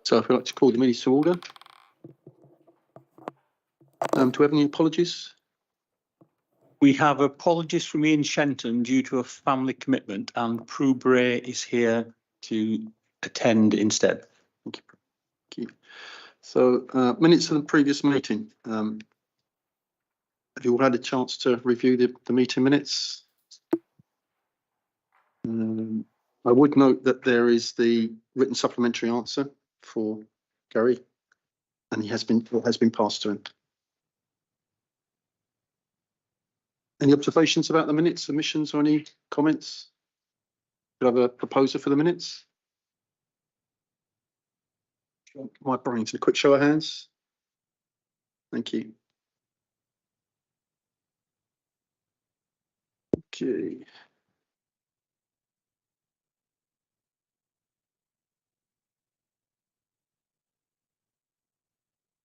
So if I'd like to call the meeting to order. Do we have any apologies? We have apologies from Ian Shenton due to a family commitment, and Prue Bray is here to attend instead. Thank you. Thank you. So minutes of the previous meeting. Have you all had a chance to review the meeting minutes? I would note that there is the written supplementary answer for Gary, and it has been passed to him. Any observations about the minutes, submissions, or any comments? Do I have a proposer for the minutes? My brains, a quick show of hands. Thank you. Okay.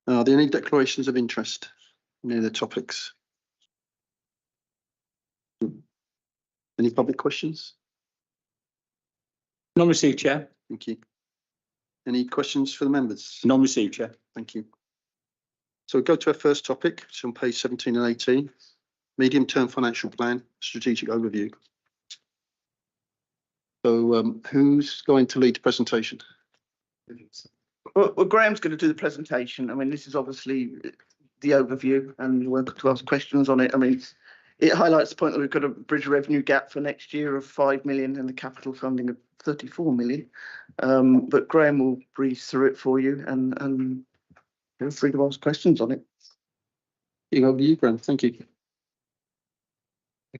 Are there any declarations of interest near the topics? Any public questions? None received, Chair. Thank you. Any questions for the members? None received, Chair. Thank you. So we go to our first topic, which is on page 17 and 18, medium-term financial plan, strategic overview. So who's going to lead the presentation? Well, Graham's going to do the presentation. I mean, this is obviously the overview, and you're welcome to ask questions on it. I mean, it highlights the point that we've got a bridge revenue gap for next year of 5 million and the capital funding of 34 million. But Graham will breeze through it for you, and feel free to ask questions on it. Over to you, Graham. Thank you.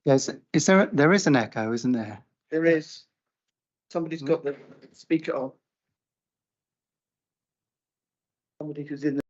There is an echo, isn't there? There is. Somebody's got the speaker on. Somebody who's in the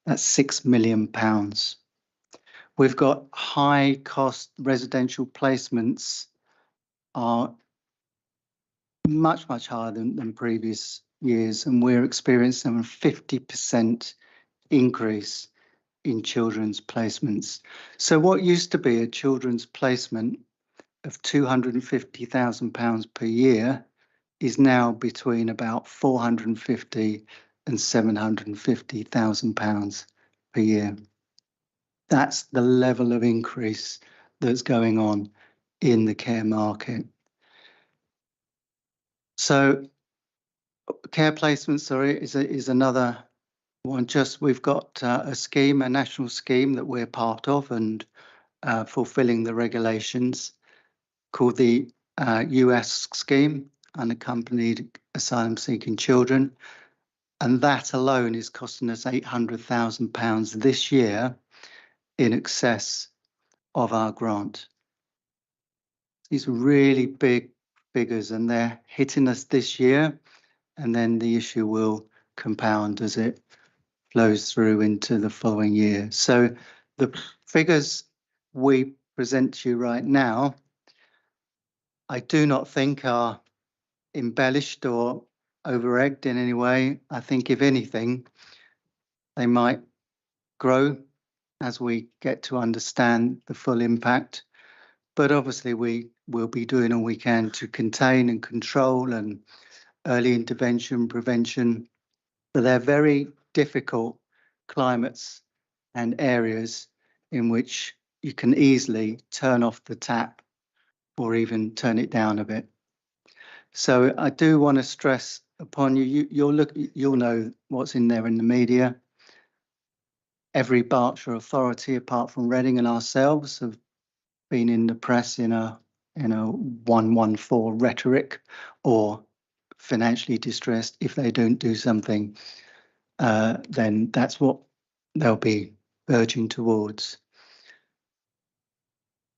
That's £6 million. We've got high cost residential placements are much higher than previous years, and we're experiencing a 50% increase in children's placements. So what used to be a children's placement of £250,000 per year is now between about £450,000 and £750,000 per year. That's the level of increase that's going on in the care market. So care placement, is another one. We've got a scheme, a national scheme that we're part of and fulfilling the regulations, called the US scheme, unaccompanied asylum seeking children. And that alone is costing us £800,000 this year in excess of our grant. These are really big figures, and they're hitting us this year, and then the issue will compound as it flows through into the following year. So the figures we present to you right now, I do not think are embellished or over-egged in any way. I think if anything, they might grow as we get to understand the full impact. But obviously we will be doing all we can to contain and control and early intervention, prevention. But they're very difficult climates and areas in which you can easily turn off the tap or even turn it down a bit. So I do want to stress upon you, you'll know what's in there in the media. Every Berkshire authority, apart from Reading and ourselves, have been in the press in a 114 rhetoric, or financially distressed. If they don't do something, then that's what they'll be verging towards.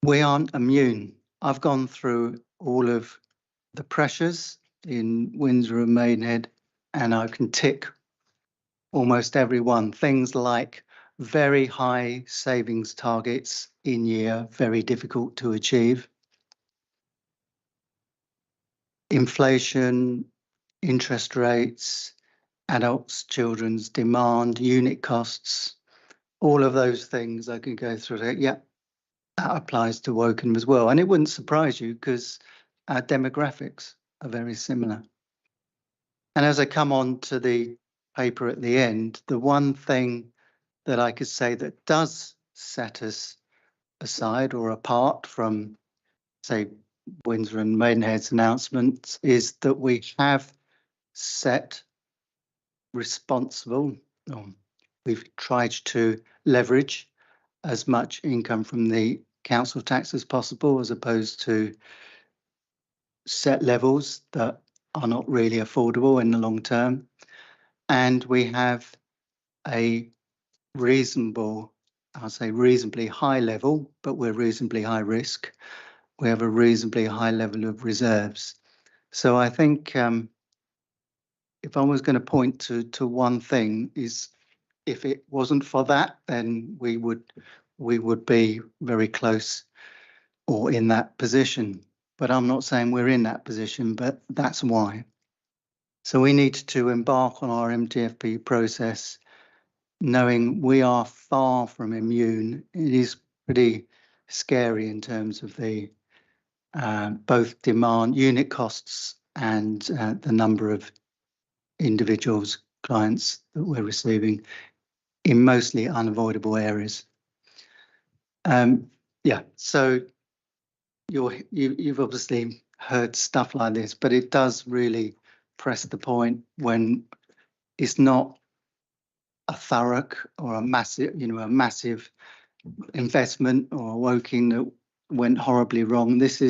We aren't immune. I've gone through all of the pressures in Windsor and Maidenhead, and I can tick almost every one. Things like very high savings targets in year, very difficult to achieve. Inflation, interest rates, adults, children's demand, unit costs, all of those things I can go through it. Yeah, that applies to Wokingham as well. And it wouldn't surprise you because our demographics are very similar. And as I come on to the paper at the end, the one thing that I could say that does set us aside or apart from, say, Windsor and Maidenhead's announcements is that we have set responsible, we've tried to leverage as much income from the council tax as possible, as opposed to set levels that are not really affordable in the long term. And we have a reasonable, I'll say reasonably high level, but we're reasonably high risk. We have a reasonably high level of reserves. So I think if I was going to point to one thing, is if it wasn't for that, then we would be very close or in that position. But I'm not saying we're in that position, but that's why. So we need to embark on our MTFP process knowing we are far from immune. It is pretty scary in terms of the both demand, unit costs, and the number of individuals, clients that we're receiving in mostly unavoidable areas. Yeah, so you've obviously heard stuff like this, but it does really press the point when it's not a thorough or a massive investment or a Woking that went horribly wrong. This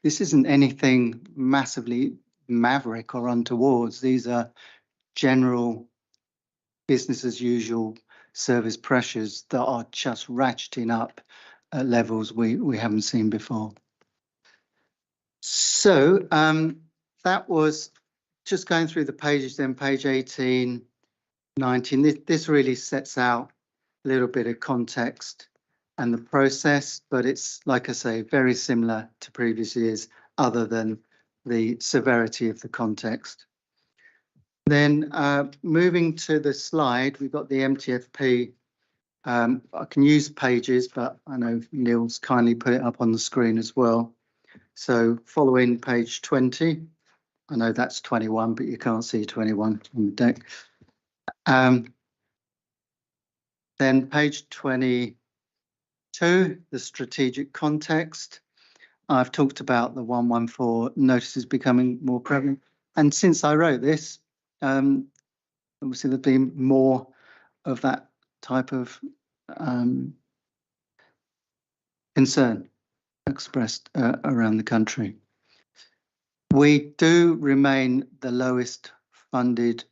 isn't anything massively maverick or untowards. These are general business as usual service pressures that are just ratcheting up at levels we haven't seen before. So that was just going through the pages, then page 18, 19. This really sets out a little bit of context and the process, but it's, like I say, very similar to previous years, other than the severity of the context. Then moving to the slide, we've got the MTFP. I can use pages, but I know Neil's kindly put it up on the screen as well. So following page 20, I know that's 21, but you can't see 21 on the deck. Then page 22, the strategic context. I've talked about the 114 notices becoming more prevalent. And since I wrote this, obviously there's been more of that type of concern expressed around the country. We do remain the lowest funded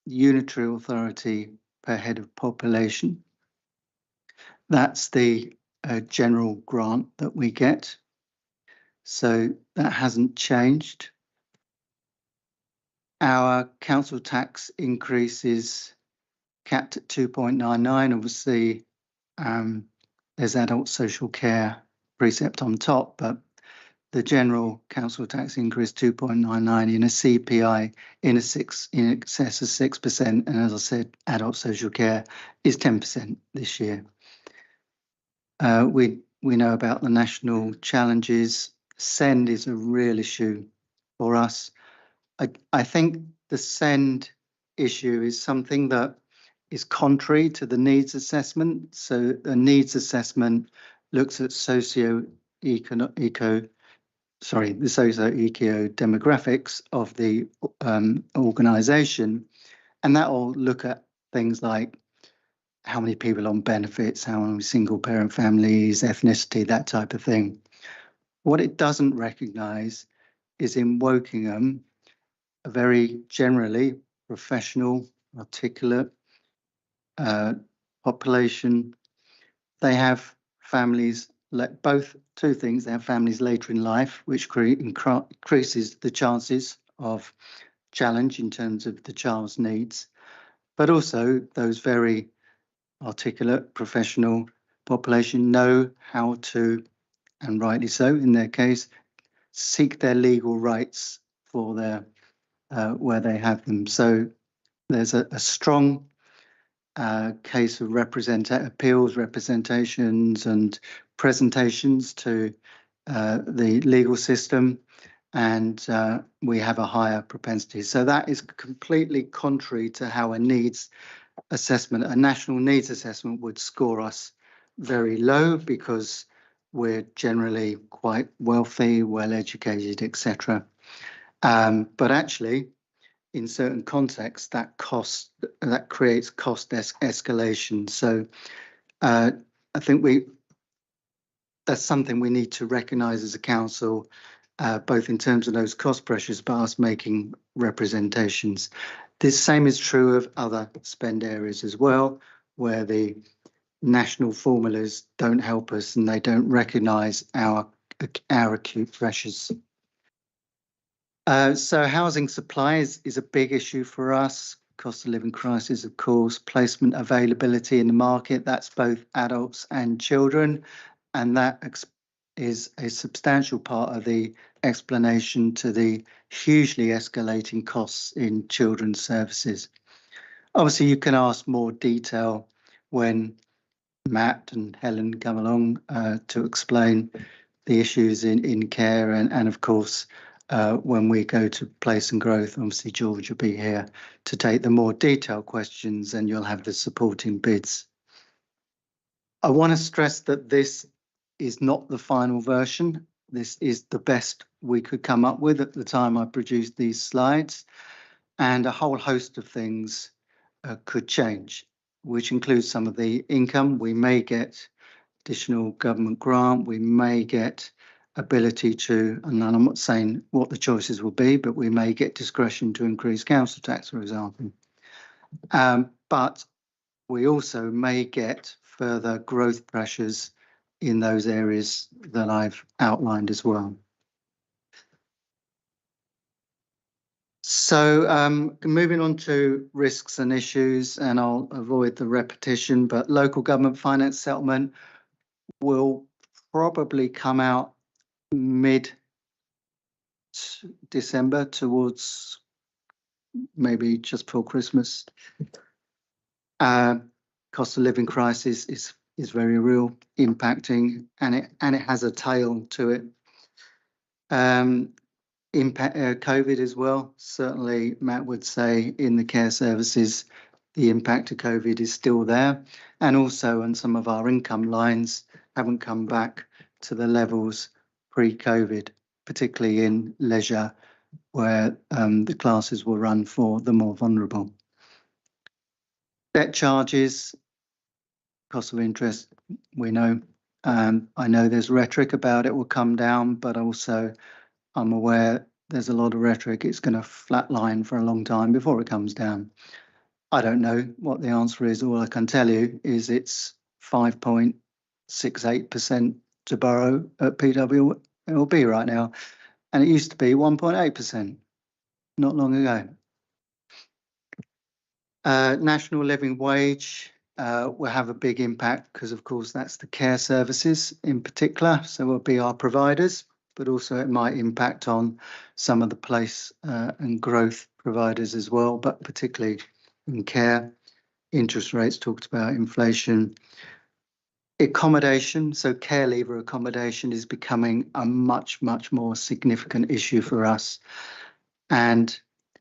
unitary authority per head of population. That's the general grant that we get. So that hasn't changed. Our council tax increase is capped at 2.99. Obviously, there's adult social care precept on top, but the general council tax increase 2.99 in a CPI in excess of 6%. And as I said, adult social care is 10% this year. We know about the national challenges. SEND is a real issue for us. I think the SEND issue is something that is contrary to the needs assessment. So the needs assessment looks at the socio-eco-demographics of the organisation, and that will look at things like how many people on benefits, how many single parent families, ethnicity, that type of thing. What it doesn't recognise is in Wokingham, a very generally professional, articulate population. They have families, two things. They have families later in life, which increases the chances of challenge in terms of the child's needs, but also those very articulate professional population know how to, and rightly so in their case, seek their legal rights for their where they have them. So there's a strong case of appeals, representations and presentations to the legal system, and we have a higher propensity. So that is completely contrary to how a national needs assessment would score us very low, because we're generally quite wealthy, well educated, etc. But actually, in certain contexts, that creates cost escalation. So I think that's something we need to recognise as a council, both in terms of those cost pressures, but us making representations. This same is true of other spend areas as well, where the national formulas don't help us and they don't recognise our acute pressures. So housing supply is a big issue for us. Cost of living crisis, of course, placement availability in the market, that's both adults and children. And that is a substantial part of the explanation to the hugely escalating costs in children's services. Obviously, you can ask more detail when Matt and Helen come along to explain the issues in care, and of course, when we go to place and growth, obviously George will be here to take the more detailed questions, and you'll have the supporting bids. I want to stress that this is not the final version. This is the best we could come up with at the time I produced these slides, and a whole host of things could change, which includes some of the income. We may get additional government grant, we may get ability to, and I'm not saying what the choices will be, but we may get discretion to increase council tax, for example. But we also may get further growth pressures in those areas that I've outlined as well. So moving on to risks and issues, and I'll avoid the repetition, but local government finance settlement will probably come out mid-December, towards maybe just before Christmas. Cost of living crisis is very real, impacting, and it has a tail to it. COVID as well. Certainly, Matt would say in the care services, the impact of COVID is still there, and also on some of our income lines haven't come back to the levels pre-COVID, particularly in leisure, where the classes were run for the more vulnerable. Debt charges, cost of interest, we know. I know there's rhetoric about it will come down, but also I'm aware there's a lot of rhetoric. It's going to flatline for a long time before it comes down. I don't know what the answer is. All I can tell you is it's 5.68% to borrow at it will be right now. And it used to be 1.8% not long ago. National living wage will have a big impact because, of course, that's the care services in particular. So it will be our providers, but also it might impact on some of the place and growth providers as well, but particularly in care. Interest rates talked about, inflation. Accommodation, so care leaver accommodation is becoming a much, much more significant issue for us. And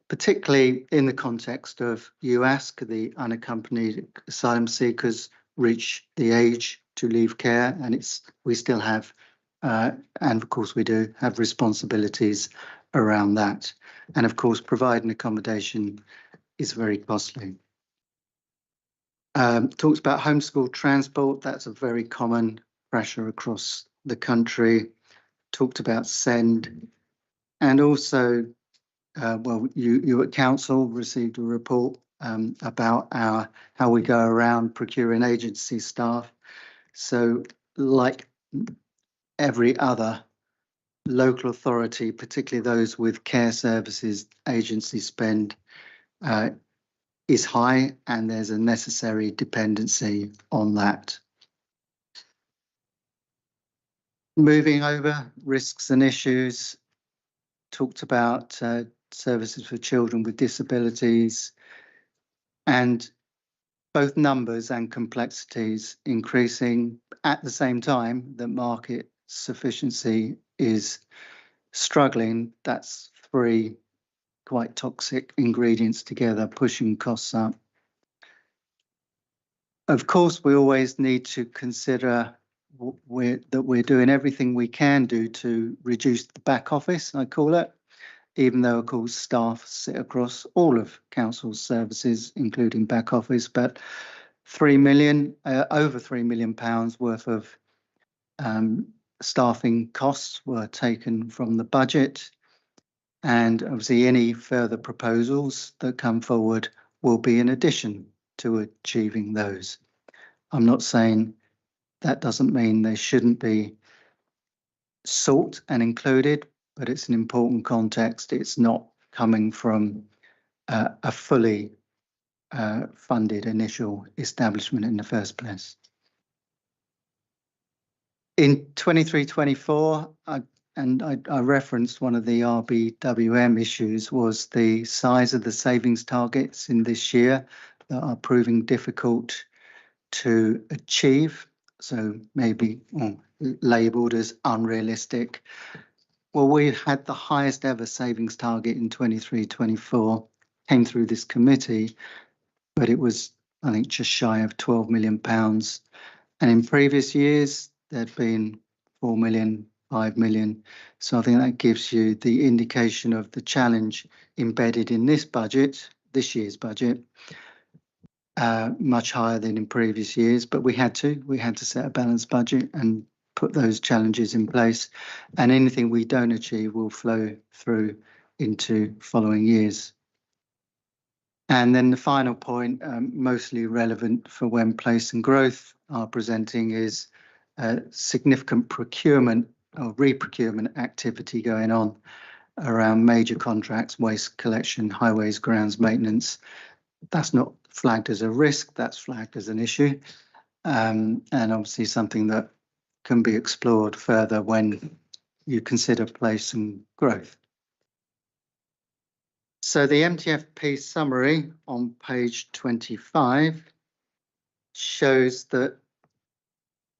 particularly in the context of UASC, the unaccompanied asylum seekers reach the age to leave care, and we still have, and of course we do have responsibilities around that. And of course, providing accommodation is very costly. Talks about homeschool transport. That's a very common pressure across the country. Talked about SEND, and also, well, you at council received a report about how we go around procuring agency staff. So, like every other local authority, particularly those with care services, agency spend is high, and there's a necessary dependency on that. Moving over, risks and issues. Talked about services for children with disabilities, and both numbers and complexities increasing at the same time that market sufficiency is struggling. That's three quite toxic ingredients together, pushing costs up. Of course, we always need to consider that we're doing everything we can do to reduce the back office, I call it, even though, of course, staff sit across all of council's services, including back office, but over £3 million worth of staffing costs were taken from the budget. And obviously any further proposals that come forward will be in addition to achieving those. I'm not saying that doesn't mean they shouldn't be sought and included, but it's an important context. It's not coming from a fully funded initial establishment in the first place. In 23-24, I referenced one of the RBWM issues was the size of the savings targets in this year that are proving difficult to achieve. So maybe labelled as unrealistic. Well, we had the highest ever savings target in 23-24, came through this committee, but it was, I think, just shy of £12 million. And in previous years, there'd been 4 million, 5 million. So I think that gives you the indication of the challenge embedded in this budget, this year's budget, much higher than in previous years. But we had to set a balanced budget and put those challenges in place. And anything we don't achieve will flow through into following years. And then the final point, mostly relevant for when place and growth are presenting, is significant procurement or re-procurement activity going on around major contracts, waste collection, highways, grounds maintenance. That's not flagged as a risk, that's flagged as an issue. And obviously something that can be explored further when you consider place and growth. So the MTFP summary on page 25 shows that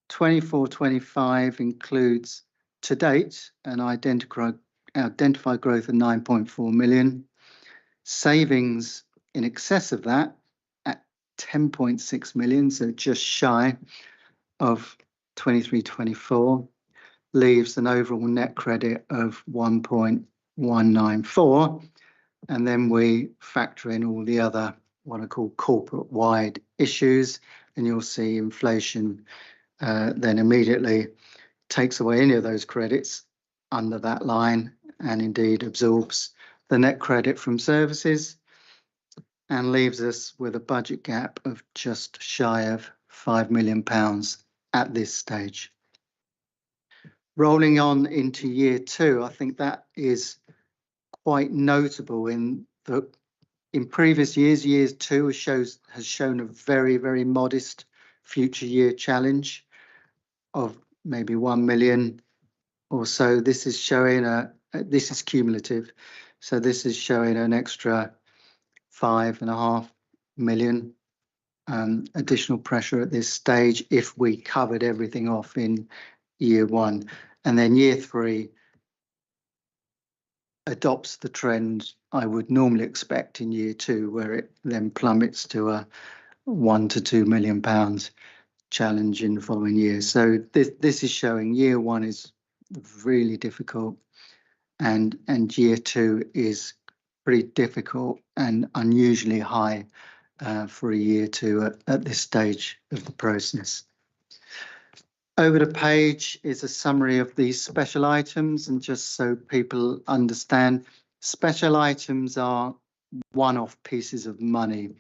24-25 includes to date an identified growth of 9.4 million, savings in excess of that at 10.6 million, so just shy of 23-24, leaves an overall net credit of 1.194. And then we factor in all the other, what I call corporate-wide issues, and you'll see inflation then immediately takes away any of those credits under that line and indeed absorbs the net credit from services and leaves us with a budget gap of just shy of £5 million at this stage. Rolling on into year two, I think that is quite notable in that in previous years, year two has shown a very, very modest future year challenge of maybe 1 million or so. This is showing this is cumulative. So this is showing an extra 5.5 million additional pressure at this stage if we covered everything off in year one. And then year three adopts the trend I would normally expect in year two, where it then plummets to a £1 to £2 million challenge in the following year. So this is showing year one is really difficult, and year two is pretty difficult and unusually high for a year two at this stage of the process. Over the page is a summary of these special items, and just so people understand, special items are one-off pieces of money.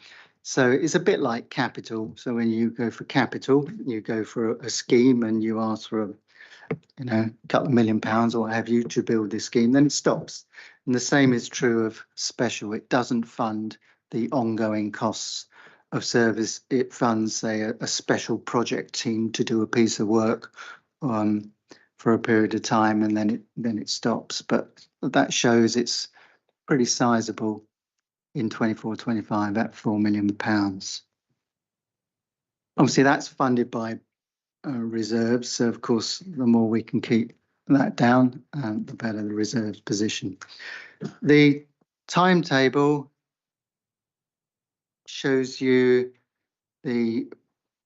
So it's a bit like capital. So when you go for capital, you go for a scheme and you ask for a couple of £1 million or what have you to build this scheme, then it stops. And the same is true of special. It doesn't fund the ongoing costs of service. It funds, say, a special project team to do a piece of work for a period of time, and then it stops. But that shows it's pretty sizable in 24-25 at £4 million. Obviously, that's funded by reserves. So, of course, the more we can keep that down, the better the reserves position. The timetable shows you the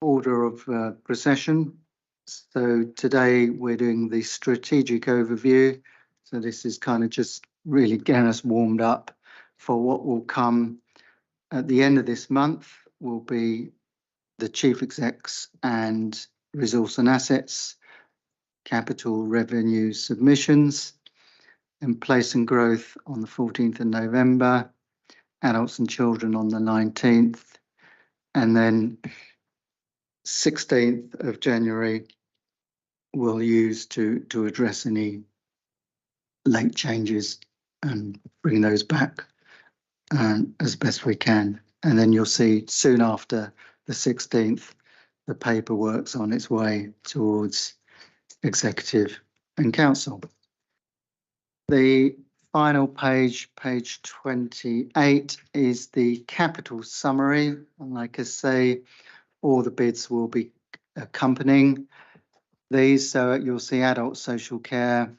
order of procession. So today we're doing the strategic overview. So this is kind of just really getting us warmed up for what will come at the end of this month. Will be the chief execs and resource and assets, capital revenue submissions, and place and growth on the 14th of November, adults and children on the 19th, and then 16th of January we'll use to address any late changes and bring those back as best we can. And then you'll see soon after the 16th, the paperwork's on its way towards executive and council. The final page, page 28, is the capital summary. And like I say, all the bids will be accompanying these. So you'll see adult social care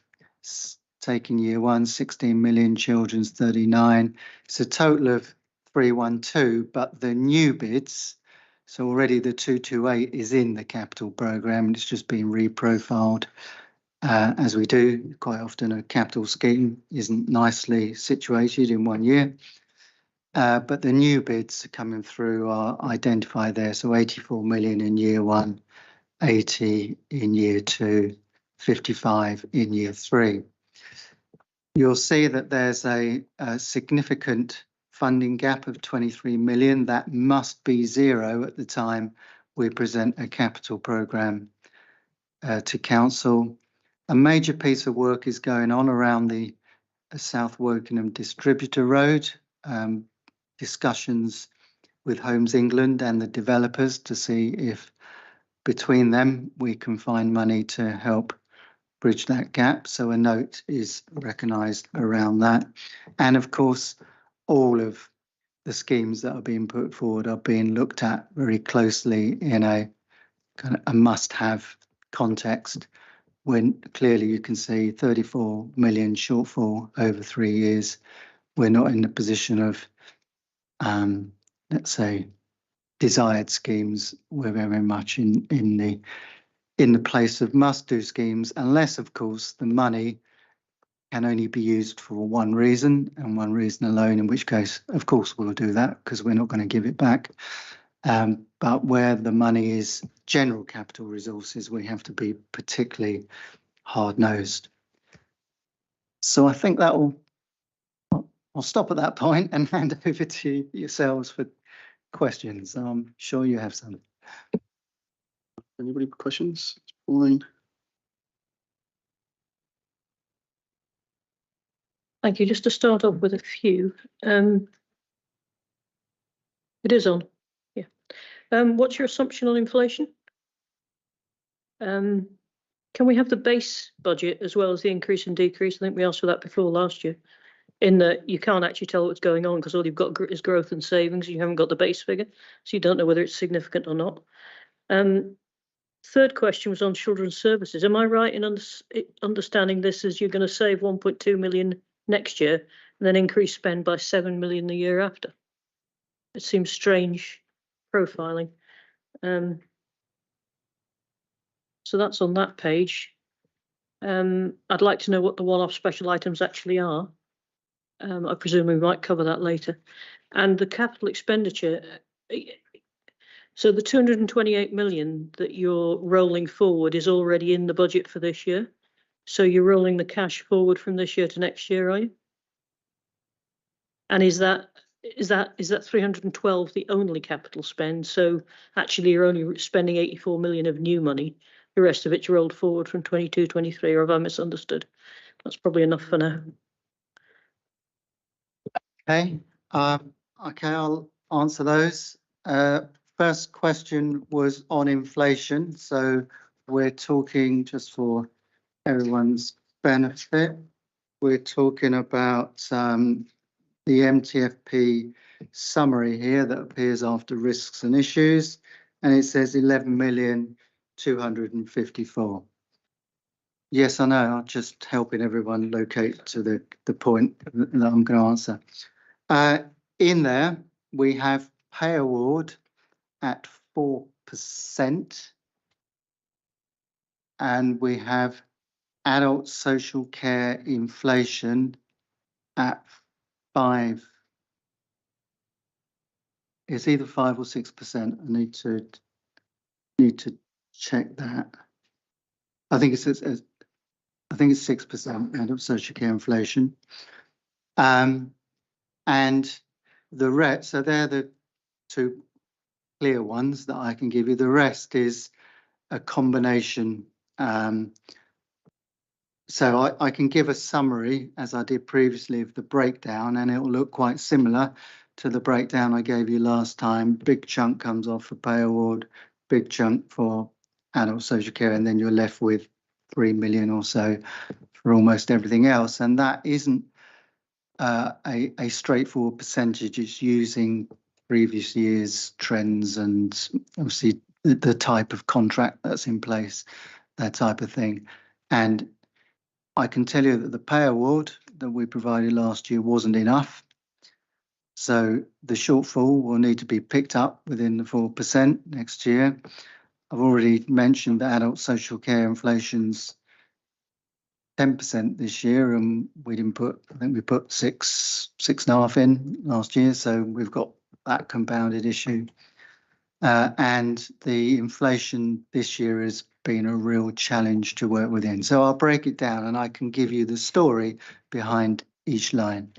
taking year one, 16 million, children's 39. It's a total of 312, but the new bids, so already the 228 is in the capital programme, and it's just been reprofiled as we do. Quite often a capital scheme isn't nicely situated in 1 year. But the new bids coming through are identified there. So 84 million in year one, 80 in year two, 55 in year three. You'll see that there's a significant funding gap of 23 million. That must be zero at the time we present a capital programme to council. A major piece of work is going on around the South Wokingham Distributor Road. Discussions with Homes England and the developers to see if between them we can find money to help bridge that gap. So a note is recognised around that. And of course, all of the schemes that are being put forward are being looked at very closely in a kind of a must-have context, when clearly you can see 34 million shortfall over 3 years. We're not in the position of let's say desired schemes. We're very much in the place of must-do schemes, unless of course the money can only be used for one reason and one reason alone, in which case of course we'll do that because we're not going to give it back. But where the money is general capital resources, we have to be particularly hard-nosed. So I think I'll stop at that point and hand over to yourselves for questions. I'm sure you have some. Anybody with questions? Pauline? Thank you. Just to start off with a few. It is on. Yeah. What's your assumption on inflation? Can we have the base budget as well as the increase and decrease? I think we asked for that before last year. In that you can't actually tell what's going on because all you've got is growth and savings. You haven't got the base figure, so you don't know whether it's significant or not. Third question was on children's services. Am I right in understanding this as you're going to save 1.2 million next year and then increase spend by 7 million the year after? It seems strange profiling. So that's on that page. I'd like to know what the one-off special items actually are. I presume we might cover that later. And the capital expenditure. So the 228 million that you're rolling forward is already in the budget for this year. So you're rolling the cash forward from this year to next year, are you? And is that 312 the only capital spend? So actually you're only spending 84 million of new money. The rest of it's rolled forward from 22, 23, or have I misunderstood? That's probably enough for now. Okay, okay, I'll answer those. First question was on inflation. So we're talking, just for everyone's benefit, we're talking about the MTFP summary here that appears after risks and issues, and it says 11,254. Yes, I know, I'm just helping everyone locate to the point that I'm going to answer. In there, we have pay award at 4%, and we have adult social care inflation at 5%. It's either 5 or 6%. I need to check that. I think it's 6% adult social care inflation. And the rest, so they're the two clear ones that I can give you. The rest is a combination. So I can give a summary, as I did previously, of the breakdown, and it will look quite similar to the breakdown I gave you last time. Big chunk comes off for pay award, big chunk for adult social care, and then you're left with 3 million or so for almost everything else. And that isn't a straightforward percentage. It's using previous year's trends and obviously the type of contract that's in place, that type of thing. And I can tell you that the pay award that we provided last year wasn't enough. So the shortfall will need to be picked up within the 4% next year. I've already mentioned that adult social care inflation's 10% this year, and we didn't put, I think we put 6.5 in last year. So we've got that compounded issue. And the inflation this year has been a real challenge to work within. So I'll break it down and I can give you the story behind each line.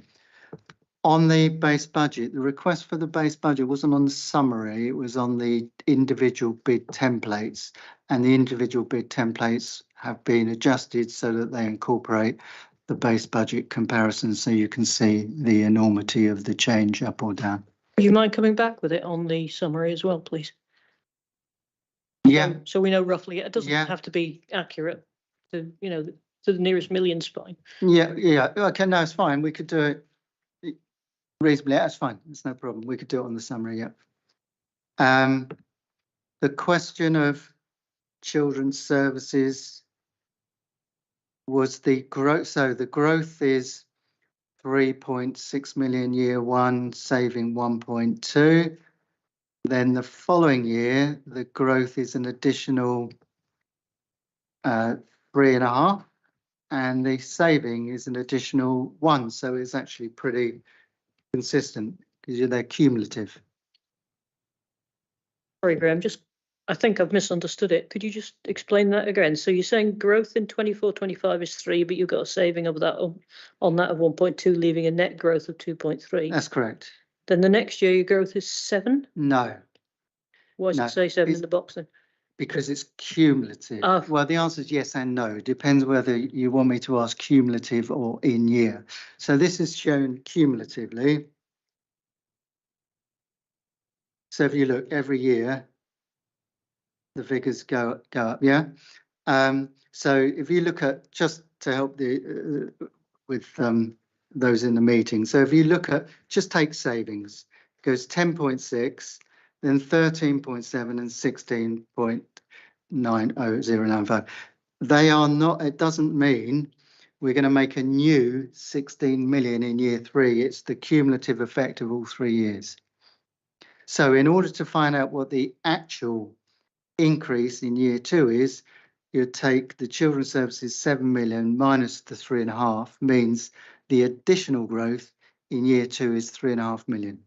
On the base budget, the request for the base budget wasn't on the summary, it was on the individual bid templates, and the individual bid templates have been adjusted so that they incorporate the base budget comparison, so you can see the enormity of the change up or down. Would you mind coming back with it on the summary as well, please? Yeah. So we know roughly, it doesn't Yeah. have to be accurate to, you know, to the nearest million's fine. Yeah. Okay, no, it's fine. We could do it reasonably. That's fine. It's no problem. We could do it on the summary. Yeah. The question of children's services was the growth. So the growth is 3.6 million year one, saving 1.2. Then the following year, the growth is an additional 3.5, and the saving is an additional 1. So it's actually pretty consistent because they're cumulative. Sorry, Graham, I think I've misunderstood it. Could you just explain that again? So you're saying growth in 24-25 is 3, but you've got a saving of that on that of 1.2, leaving a net growth of 2.3. That's correct. Then the next year your growth is 7? No. Why does No, it say 7 in the box then? because it's cumulative. Oh. Well, the answer is yes and no. Depends whether you want me to ask cumulative or in year. So this is shown cumulatively. So if you look every year, the figures go up, yeah? So if you look at, just to help the with those in the meeting, so if you look at, just take savings, it goes 10.6, then 13.7 and 16.90095. They are not, it doesn't mean we're going to make a new 16 million in year 3. It's the cumulative effect of all 3 years. So in order to find out what the actual increase in year 2 is, you take the children's services 7 million minus the 3.5 means the additional growth in year 2 is 3.5 million.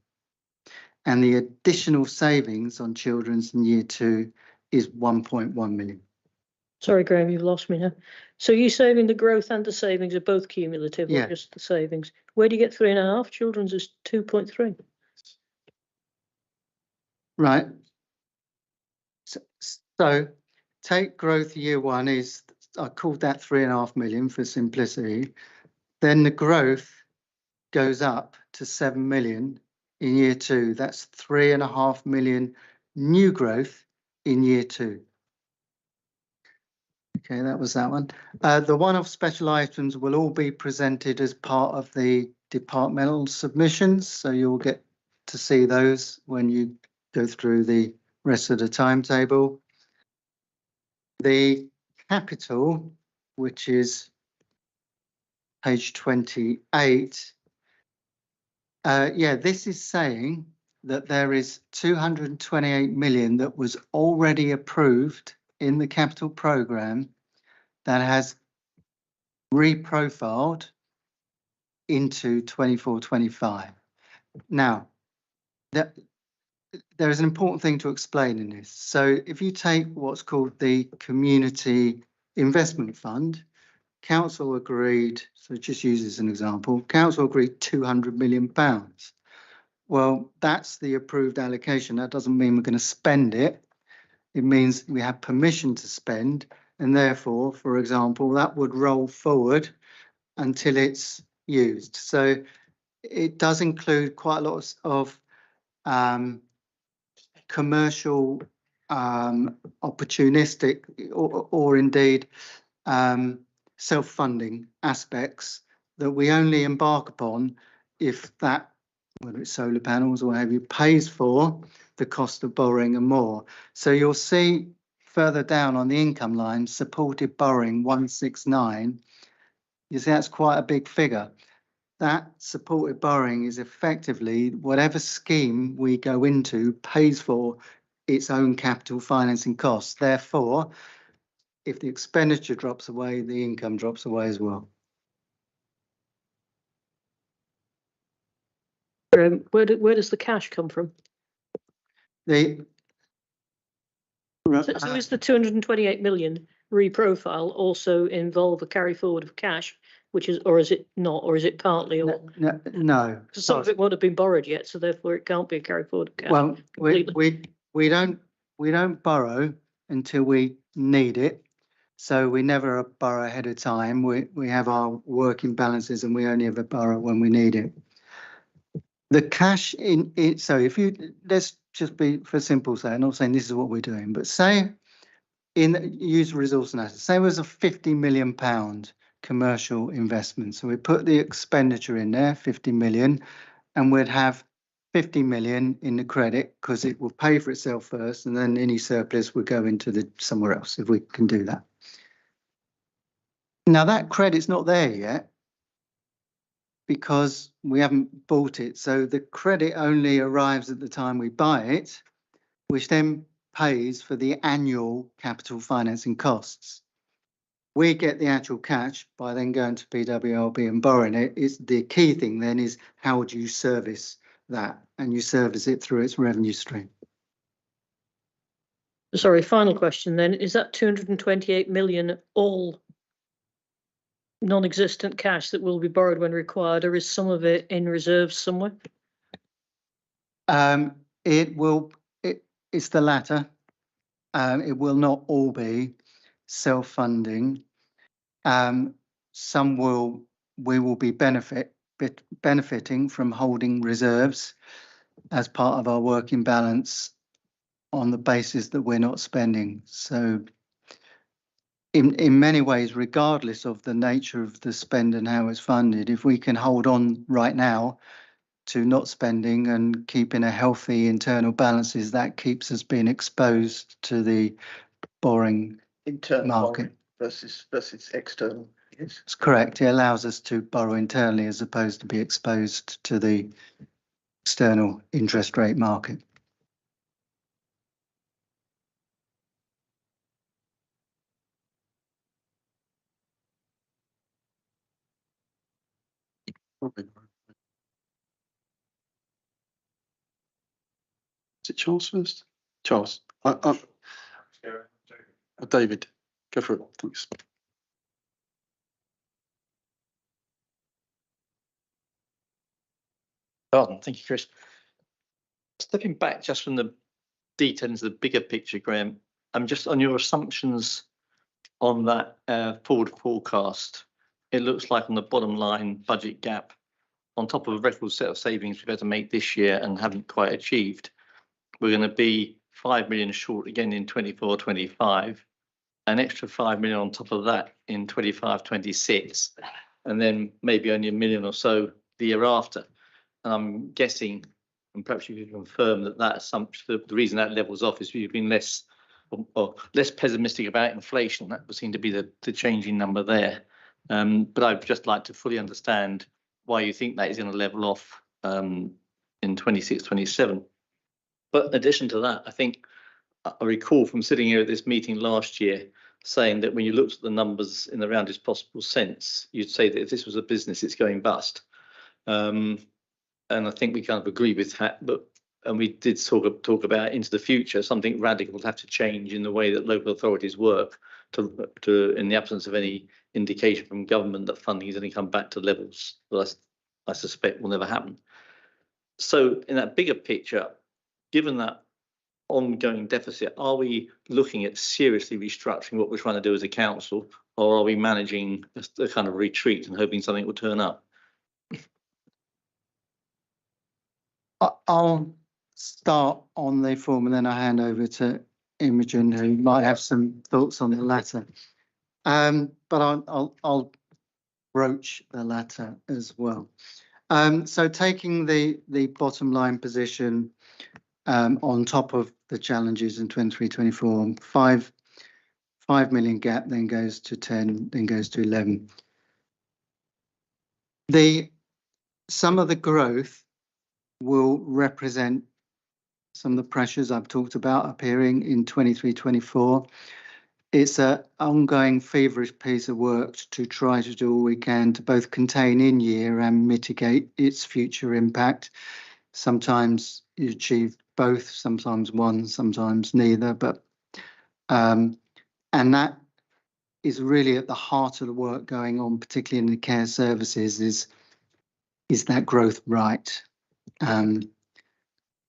And the additional savings on children's in year 2 is 1.1 million. Sorry, Graham, you've lost me now. So you're saving the growth and the savings are both cumulative, Yeah. or just the savings? Where do you get 3.5? Children's is 2.3. Right. So take growth year 1 is, I called that 3.5 million for simplicity. Then the growth goes up to 7 million in year 2. That's 3.5 million new growth in year 2. Okay, that was that one. The one-off special items will all be presented as part of the departmental submissions, so you'll get to see those when you go through the rest of the timetable. The capital, which is page 28, yeah, this is saying that there is 228 million that was already approved in the capital programme that has reprofiled into 24-25. Now, there is an important thing to explain in this. So if you take what's called the Community Investment Fund, Council agreed, so just use as an example, Council agreed £200 million. Well, that's the approved allocation. That doesn't mean we're going to spend it. It means we have permission to spend, and therefore, for example, that would roll forward until it's used. So it does include quite a lot of commercial, opportunistic, or indeed self-funding aspects that we only embark upon if that, whether it's solar panels or what have you, pays for the cost of borrowing and more. So you'll see further down on the income line, supported borrowing 169. You see that's quite a big figure. That supported borrowing is effectively whatever scheme we go into pays for its own capital financing costs. Therefore, if the expenditure drops away, the income drops away as well. Where does the cash come from? The So is the 228 million reprofile also involve a carry forward of cash, which is, or is it not, or is it partly? Or no. because some of it won't have been borrowed yet, so therefore it can't be a carry forward of cash. Well, we don't borrow until we need it. So we never borrow ahead of time. We have our working balances and we only ever borrow when we need it. The cash in it, so if you, let's just be for simple sake, I'm not saying this is what we're doing, but say in use resource analysis, say it was a £50 million commercial investment. So we put the expenditure in there, 50 million, and we'd have 50 million in the credit because it will pay for itself first, and then any surplus would go into the somewhere else if we can do that. Now that credit's not there yet because we haven't bought it. So the credit only arrives at the time we buy it, which then pays for the annual capital financing costs. We get the actual cash by then going to PWLB and borrowing it. It's the key thing then is how would you service that? And you service it through its revenue stream. Sorry, final question then. Is that 228 million all non-existent cash that will be borrowed when required, or is some of it in reserves somewhere? It's the latter. It will not all be self-funding. We will be benefiting from holding reserves as part of our working balance on the basis that we're not spending. So in many ways, regardless of the nature of the spend and how it's funded, if we can hold on right now to not spending and keeping a healthy internal balances, that keeps us being exposed to the borrowing Internal market. borrowing versus external. Yes. It's correct. It allows us to borrow internally as opposed to be exposed to the external interest rate market. Is it Charles first? Charles. David, go for it. Thanks. Pardon, thank you, Chris. Stepping back just from the detail into the bigger picture, Graham, I'm just on your assumptions on that forward forecast. It looks like on the bottom line budget gap, on top of a record set of savings we've had to make this year and haven't quite achieved, we're going to be 5 million short again in 24-25, an extra 5 million on top of that in 25-26, and then maybe only 1 million or so the year after. And I'm guessing, and perhaps you can confirm that assumption, the reason that levels off is we've been less pessimistic about inflation. That would seem to be the changing number there. But I'd just like to fully understand why you think that is going to level off in 26-27. But in addition to that, I think I recall from sitting here at this meeting last year saying that when you looked at the numbers in the roundest possible sense, you'd say that if this was a business, it's going bust. And I think we kind of agree with that, and we did talk about into the future, something radical will have to change in the way that local authorities work to in the absence of any indication from government that funding is going to come back to levels that I suspect will never happen. So in that bigger picture, given that ongoing deficit, are we looking at seriously restructuring what we're trying to do as a council, or are we managing a kind of retreat and hoping something will turn up? I'll start on the form and then I'll hand over to Imogen, who might have some thoughts on the latter. But I'll broach the latter as well. So taking the bottom line position on top of the challenges in 23-24, 5 million gap, then goes to 10, then goes to 11. Some of the growth will represent some of the pressures I've talked about appearing in 23-24. It's an ongoing feverish piece of work to try to do all we can to both contain in year and mitigate its future impact. Sometimes you achieve both, sometimes one, sometimes neither, but and that is really at the heart of the work going on, particularly in the care services, is that growth right?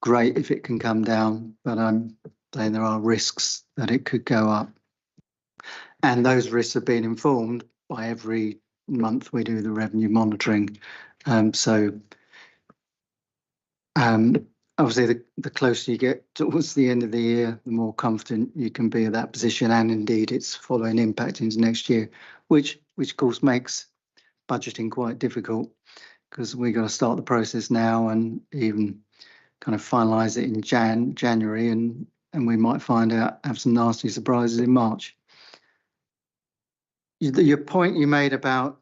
Great if it can come down, but I'm saying there are risks that it could go up. And those risks have been informed by every month we do the revenue monitoring. Obviously, the closer you get towards the end of the year, the more confident you can be of that position, and indeed its following impact into next year, which of course makes budgeting quite difficult, because we got to start the process now and even kind of finalise it in January, and we might have some nasty surprises in March. Your point you made about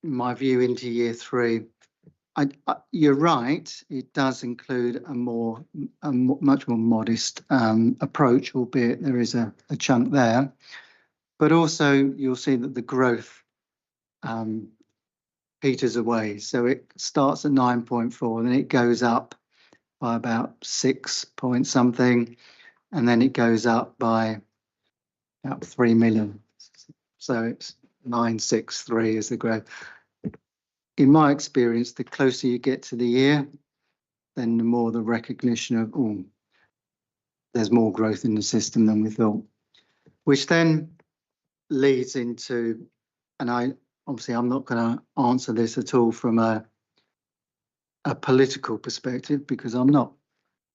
my view into year 3, you're right. It does include a much more modest approach, albeit there is a chunk there. But also you'll see that the growth peters away. So it starts at 9.4, and then it goes up by about 6 point something, and then it goes up by about 3 million. So it's 963 is the growth. In my experience, the closer you get to the year, then the more the recognition of, there's more growth in the system than we thought, which then leads into, and I'm not going to answer this at all from a political perspective, because I'm not,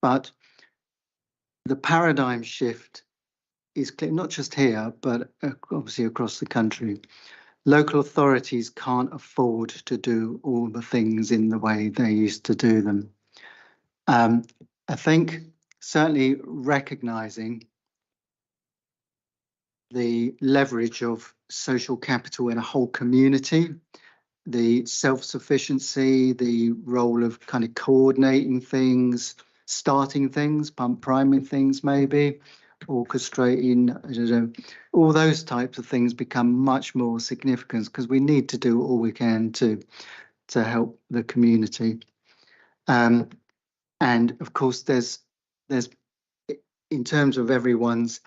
but the paradigm shift is clear, not just here, but obviously across the country. Local authorities can't afford to do all the things in the way they used to do them. I think certainly recognising the leverage of social capital in a whole community, the self-sufficiency, the role of kind of coordinating things, starting things, priming things maybe, orchestrating, I don't know, all those types of things become much more significant because we need to do all we can to help the community. And of course, there's in terms of everyone's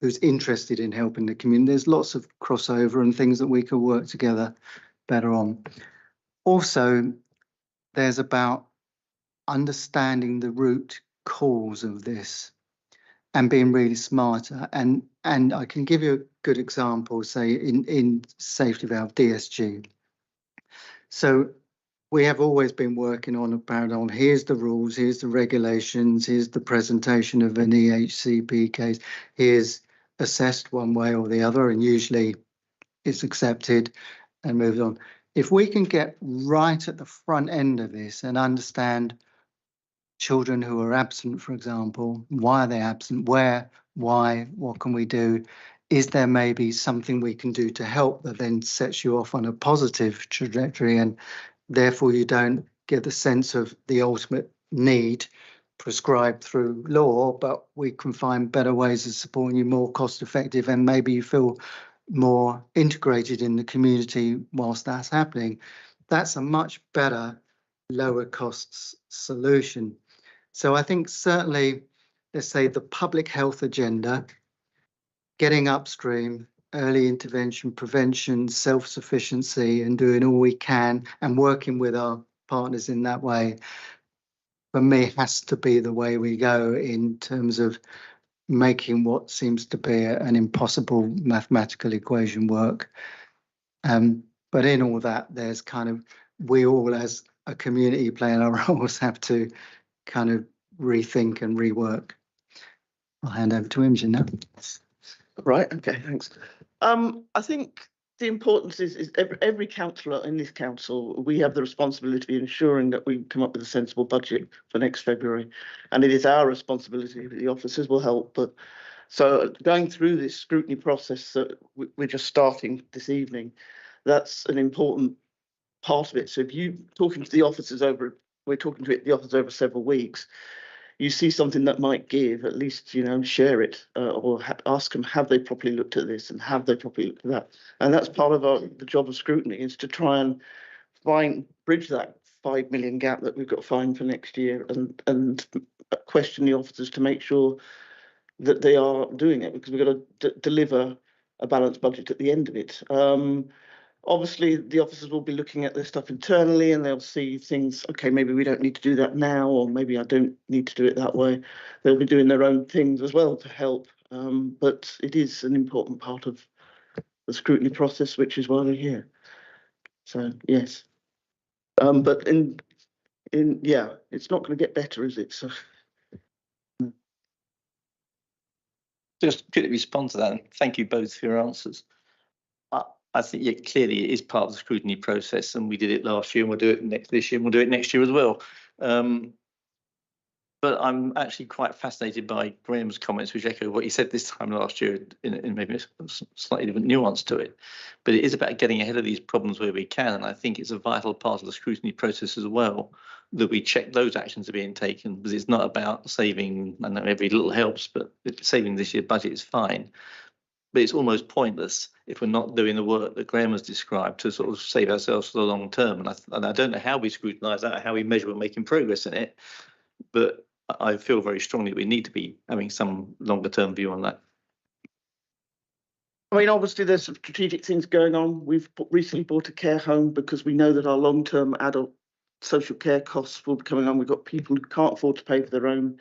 who's interested in helping the community, there's lots of crossover and things that we can work together better on. Also, there's about understanding the root cause of this and being really smarter. And I can give you a good example, say in safety valve DSG. So we have always been working on a paradigm. Here's the rules, here's the regulations, here's the presentation of an EHCP case, here's assessed one way or the other, and usually it's accepted and moved on. If we can get right at the front end of this and understand children who are absent, for example, why are they absent, where, why, what can we do? Is there maybe something we can do to help that then sets you off on a positive trajectory, and therefore you don't get the sense of the ultimate need prescribed through law, but we can find better ways of supporting you, more cost effective, and maybe you feel more integrated in the community whilst that's happening. That's a much better, lower costs solution. So I think certainly, let's say the public health agenda, getting upstream, early intervention, prevention, self-sufficiency, and doing all we can and working with our partners in that way, for me, has to be the way we go in terms of making what seems to be an impossible mathematical equation work. But in all that, there's kind of, we all as a community playing our roles have to kind of rethink and rework. I'll hand over to Imogen now. Right, okay, thanks. I think the importance is every councillor in this council, we have the responsibility of ensuring that we come up with a sensible budget for next February. And it is our responsibility, the officers will help. But so going through this scrutiny process that we're just starting this evening, that's an important part of it. So if you talking to the officers over, we're talking to the officers over several weeks, you see something that might give, at least, you know, share it or ask them, have they properly looked at this and have they properly looked at that? And that's part of the job of scrutiny, is to try and bridge that 5 million gap that we've got to find for next year, and question the officers to make sure that they are doing it, because we've got to deliver a balanced budget at the end of it. Obviously, the officers will be looking at their stuff internally and they'll see things, okay, maybe we don't need to do that now, or maybe I don't need to do it that way. They'll be doing their own things as well to help. But it is an important part of the scrutiny process, which is why we're here. So, yes. But yeah, it's not going to get better, is it? So. Just quickly respond to that, and thank you both for your answers. I think, yeah, clearly it is part of the scrutiny process, and we did it last year and we'll do it this year and we'll do it next year as well. But I'm actually quite fascinated by Graham's comments, which echo what he said this time last year in maybe a slightly different nuance to it. But it is about getting ahead of these problems where we can, and I think it's a vital part of the scrutiny process as well, that we check those actions are being taken, because it's not about saving, I know every little helps, but saving this year's budget is fine. But it's almost pointless if we're not doing the work that Graham has described to sort of save ourselves for the long term. And I don't know how we scrutinise that, how we measure we're making progress in it, but I feel very strongly we need to be having some longer term view on that. I mean, obviously there's some strategic things going on. We've recently bought a care home because we know that our long-term adult social care costs will be coming on. We've got people who can't afford to pay for their own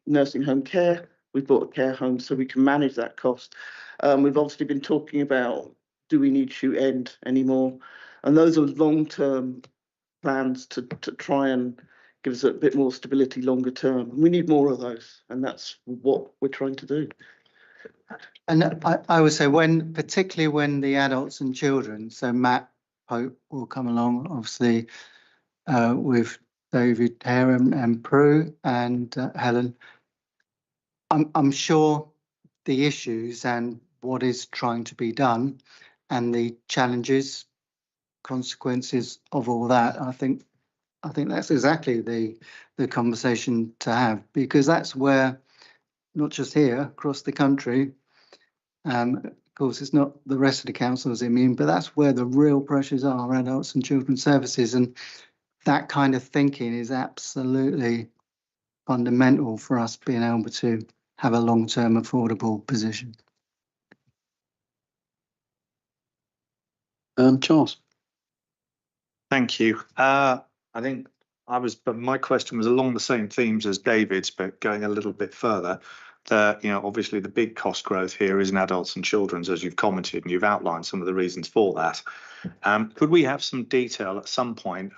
nursing home care. we bought a care home so we can manage that cost. We've obviously been talking about, do we need shoot end anymore? And those are long-term plans to try and give us a bit more stability longer term. We need more of those, and that's what we're trying to do. And I would say particularly when the adults and children, so Matt Pope will come along, obviously, with David Hare and Prue and Helen. I'm sure the issues and what is trying to be done and the challenges, consequences of all that, I think that's exactly the conversation to have, because that's where, not just here, across the country, of course, it's not the rest of the councils immune, but that's where the real pressures are, adults and children's services. And that kind of thinking is absolutely fundamental for us being able to have a long-term affordable position. Charles. Thank you. I think but my question was along the same themes as David's, but going a little bit further. Obviously the big cost growth here is in adults and children's, as you've commented, and you've outlined some of the reasons for that. Could we have some detail at some point?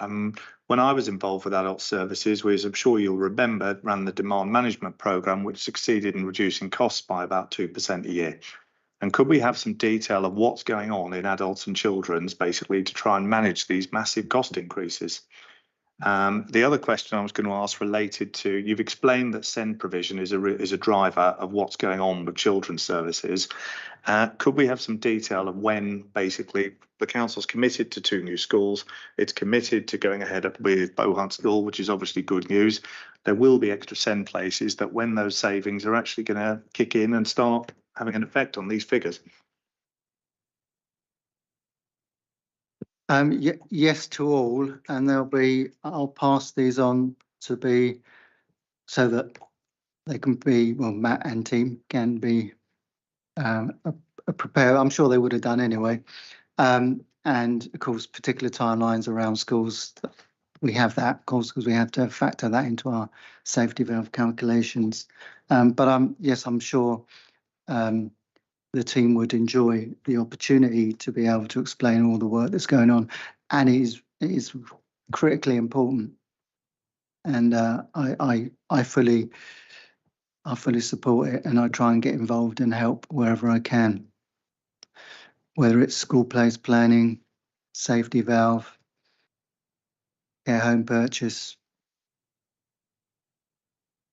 When I was involved with adult services, we, as I'm sure you'll remember, ran the demand management programme, which succeeded in reducing costs by about 2% a year. And could we have some detail of what's going on in adults and children's, basically, to try and manage these massive cost increases? The other question I was going to ask related to, you've explained that SEND provision is a driver of what's going on with children's services. Could we have some detail of when basically the council's committed to 2 new schools? It's committed to going ahead with Bohunt School, which is obviously good news. There will be extra SEND places, that when those savings are actually going to kick in and start having an effect on these figures. Yes to all, and I'll pass these on to be so that they can be, well, Matt and team can be prepared. I'm sure they would have done anyway. And of course, particular timelines around schools, we have that, of course, because we have to factor that into our safety valve calculations. But yes, I'm sure the team would enjoy the opportunity to be able to explain all the work that's going on, and it is critically important. And I fully support it, and I try and get involved and help wherever I can, whether it's school place planning, safety valve, care home purchase.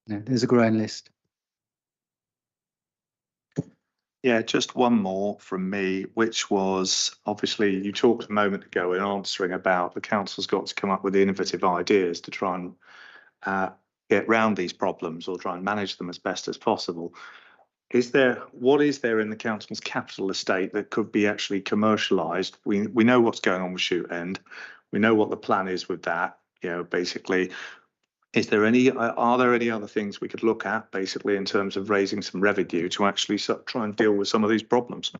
There's a growing list. Yeah, just one more from me, which was, obviously you talked a moment ago in answering about the council's got to come up with innovative ideas to try and get round these problems or try and manage them as best as possible. What is there in the council's capital estate that could be actually commercialised? We know what's going on with shoot end. We know what the plan is with that. Basically, are there any other things we could look at, basically, in terms of raising some revenue to actually try and deal with some of these problems?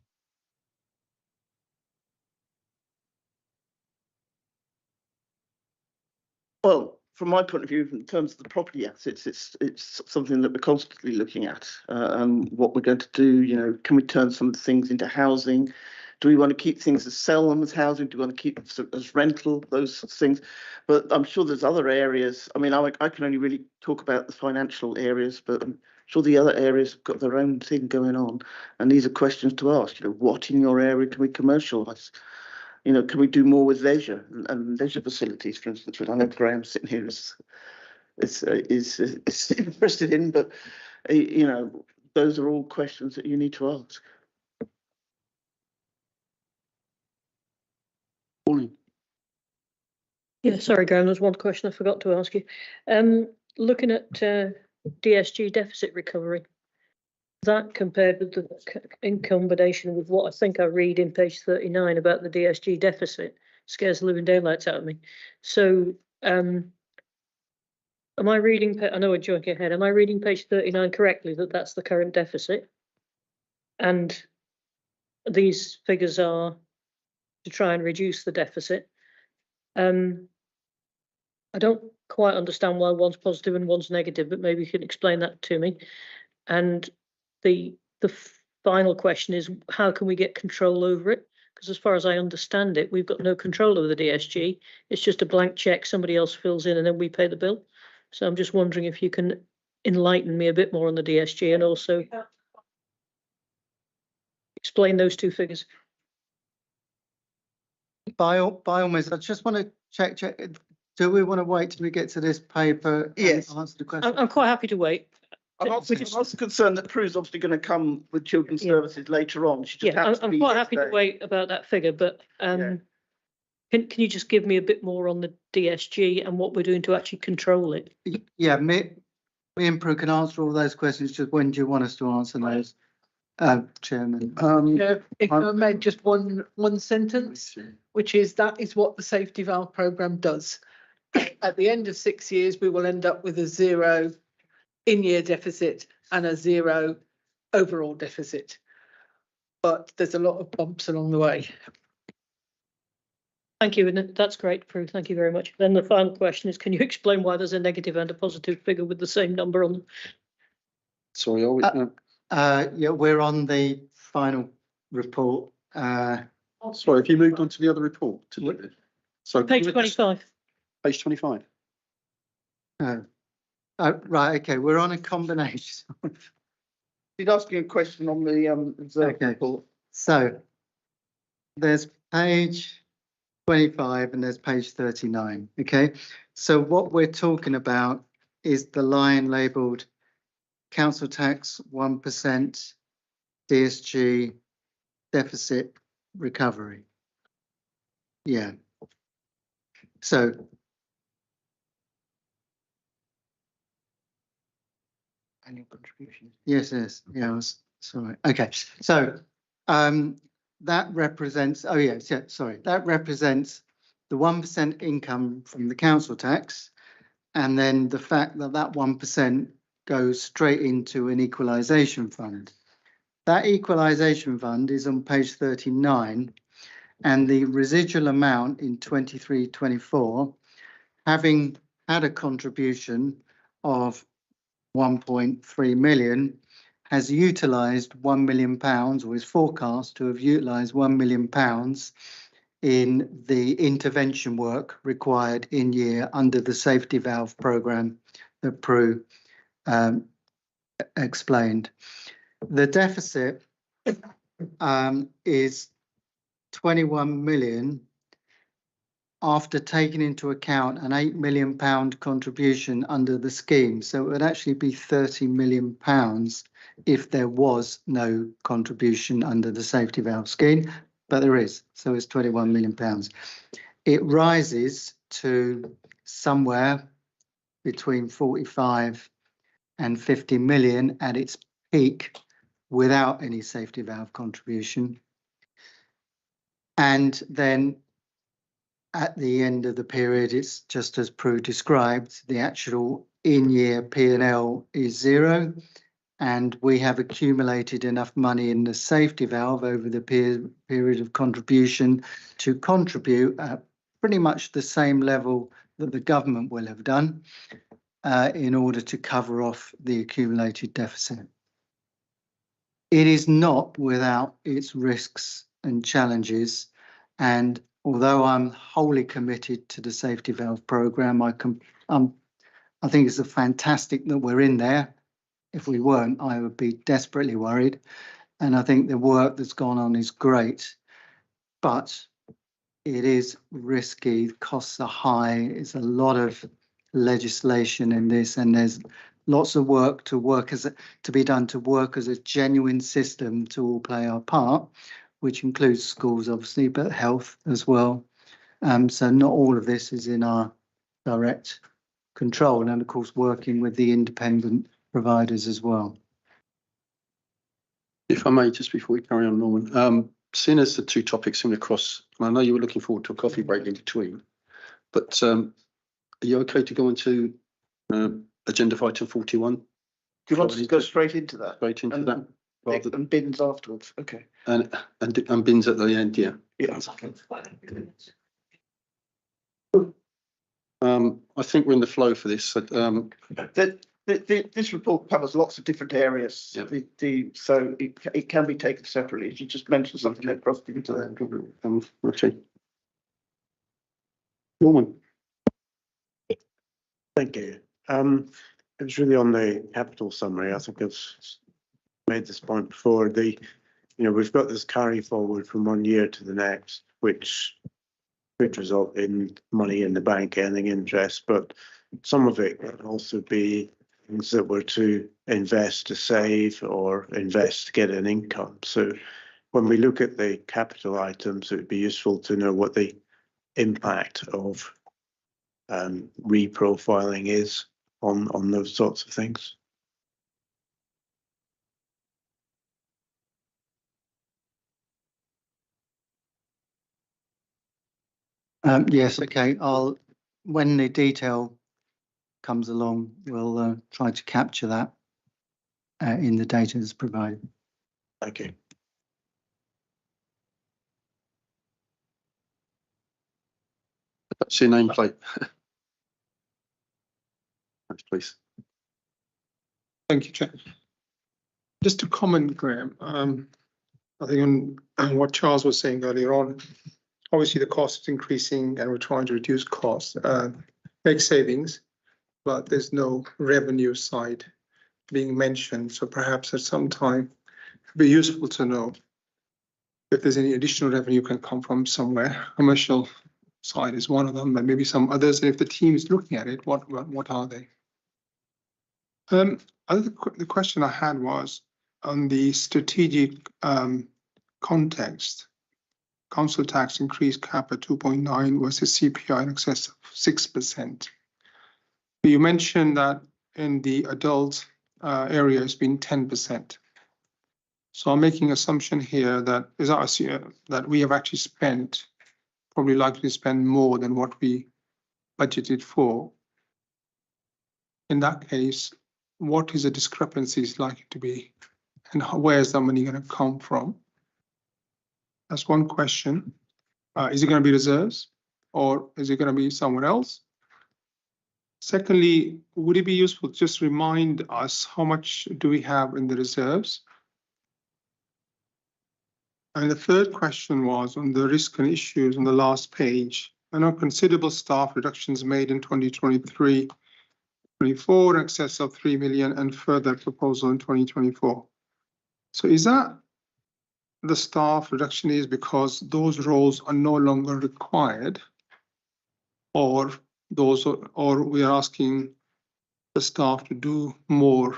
Well, from my point of view, in terms of the property assets, it's something that we're constantly looking at, and what we're going to do. Can we turn some of the things into housing? Do we want to keep things as sell them as housing? Do we want to keep them as rental? Those things. But I'm sure there's other areas. I mean, I can only really talk about the financial areas, but I'm sure the other areas have got their own thing going on. And these are questions to ask. What in your area can we commercialise? Can we do more with leisure and leisure facilities, for instance, which I know Graham sitting here is interested in, but those are all questions that you need to ask. Yeah, sorry, Graham, there's one question I forgot to ask you. Looking at DSG deficit recovery, that compared with the in combination with what I think I read in page 39 about the DSG deficit scares the living daylights out of me. So am I reading, I know we're jumping ahead, am I reading page 39 correctly, that that's the current deficit? And these figures are to try and reduce the deficit. I don't quite understand why one's positive and one's negative, but maybe you can explain that to me. And the final question is, how can we get control over it? Because as far as I understand it, we've got no control over the DSG. It's just a blank check, somebody else fills in and then we pay the bill. So I'm just wondering if you can enlighten me a bit more on the DSG and also explain those two figures. By all means, I just want to check. Do we want to wait till we get to this paper? and Yes. Answer the question. I'm quite happy to wait. I'm also concerned that Prue's obviously going to come with children's Yeah. services later on. She just Yeah, happens to I'm be quite here happy to today. wait about that figure, but can you just give me a bit more on the DSG and what we're doing to actually control it? Yeah, me and Prue can answer all those questions. Just when do you want us to answer those, Chairman? Yeah, if I may, just one sentence, which is that is what the safety valve programme does. At the end of 6 years, we will end up with a 0 in-year deficit and a 0 overall deficit. But there's a lot of bumps along the way. Thank you, and that's great, Prue. Thank you very much. Then the final question is, can you explain why there's a negative and a positive figure with the same number on them? Sorry, are we, Yeah, we're on the final report. sorry, have you moved on to the other report? So Page 25. Page 25. Right, okay, we're on a combination. She's asking a question on the reserve Okay. report. So there's page 25 and there's page 39. Okay, so what we're talking about is the line labelled council tax 1% DSG deficit recovery. Yeah. So Annual contribution. yes, yeah, I was sorry. Okay, so that represents, oh yes, yeah, sorry, that represents the 1% income from the council tax, and then the fact that that 1% goes straight into an equalisation fund. That equalisation fund is on page 39, and the residual amount in 23-24, having had a contribution of 1.3 million, has utilised £1 million, or is forecast to have utilised £1 million in the intervention work required in year under the safety valve programme that Prue explained. The deficit is 21 million after taking into account an £8 million contribution under the scheme. So it would actually be £30 million if there was no contribution under the safety valve scheme, but there is, so it's £21 million. It rises to somewhere between 45 and 50 million at its peak without any safety valve contribution. And then at the end of the period, it's just as Prue described, the actual in-year P&L is 0, and we have accumulated enough money in the safety valve over the period of contribution to contribute at pretty much the same level that the government will have done in order to cover off the accumulated deficit. It is not without its risks and challenges, and although I'm wholly committed to the safety valve programme, I think it's fantastic that we're in there. If we weren't, I would be desperately worried. And I think the work that's gone on is great, but it is risky. Costs are high. It's a lot of legislation in this, and there's lots of work to work as a genuine system to all play our part, which includes schools, obviously, but health as well. So not all of this is in our direct control, and of course, working with the independent providers as well. If I may, just before we carry on, Norman, seeing as the two topics seem to cross, and I know you were looking forward to a coffee break in between, but are you okay to go into agenda item 41? Do you want to go straight into that? Straight into that? Rather And bins afterwards, okay. and bins at the end, yeah. Yeah. I think we're in the flow for this. There's This report covers lots of different areas. Yep. So it can be taken separately. As you just mentioned something across into that. Okay. Norman. Thank you. It was really on the capital summary. I think I've made this point before. We've got this carry forward from one year to the next, which could result in money in the bank earning interest, but some of it can also be things that were to invest to save or invest to get an income. So when we look at the capital items, it would be useful to know what the impact of reprofiling is on those sorts of things. Yes, okay. When the detail comes along, we'll try to capture that in the data that's provided. Thank you. That's your nameplate. Thanks, please. Thank you, Chair. Just to comment, Graham, I think on what Charles was saying earlier on, obviously the cost is increasing and we're trying to reduce costs, make savings, but there's no revenue side being mentioned. So perhaps at some time it'd be useful to know if there's any additional revenue can come from somewhere. Commercial side is one of them, but maybe some others. And if the team is looking at it, what are they? The question I had was on the strategic context. Council tax increase cap at 2.9 versus CPI in excess of 6%. You mentioned that in the adult area it's been 10%. So I'm making assumption here that that we have actually spent, probably likely to spend more than what we budgeted for. In that case, what is the discrepancies likely to be, and where is that money going to come from? That's one question. Is it going to be reserves, or is it going to be somewhere else? Secondly, would it be useful to just remind us how much do we have in the reserves? And the third question was on the risk and issues on the last page. I know considerable staff reductions made in 2023-24 in excess of 3 million and further proposal in 2024. So is that the staff reduction is because those roles are no longer required, or we are asking the staff to do more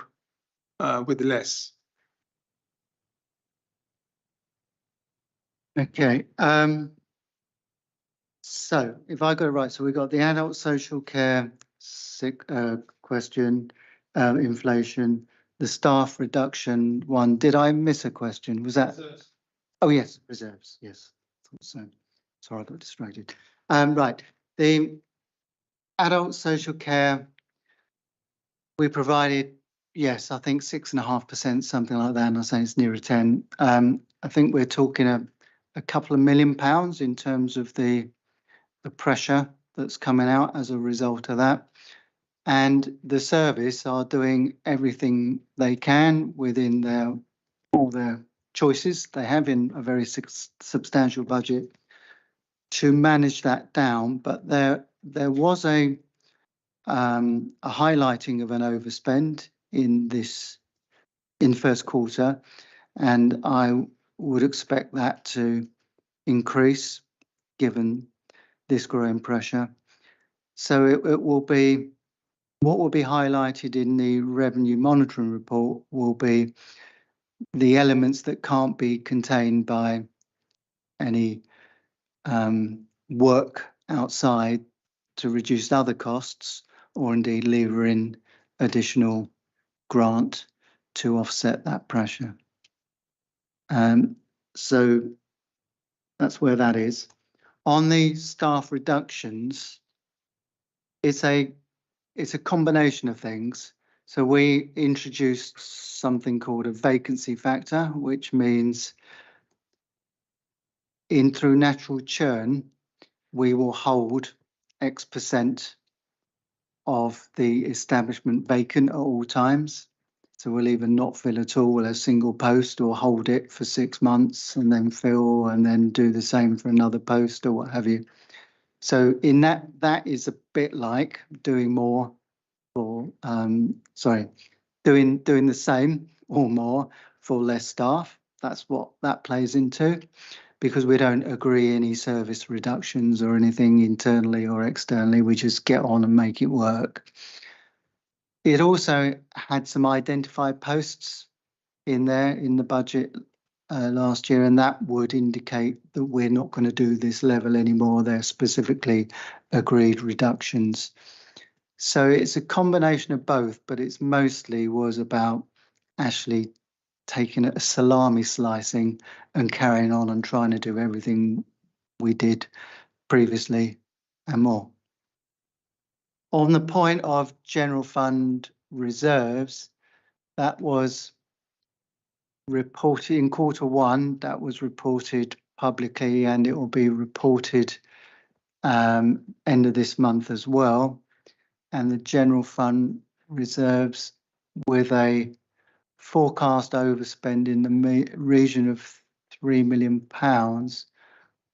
with less? Okay. So if I go right, so we've got the adult social care question, inflation, the staff reduction one. Did I miss a question? Was that? Reserves. Oh yes, reserves. Yes. So sorry, I got distracted. Right. The adult social care, we provided, yes, I think 6.5%, something like that, and I say it's nearer 10. I think we're talking a couple of £1 million in terms of the pressure that's coming out as a result of that. And the service are doing everything they can within all their choices they have in a very substantial budget to manage that down. But there was a highlighting of an overspend in first quarter, and I would expect that to increase given this growing pressure. So it will be, what will be highlighted in the revenue monitoring report will be the elements that can't be contained by any work outside to reduce other costs, or indeed lever in additional grant to offset that pressure. So that's where that is. On the staff reductions, it's a combination of things. So we introduced something called a vacancy factor, which means through natural churn, we will hold X% of the establishment vacant at all times. So we'll either not fill at all a single post or hold it for 6 months and then fill and then do the same for another post or what have you. So in that is a bit like doing more for, doing the same or more for less staff. That's what that plays into, because we don't agree any service reductions or anything internally or externally. We just get on and make it work. It also had some identified posts in there in the budget last year, and that would indicate that we're not going to do this level anymore. They're specifically agreed reductions. So it's a combination of both, but it's mostly was about actually taking a salami slicing and carrying on and trying to do everything we did previously and more. On the point of general fund reserves, that was reported in Q1, that was reported publicly, and it will be reported end of this month as well. And the general fund reserves, with a forecast overspend in the region of £3 million,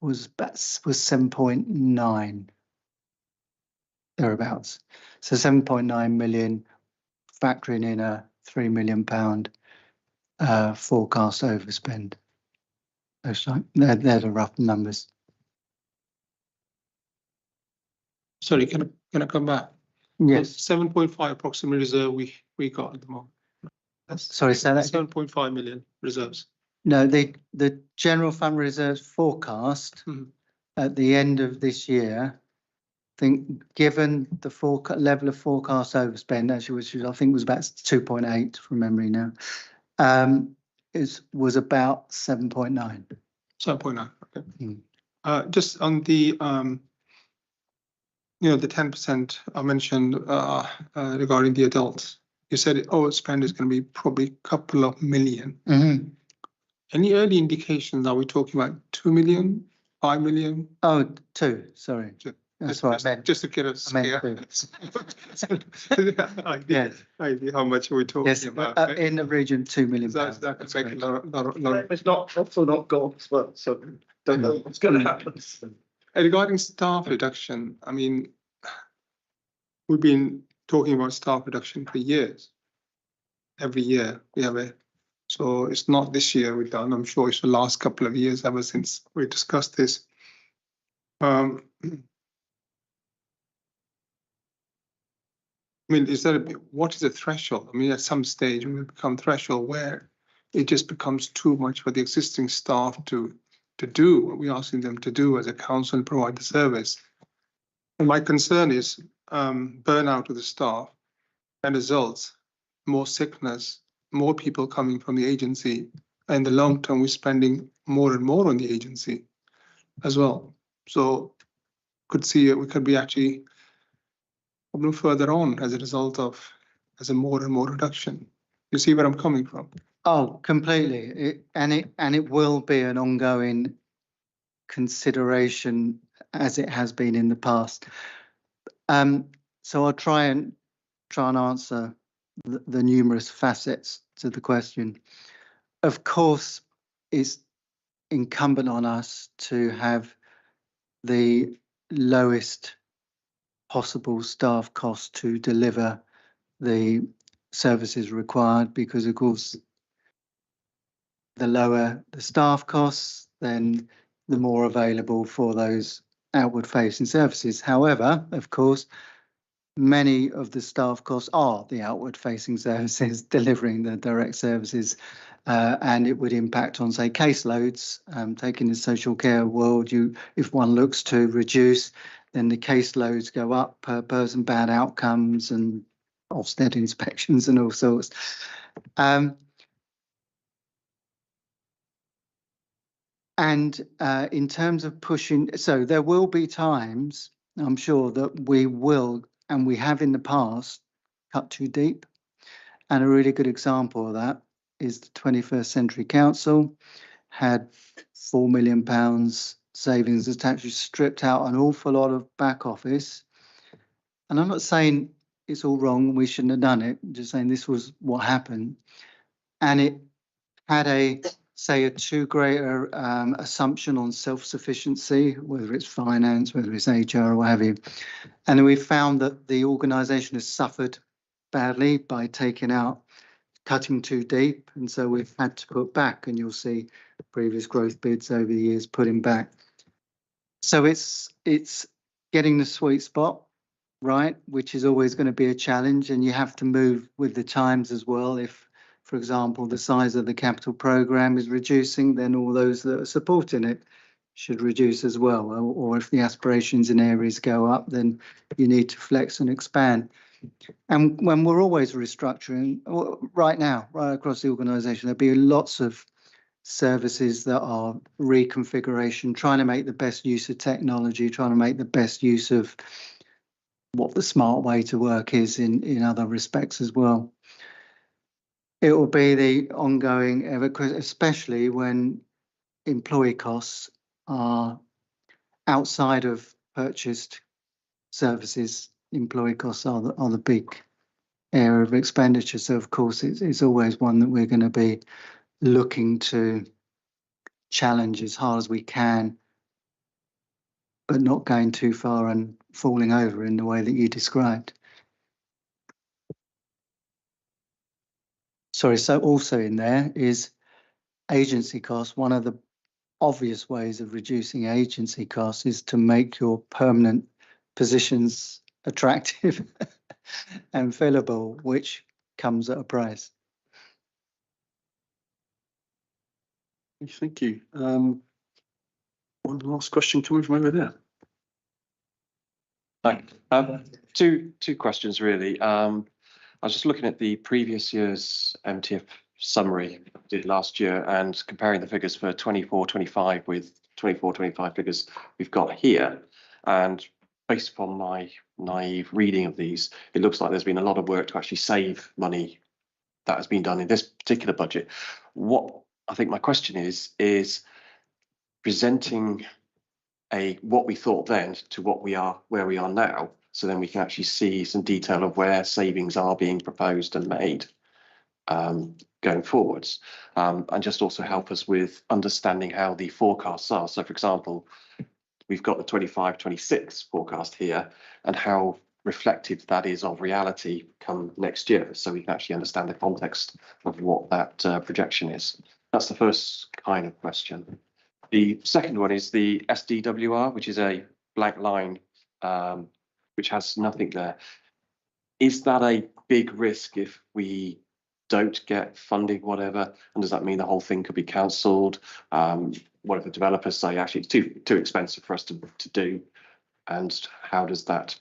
was 7.9 thereabouts. So 7.9 million, factoring in a £3 million forecast overspend. They're the rough numbers. Sorry, can I come back? Yes. 7.5 approximate reserve we got at the moment. That's Sorry, say that. 7.5 million reserves. No, the general fund reserves forecast at the end of this year, I think, given the level of forecast overspend, actually, which I think was about 2.8 from memory now, was about 7.9. 7.9. Okay. Just on the the 10% I mentioned regarding the adults. You said overspend is going to be probably a couple of million. Any early indications? Are we talking about 2 million, 5 million? Oh, 2, sorry. That's what I meant. Just to get a scale. idea how much are we talking about? In the region of £2 million. That could make a lot. It's also not gone as well, so don't know what's going to happen. Regarding staff reduction, I mean, we've been talking about staff reduction for years. Every year we have so it's not this year we've done. I'm sure it's the last couple of years ever since we discussed this. I mean, what is the threshold? I mean, at some stage we become threshold where it just becomes too much for the existing staff to do what we're asking them to do as a council and provide the service. And my concern is burnout of the staff and results, more sickness, more people coming from the agency. And in the long term, we're spending more and more on the agency as well. So we could be actually a little further on as a result of a more and more reduction. You see where I'm coming from? Oh, completely. It will be an ongoing consideration as it has been in the past. So I'll try and answer the numerous facets to the question. Of course, it's incumbent on us to have the lowest possible staff cost to deliver the services required, because of course the lower the staff costs, then the more available for those outward facing services. However, of course, many of the staff costs are the outward facing services delivering the direct services, and it would impact on, say, caseloads. Taking the social care world, if one looks to reduce, then the caseloads go up per person, bad outcomes and Ofsted inspections and all sorts. And in terms of pushing, so there will be times, I'm sure, that we will, and we have in the past, cut too deep. And a really good example of that is the 21st Century Council had £4 million savings. It's actually stripped out an awful lot of back office. And I'm not saying it's all wrong, we shouldn't have done it, just saying this was what happened. And it had a too greater assumption on self-sufficiency, whether it's finance, whether it's HR or what have you. And we found that the organisation has suffered badly by cutting too deep. And so we've had to put back, and you'll see previous growth bids over the years putting back. So it's getting the sweet spot right, which is always going to be a challenge, and you have to move with the times as well. If, for example, the size of the capital programme is reducing, then all those that are supporting it should reduce as well. Or if the aspirations in areas go up, then you need to flex and expand. And when we're always restructuring, right now, right across the organisation, there'll be lots of services that are reconfiguration, trying to make the best use of technology, trying to make the best use of what the smart way to work is in other respects as well. It will be the ongoing, especially when employee costs are outside of purchased services. Employee costs are the big area of expenditure. So of course it's always one that we're going to be looking to challenge as hard as we can, but not going too far and falling over in the way that you described. Sorry, so also in there is agency costs. One of the obvious ways of reducing agency costs is to make your permanent positions attractive and fillable, which comes at a price. Thank you. One last question coming from over there. Hi. Two questions really. I was just looking at the previous year's MTF summary I did last year and comparing the figures for 24-25 with 24-25 figures we've got here. And based upon my naive reading of these, it looks like there's been a lot of work to actually save money that has been done in this particular budget. What I think my question is presenting what we thought then to where we are now, so then we can actually see some detail of where savings are being proposed and made going forwards, and just also help us with understanding how the forecasts are. So for example, we've got the 25-26 forecast here and how reflective that is of reality come next year, so we can actually understand the context of what that projection is. That's the first kind of question. The second one is the SDWR, which is a blank line, which has nothing there. Is that a big risk if we don't get funding, whatever? And does that mean the whole thing could be cancelled? What if the developers say, actually, it's too expensive for us to do? And how does that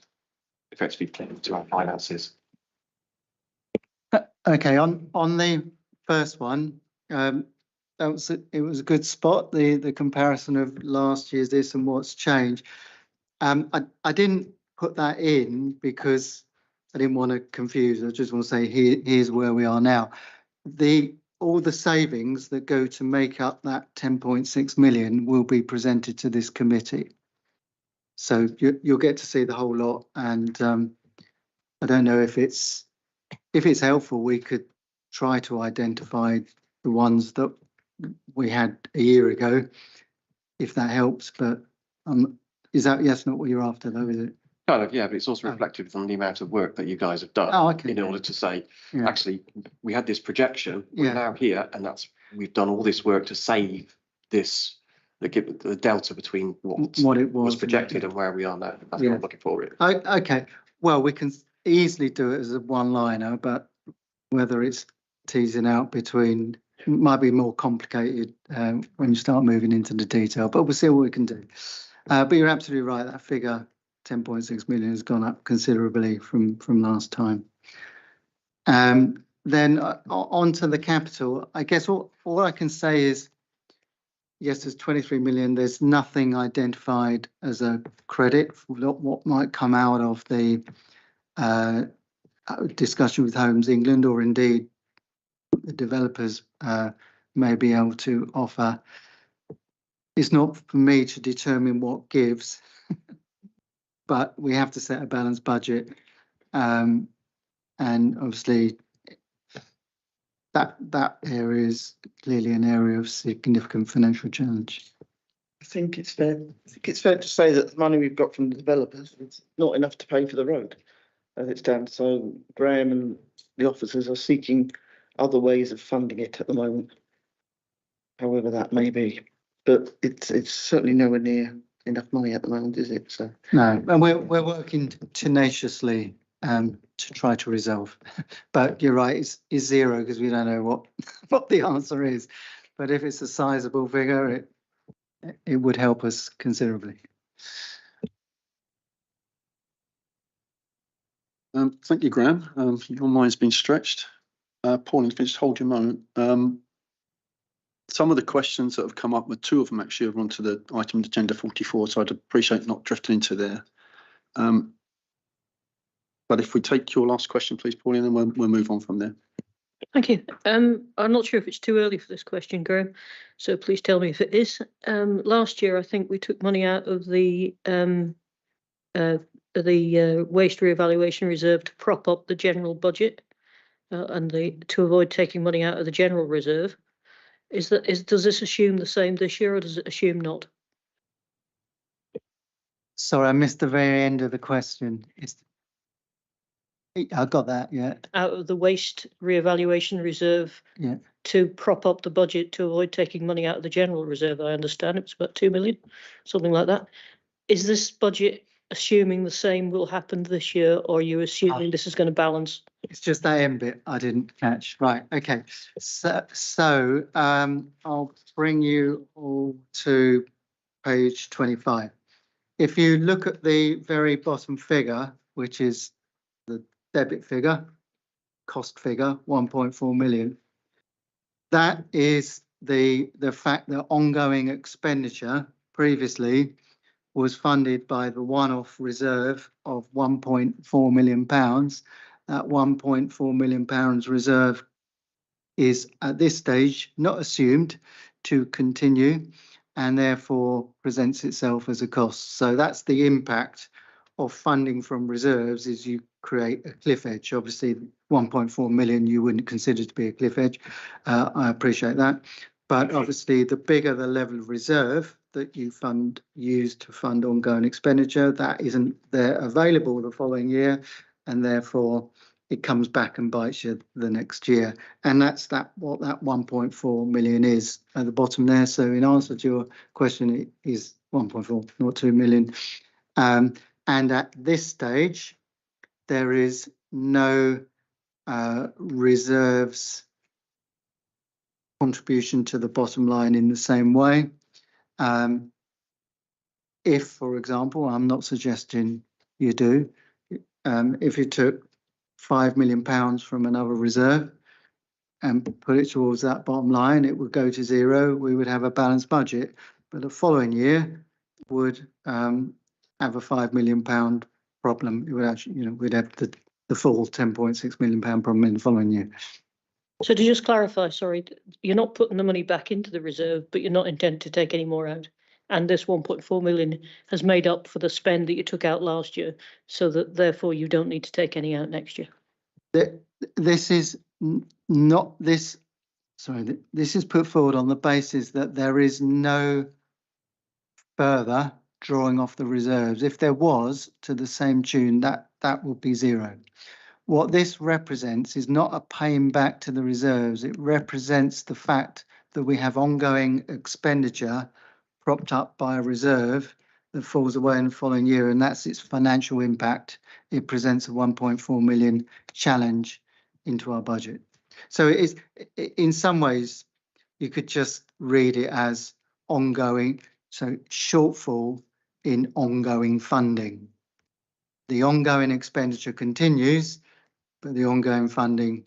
effectively play into our finances? Okay, on the first one, it was a good spot, the comparison of last year's this and what's changed. I didn't put that in because I didn't want to confuse. I just want to say here's where we are now. All the savings that go to make up that 10.6 million will be presented to this committee. So you'll get to see the whole lot. And I don't know if it's helpful, we could try to identify the ones that we had a year ago, if that helps. But is that not what you're after, though, is it? Kind of, yeah, but it's also reflective on the amount of work that you guys have done in order to say, actually, we had this projection, we're now here, and we've done all this work to save this, the delta between what it was projected and where we are now. That's what I'm looking for, really. Okay, well, we can easily do it as a one-liner, but whether it's teasing out between, might be more complicated when you start moving into the detail, but we'll see what we can do. But you're absolutely right, that figure 10.6 million has gone up considerably from last time. Then on to the capital, I guess all I can say is, yes, there's 23 million. There's nothing identified as a credit for what might come out of the discussion with Homes England, or indeed the developers may be able to offer. It's not for me to determine what gives, but we have to set a balanced budget. And obviously that area is clearly an area of significant financial challenge. I think it's fair to say that the money we've got from the developers is not enough to pay for the road as it stands. So Graham and the officers are seeking other ways of funding it at the moment, however that may be. But it's certainly nowhere near enough money at the moment, is it? So No, and we're working tenaciously to try to resolve. But you're right, it's zero because we don't know what the answer is. But if it's a sizable figure, it would help us considerably. Thank you, Graham. Your mind's been stretched. Pauline, just hold your moment. Some of the questions that have come up, with two of them actually, are onto the item agenda 44, so I'd appreciate not drifting into there. But if we take your last question, please, Pauline, then we'll move on from there. Thank you. I'm not sure if it's too early for this question, Graham, so please tell me if it is. Last year, I think we took money out of the waste reevaluation reserve to prop up the general budget, and to avoid taking money out of the general reserve. Does this assume the same this year, or does it assume not? Sorry, I missed the very end of the question. I got that, yeah. Out of the waste reevaluation reserve, Yeah. to prop up the budget to avoid taking money out of the general reserve. I understand it was about 2 million, something like that. Is this budget assuming the same will happen this year, or are you assuming this is going to balance? It's just that end bit I didn't catch. Right, okay. So I'll bring you all to page 25. If you look at the very bottom figure, which is the debit figure, cost figure, 1.4 million, that is the fact that ongoing expenditure previously was funded by the one-off reserve of £1.4 million. That £1.4 million reserve is at this stage not assumed to continue and therefore presents itself as a cost. So that's the impact of funding from reserves, is you create a cliff edge. Obviously 1.4 million you wouldn't consider to be a cliff edge. I appreciate that. But obviously the bigger the level of reserve that you use to fund ongoing expenditure, that isn't there available the following year, and therefore it comes back and bites you the next year. And that's what that 1.4 million is at the bottom there. So in answer to your question, it is 1.4, not 2 million. And at this stage, there is no reserves contribution to the bottom line in the same way. If, for example, I'm not suggesting you do, if you took £5 million from another reserve and put it towards that bottom line, it would go to zero. We would have a balanced budget, but the following year would have a £5 million problem. It would actually, we'd have the full £10.6 million problem in the following year. So to just clarify, sorry, you're not putting the money back into the reserve, but you're not intending to take any more out. And this 1.4 million has made up for the spend that you took out last year, so that therefore you don't need to take any out next year. This is not this. Sorry, this is put forward on the basis that there is no further drawing off the reserves. If there was to the same tune, that would be zero. What this represents is not a paying back to the reserves. It represents the fact that we have ongoing expenditure propped up by a reserve that falls away in the following year, and that's its financial impact. It presents a 1.4 million challenge into our budget. So it is, in some ways, you could just read it as ongoing, so shortfall in ongoing funding. The ongoing expenditure continues, but the ongoing funding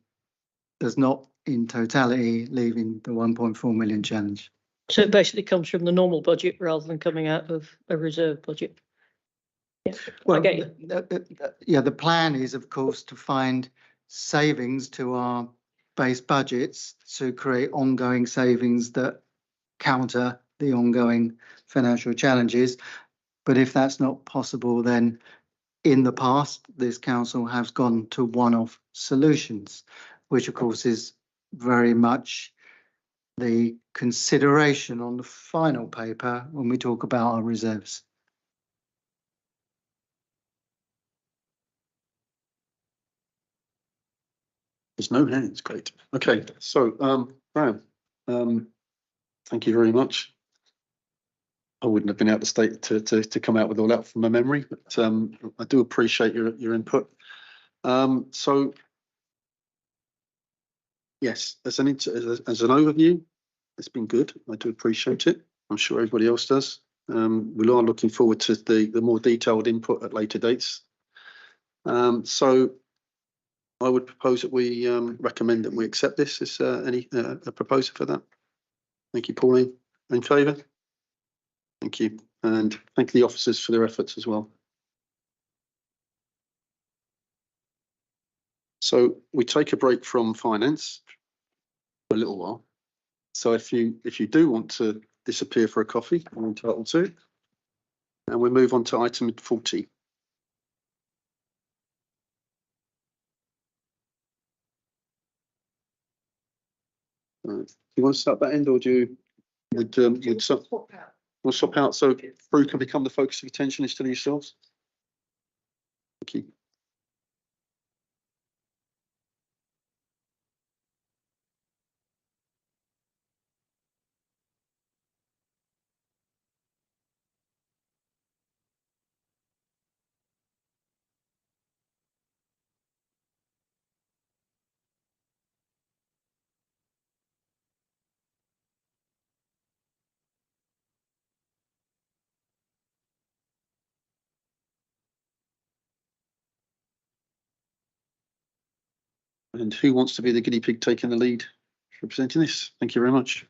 does not in totality leaving the 1.4 million challenge. So it basically comes from the normal budget rather than coming out of a reserve budget. Yeah, well, I get you. Yeah, the plan is, of course, to find savings to our base budgets to create ongoing savings that counter the ongoing financial challenges. But if that's not possible, then in the past, this council has gone to one-off solutions, which of course is very much the consideration on the final paper when we talk about our reserves. There's no hands, great. Okay, so Graham, thank you very much. I wouldn't have been able to state to come out with all that from my memory, but I do appreciate your input. So yes, as an overview, it's been good. I do appreciate it. I'm sure everybody else does. We are looking forward to the more detailed input at later dates. So I would propose that we recommend that we accept this. Is any a proposal for that? Thank you, Pauline. In favour? Thank you, and thank the officers for their efforts as well. So we take a break from finance for a little while. So if you do want to disappear for a coffee, you're entitled to it. And we move on to item 40. Do you want to start that end, or do you would swap out so Brew can become the focus of attention instead of yourselves? Thank you. And who wants to be the guinea pig taking the lead representing this? Thank you very much.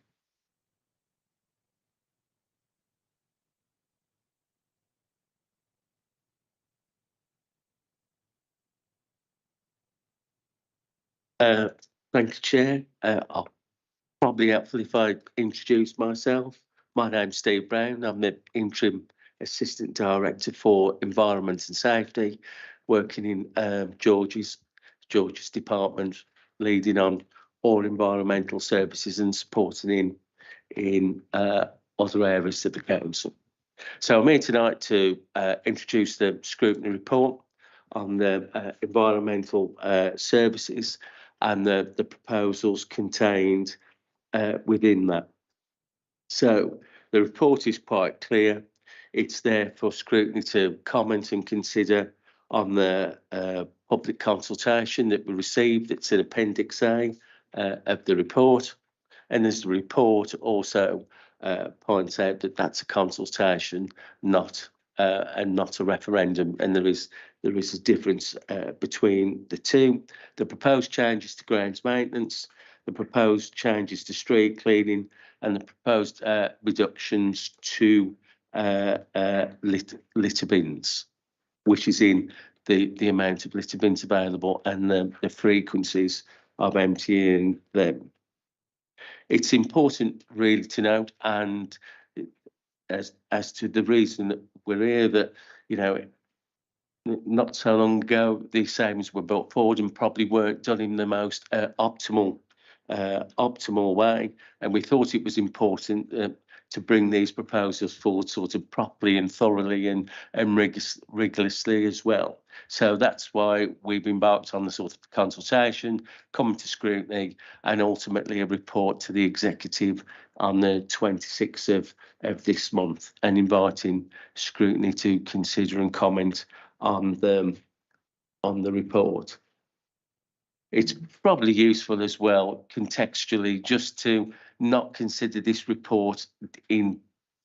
Thank you, Chair. I'll probably helpful if I introduce myself. My name's Steve Brown. I'm the Interim Assistant Director for Environment and Safety, working in George's department, leading on all environmental services and supporting in other areas of the council. So I'm here tonight to introduce the scrutiny report on the environmental services and the proposals contained within that. So the report is quite clear. It's there for scrutiny to comment and consider on the public consultation that we received. It's in Appendix A of the report. And as the report also points out that that's a consultation, not a referendum, and there is a difference between the two. The proposed changes to grounds maintenance, the proposed changes to street cleaning, and the proposed reductions to litter bins, which is in the amount of litter bins available and the frequencies of emptying them. It's important really to note, and as to the reason that we're here, that, you know, not so long ago, these savings were brought forward and probably weren't done in the most optimal way. And we thought it was important to bring these proposals forward sort of properly and thoroughly and rigorously as well. So that's why we've embarked on the sort of consultation, coming to scrutiny, and ultimately a report to the executive on the 26th of this month, and inviting scrutiny to consider and comment on the report. It's probably useful as well contextually just to not consider this report in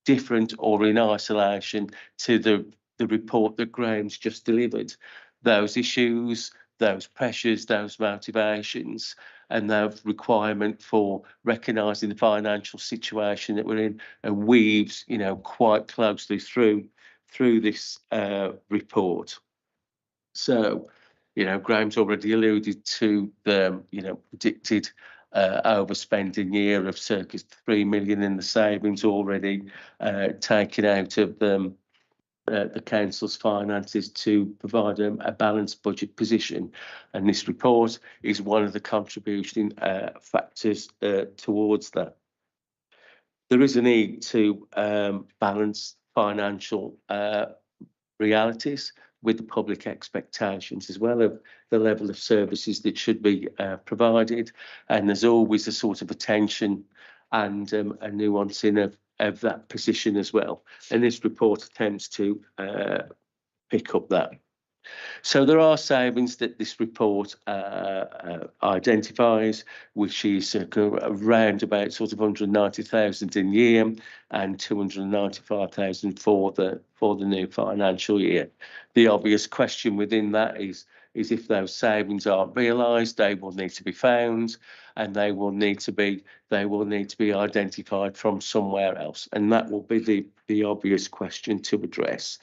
different or in isolation to the report that Graham's just delivered. Those issues, those pressures, those motivations, and the requirement for recognising the financial situation that we're in, and weaves, you know, quite closely through this report. So, you know, Graham's already alluded to the, you know, predicted overspending year of circa 3 million in the savings already taken out of the council's finances to provide a balanced budget position, and this report is one of the contributing factors towards that. There is a need to balance financial realities with the public expectations, as well as the level of services that should be provided, and there's always a sort of a tension and a nuancing of that position as well, and this report attempts to pick up that. So there are savings that this report identifies, which is around about sort of 190,000 in year and 295,000 for the new financial year. The obvious question within that is if those savings aren't realised, they will need to be found, and they will need to be identified from somewhere else, and that will be the obvious question to address.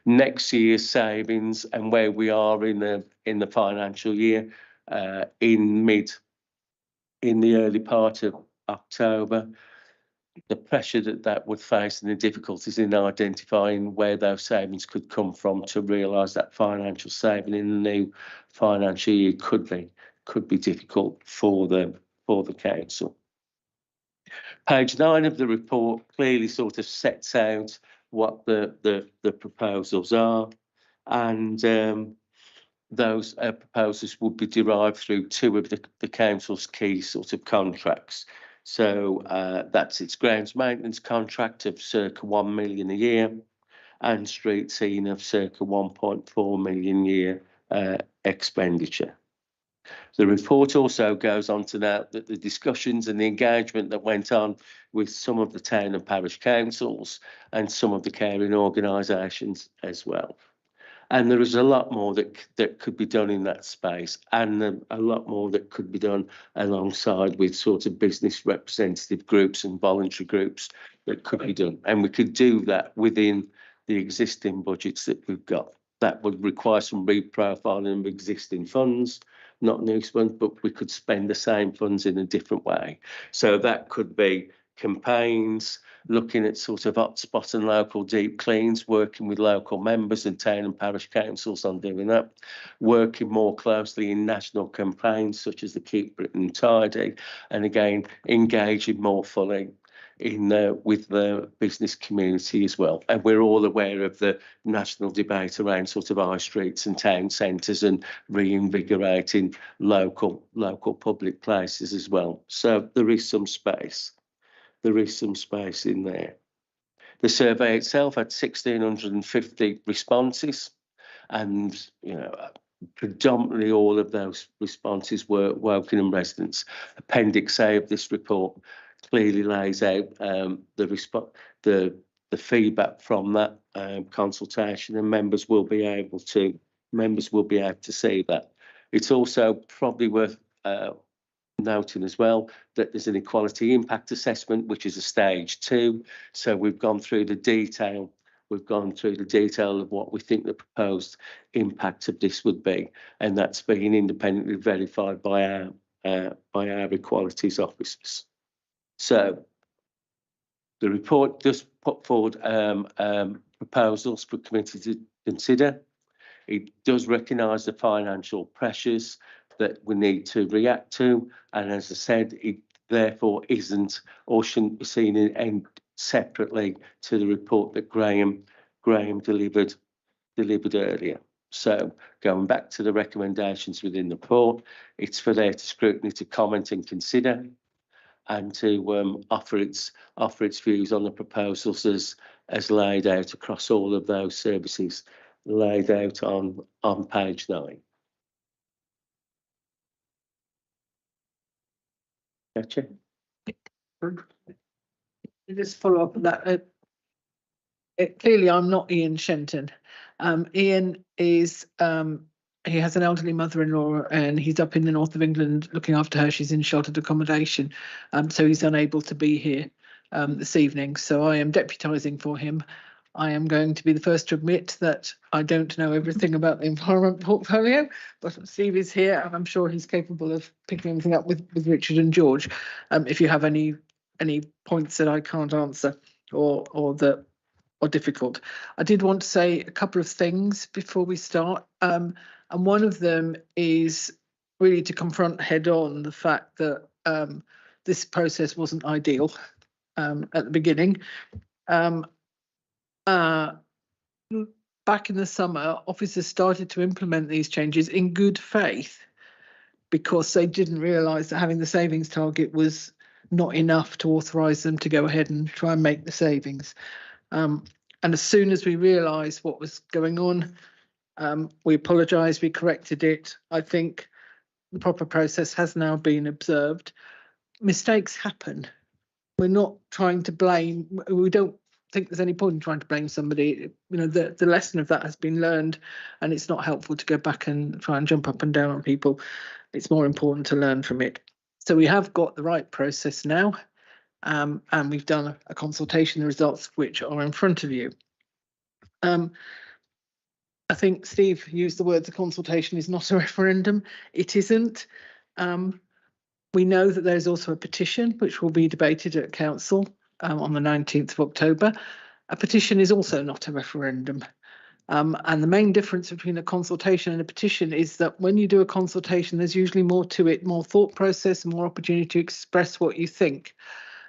Next year's savings and where we are in the financial year in the early part of October, the pressure that would face and the difficulties in identifying where those savings could come from to realise that financial saving in the new financial year could be difficult for the council. Page 9 of the report clearly sort of sets out what the proposals are, and those proposals would be derived through two of the council's key sort of contracts. So that's its grounds maintenance contract of circa 1 million a year and street scene of circa 1.4 million a year expenditure. The report also goes on to note that the discussions and the engagement that went on with some of the town and parish councils and some of the caring organisations as well. And there is a lot more that could be done in that space, and a lot more that could be done alongside with sort of business representative groups and voluntary groups that could be done. And we could do that within the existing budgets that we've got. That would require some reprofiling of existing funds, not new funds, but we could spend the same funds in a different way. So that could be campaigns, looking at sort of hotspot and local deep cleans, working with local members and town and parish councils on doing that, working more closely in national campaigns such as the Keep Britain Tidy, and again, engaging more fully with the business community as well. And we're all aware of the national debate around sort of high streets and town centres and reinvigorating local public places as well. So there is some space. There is some space in there. The survey itself had 1,650 responses, and predominantly all of those responses were Wokingham residents. Appendix A of this report clearly lays out the feedback from that consultation, and members will be able to see that. It's also probably worth noting as well that there's an equality impact assessment, which is a stage 2. So we've gone through the detail. We've gone through the detail of what we think the proposed impact of this would be, and that's being independently verified by our equalities officers. So the report does put forward proposals for committee to consider. It does recognise the financial pressures that we need to react to, and as I said, it therefore isn't or shouldn't be seen in separately to the report that Graham delivered earlier. So going back to the recommendations within the report, it's for there to scrutiny to comment and consider, and to offer its views on the proposals as laid out across all of those services laid out on page 9. Gotcha. Just follow up on that. Clearly, I'm not Ian Shenton. Ian is, he has an elderly mother-in-law, and he's up in the north of England looking after her. She's in sheltered accommodation, so he's unable to be here this evening. So I am deputising for him. I am going to be the first to admit that I don't know everything about the environment portfolio, but Steve is here, and I'm sure he's capable of picking everything up with Richard and George. If you have any points that I can't answer or that difficult. I did want to say a couple of things before we start. And one of them is really to confront head on the fact that this process wasn't ideal at the beginning. Back in the summer, officers started to implement these changes in good faith because they didn't realise that having the savings target was not enough to authorise them to go ahead and try and make the savings. And as soon as we realised what was going on, we apologised, we corrected it. I think the proper process has now been observed. Mistakes happen. We're not trying to blame, we don't think there's any point in trying to blame somebody. You know, the lesson of that has been learned, and it's not helpful to go back and try and jump up and down on people. It's more important to learn from it. So we have got the right process now, and we've done a consultation, the results of which are in front of you. I think Steve used the words, the consultation is not a referendum. It isn't. We know that there's also a petition which will be debated at council on the 19th of October. A petition is also not a referendum. And the main difference between a consultation and a petition is that when you do a consultation, there's usually more to it, more thought process, more opportunity to express what you think.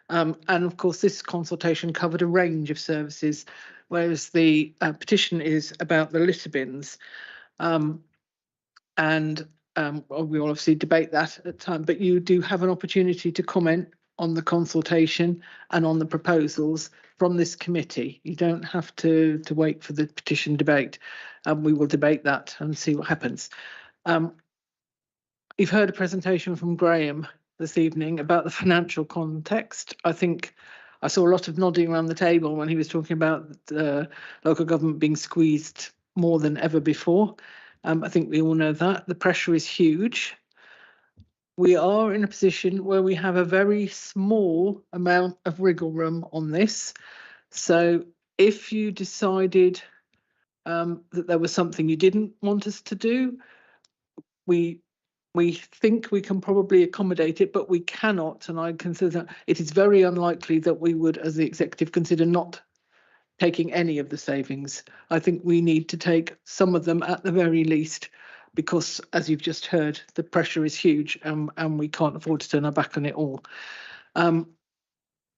And of course, this consultation covered a range of services, whereas the petition is about the litter bins. We will obviously debate that at the time, but you do have an opportunity to comment on the consultation and on the proposals from this committee. You don't have to wait for the petition debate. We will debate that and see what happens. You've heard a presentation from Graham this evening about the financial context. I think I saw a lot of nodding around the table when he was talking about the local government being squeezed more than ever before. I think we all know that. The pressure is huge. We are in a position where we have a very small amount of wriggle room on this. So if you decided that there was something you didn't want us to do, we think we can probably accommodate it, but we cannot. And I consider it is very unlikely that we would, as the executive, consider not taking any of the savings. I think we need to take some of them at the very least, because as you've just heard, the pressure is huge and we can't afford to turn our back on it all.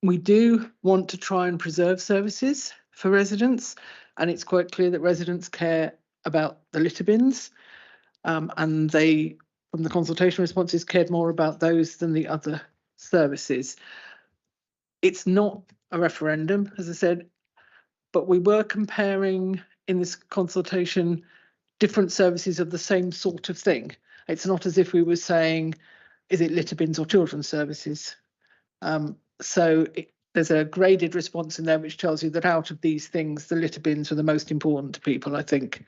We do want to try and preserve services for residents, and it's quite clear that residents care about the litter bins, and they, from the consultation responses, cared more about those than the other services. It's not a referendum, as I said, but we were comparing in this consultation different services of the same sort of thing. It's not as if we were saying, is it litter bins or children's services? There's a graded response in there which tells you that out of these things, the litter bins are the most important to people, I think,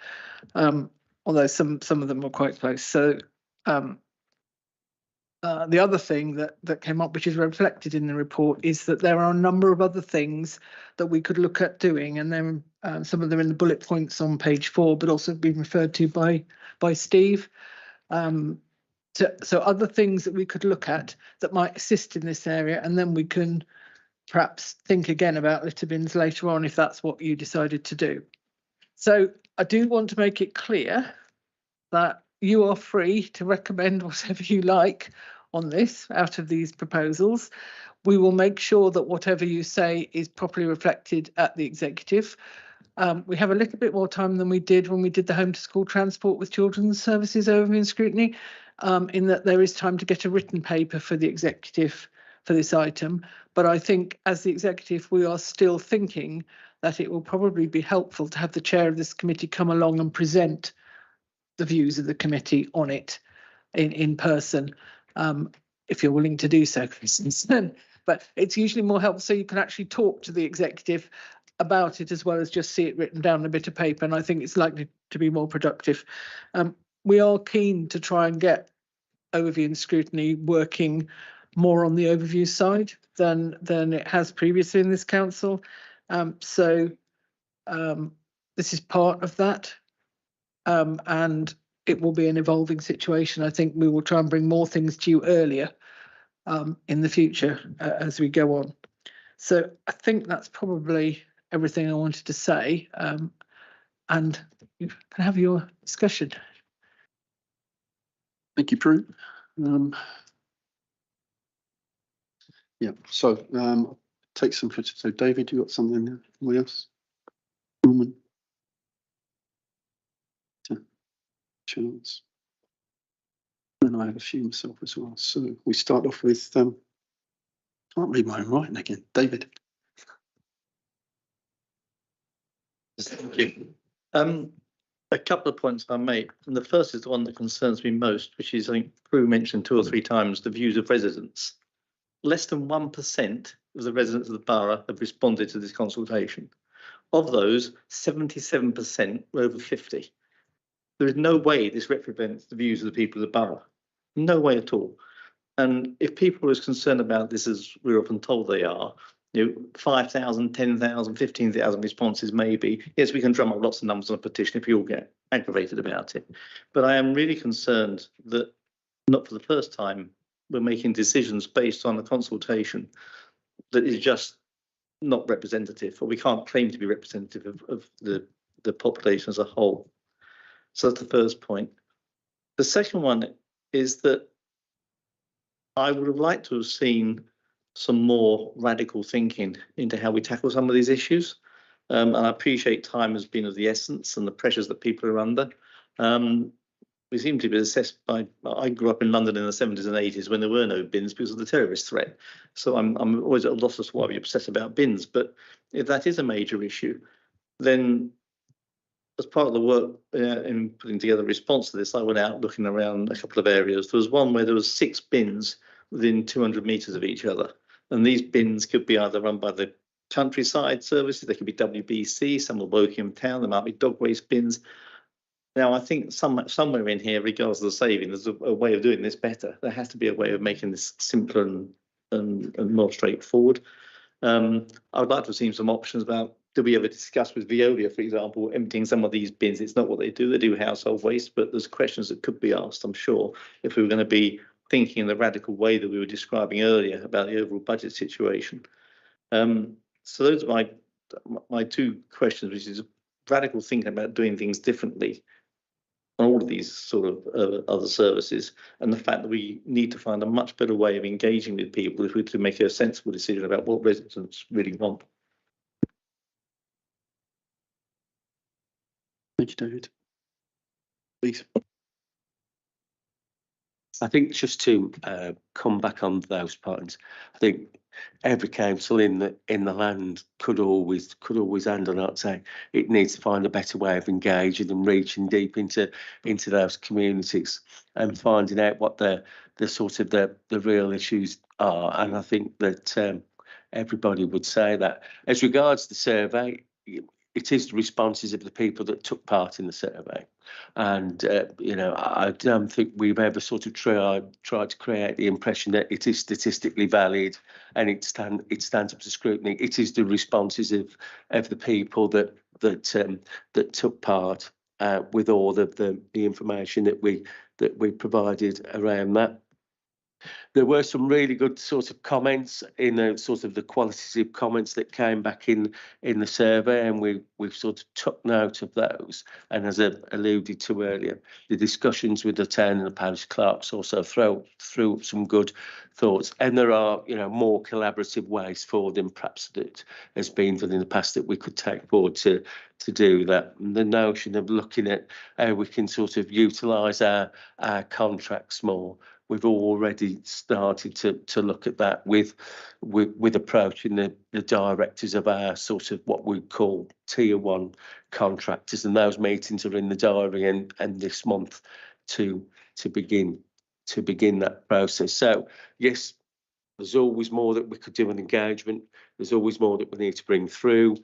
although some of them were quite close. So the other thing that came up, which is reflected in the report, is that there are a number of other things that we could look at doing, and then some of them in the bullet points on page 4, but also been referred to by Steve. So other things that we could look at that might assist in this area, and then we can perhaps think again about litter bins later on if that's what you decided to do. So I do want to make it clear that you are free to recommend whatever you like on this out of these proposals. We will make sure that whatever you say is properly reflected at the executive. We have a little bit more time than we did when we did the home to school transport with children's services overview and scrutiny, in that there is time to get a written paper for the executive for this item. But I think as the executive, we are still thinking that it will probably be helpful to have the chair of this committee come along and present the views of the committee on it in person, if you're willing to do so, for instance. But it's usually more helpful so you can actually talk to the executive about it as well as just see it written down on a bit of paper, and I think it's likely to be more productive. We are keen to try and get overview and scrutiny working more on the overview side than it has previously in this council. This is part of that. And it will be an evolving situation. I think we will try and bring more things to you earlier in the future as we go on. So I think that's probably everything I wanted to say, and you can have your discussion. Thank you, Prue. Yeah, so take some for, so David, you got something there? Anybody else? Norman? Chance. And I have a few myself as well. So we start off with, can't read my own writing again. David. Thank you. A couple of points I make, and the first is the one that concerns me most, which is, I think Prue mentioned 2 or 3 times, the views of residents. Less than 1% of the residents of the borough have responded to this consultation. Of those, 77% were over 50. There is no way this represents the views of the people of the borough. No way at all. And if people are as concerned about this as we're often told they are, 5,000, 10,000, 15,000 responses maybe. Yes, we can drum up lots of numbers on a petition if you all get aggravated about it. But I am really concerned that, not for the first time, we're making decisions based on a consultation that is just not representative, or we can't claim to be representative of the population as a whole. So that's the first point. The second one is that I would have liked to have seen some more radical thinking into how we tackle some of these issues. And I appreciate time has been of the essence and the pressures that people are under. We seem to be assessed by, I grew up in London in the 70s and 80s when there were no bins because of the terrorist threat. So I'm always at a loss as to why we obsess about bins. But if that is a major issue, then as part of the work in putting together a response to this, I went out looking around a couple of areas. There was one where there was 6 bins within 200 metres of each other. And these bins could be either run by the countryside services, they could be WBC, some were Wokingham Town, there might be dog waste bins. Now, I think somewhere in here, regardless of the saving, there's a way of doing this better. There has to be a way of making this simpler and more straightforward. I would like to have seen some options about, do we ever discuss with Veolia, for example, emptying some of these bins? It's not what they do household waste, but there's questions that could be asked, I'm sure, if we were going to be thinking in the radical way that we were describing earlier about the overall budget situation. So those are my 2 questions, which is radical thinking about doing things differently on all of these sort of other services, and the fact that we need to find a much better way of engaging with people if we're to make a sensible decision about what residents really want. Thank you, David. Please. I think just to come back on those points, I think every council in the land could always hand on heart say it needs to find a better way of engaging and reaching deep into those communities and finding out what the sort of the real issues are. And I think that everybody would say that. As regards the survey, it is the responses of the people that took part in the survey. And, I don't think we've ever sort of tried to create the impression that it is statistically valid and it stands up to scrutiny. It is the responses of the people that took part with all of the information that we provided around that. There were some really good sort of comments in the sort of the qualitative comments that came back in the survey, and we've sort of took note of those. And as I alluded to earlier, the discussions with the town and the parish clerks also threw some good thoughts. And there are, more collaborative ways forward than perhaps that has been done in the past that we could take forward to do that. And the notion of looking at how we can sort of utilise our contracts more. We've already started to look at that with approaching the directors of our sort of what we call tier 1 contractors, and those meetings are in the diary and this month to begin that process. So yes, there's always more that we could do in engagement. There's always more that we need to bring through,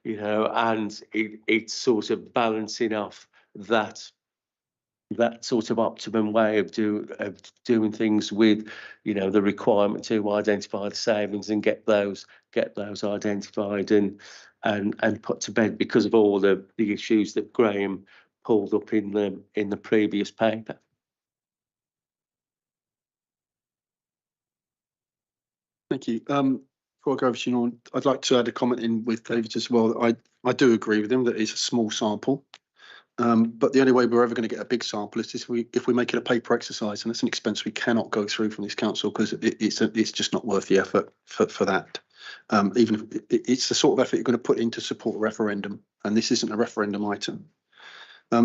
and it's sort of balancing off that sort of optimum way of doing things with, the requirement to identify the savings and get those identified and put to bed because of all the issues that Graham pulled up in the previous paper. Thank you. before I go over to you, Norman, I'd like to add a comment in with David as well. I do agree with him that it's a small sample. But the only way we're ever going to get a big sample is if we make it a paper exercise, and it's an expense we cannot go through from this council because it's just not worth the effort for that. Even if it's the sort of effort you're going to put in to support a referendum, and this isn't a referendum item.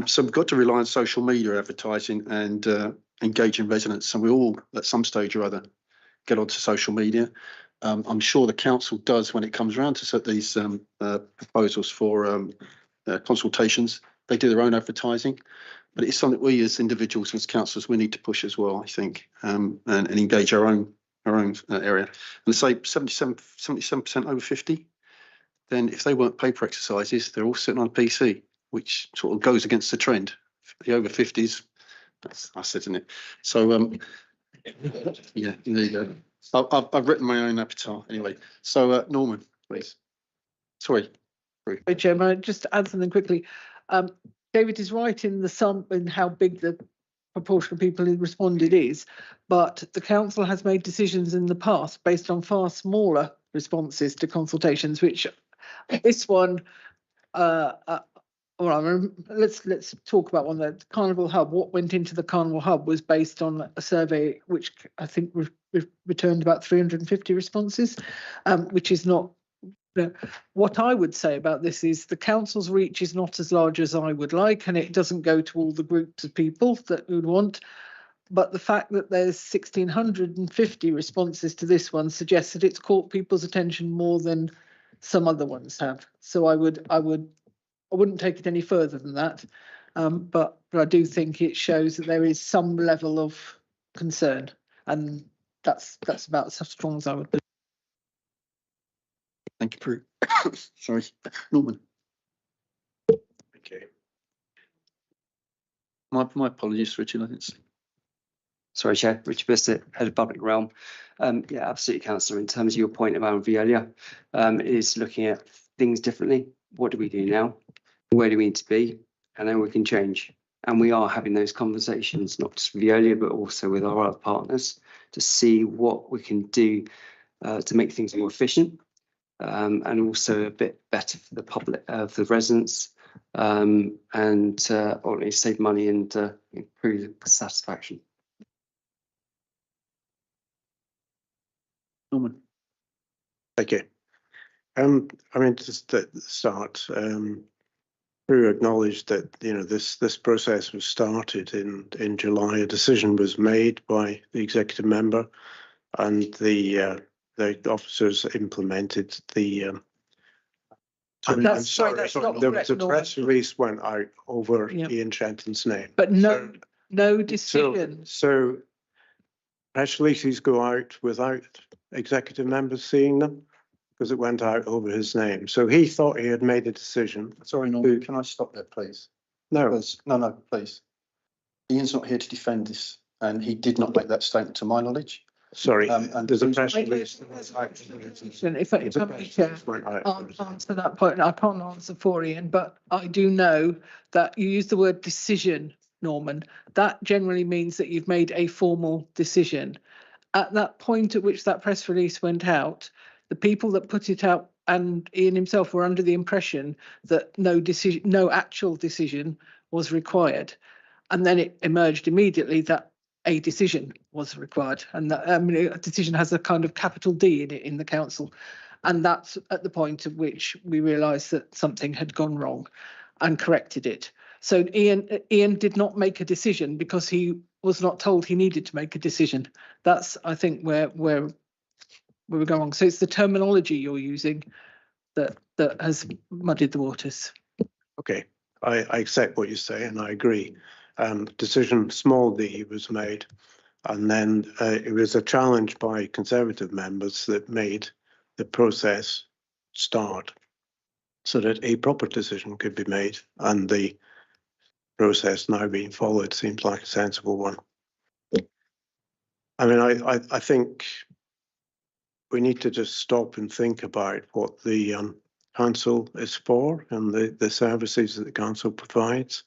So we've got to rely on social media advertising and engaging residents. So we all, at some stage or other, get onto social media. I'm sure the council does when it comes around to set these proposals for consultations. They do their own advertising, but it's something we as individuals, as councillors, we need to push as well, I think, and engage our own area. And say 77% over 50, then if they weren't paper exercises, they're all sitting on a PC, which sort of goes against the trend. The over 50s, that's us, isn't it? So, yeah, there you go. I've written my own epitaph anyway. So, Norman, please. Sorry. Hey, Chairman, just to add something quickly. David is right in the sum in how big the proportion of people who responded is, but the council has made decisions in the past based on far smaller responses to consultations, which this one, let's talk about one. The Carnival Hub. What went into the Carnival Hub was based on a survey which I think returned about 350 responses, which is not. What I would say about this is the council's reach is not as large as I would like, and it doesn't go to all the groups of people that we would want. But the fact that there's 1,650 responses to this one suggests that it's caught people's attention more than some other ones have. So I wouldn't take it any further than that. But I do think it shows that there is some level of concern, and that's about as strong as I would be. Thank you, Prue. Sorry, Norman. Okay. My apologies, Richard. I didn't see. Sorry, Chair. Richard Bissett, Head of Public Realm. Yeah, absolutely, Councillor. In terms of your point about earlier, it is looking at things differently. What do we do now? Where do we need to be? And then we can change. And we are having those conversations, not just with Veolia, but also with our other partners to see what we can do to make things more efficient. And also a bit better for the public, for the residents, and ultimately save money and improve satisfaction. Norman. Thank you. I mean, just at the start, Prue acknowledged that this process was started in July. A decision was made by the executive member, and the officers implemented the. I'm sorry, there was a press release went out over Ian Shenton's name, but no decision. So press releases go out without executive members seeing them because it went out over his name. So he thought he had made a decision. Sorry, Norman. Can I stop there, please? No, no, please. Ian's not here to defend this, and he did not make that statement, to my knowledge. Sorry, and there's a press release. If I may, Chair, I'll answer that point. I can't answer for Ian, but I do know that you use the word decision, Norman. That generally means that you've made a formal decision. At that point at which that press release went out, the people that put it out and Ian himself were under the impression that no actual decision was required. And then it emerged immediately that a decision was required, and that a decision has a kind of capital D in it in the council, and that's at the point at which we realised that something had gone wrong, and corrected it. So Ian did not make a decision because he was not told he needed to make a decision. That's, I think, where we were going wrong. So it's the terminology you're using that has muddied the waters. Okay, I accept what you say, and I agree. Decision small d was made, and then it was a challenge by Conservative members that made the process start so that a proper decision could be made, and the process now being followed seems like a sensible one. I mean, I think we need to just stop and think about what the council is for and the services that the council provides.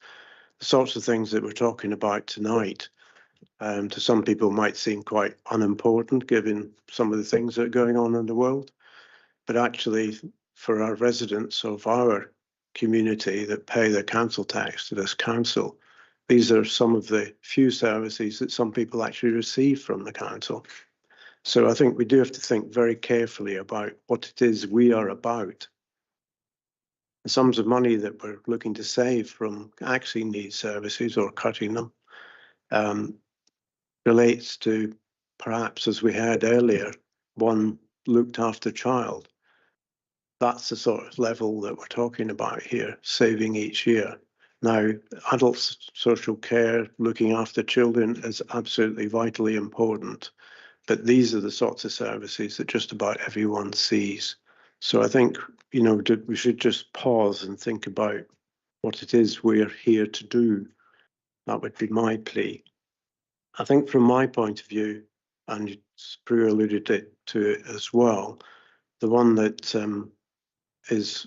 The sorts of things that we're talking about tonight, to some people might seem quite unimportant given some of the things that are going on in the world. but actually for our residents of our community that pay their council tax to this council, these are some of the few services that some people actually receive from the council. So I think we do have to think very carefully about what it is we are about. The sums of money that we're looking to save from axing these services or cutting them relates to, perhaps as we heard earlier, one looked after child. That's the sort of level that we're talking about here, saving each year. Now, adult social care, looking after children is absolutely vitally important, but these are the sorts of services that just about everyone sees. So I think, you know, we should just pause and think about what it is we're here to do. That would be my plea. I think from my point of view, and Prue alluded to it as well, the one that is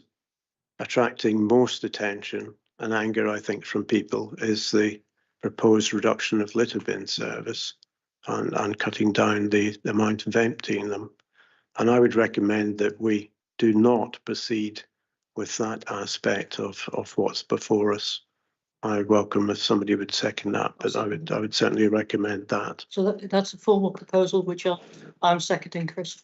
attracting most attention and anger, I think, from people is the proposed reduction of litter bin service and cutting down the amount of emptying them. And I would recommend that we do not proceed with that aspect of what's before us. I would welcome if somebody would second that, but I would certainly recommend that. So that's a formal proposal, which I'm seconding, Chris.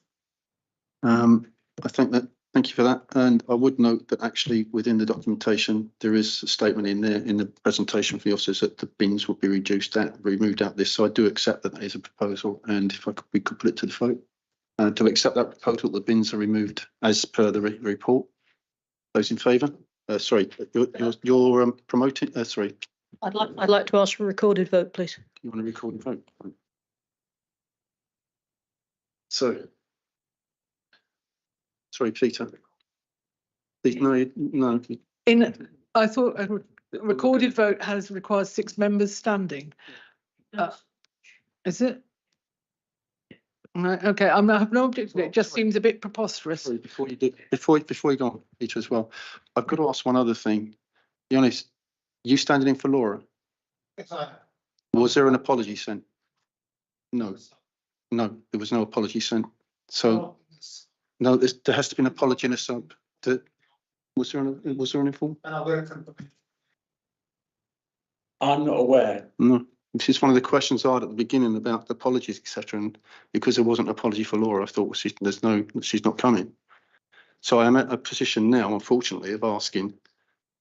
I think that, thank you for that. And I would note that actually within the documentation, there is a statement in there in the presentation for the officers that the bins will be removed out this. So I do accept that is a proposal. And if we could put it to the vote. To accept that proposal, the bins are removed as per the report. Those in favour? Sorry, you're promoting, sorry. I'd like to ask for a recorded vote, please. You want a recorded vote? So, sorry, Peter. No. I thought a recorded vote requires 6 members standing. Is it? Right, okay, I have no objection. It just seems a bit preposterous. Sorry, before you go on, Peter, as well, I've got to ask one other thing. Be honest, you standing in for Laura? Yes, I am. Was there an apology sent? No, there was no apology sent. So, no, there has to be an apology in a sub. Was there an inform? I'm not aware. No. This is one of the questions I had at the beginning about the apologies, etc. And because there wasn't an apology for Laura, I thought, well, she's not coming. So I am at a position now, unfortunately, of asking,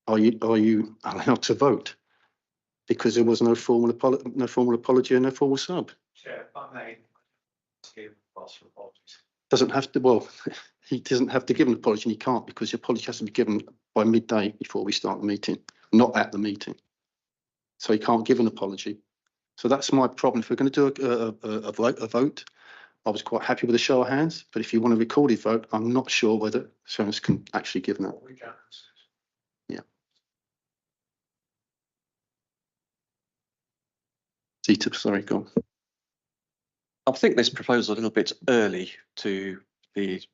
are you allowed to vote? Because there was no formal apology and no formal sub. Chair, if I may, ask for apologies. Doesn't have to. Well, he doesn't have to give an apology. And he can't, because the apology has to be given by midday before we start the meeting, not at the meeting. So he can't give an apology. So that's my problem. If we're going to do a vote, I was quite happy with a show of hands. But if you want a recorded vote, I'm not sure whether someone can actually give that. Yeah. Zita, sorry, go on. I think this proposal a little bit early to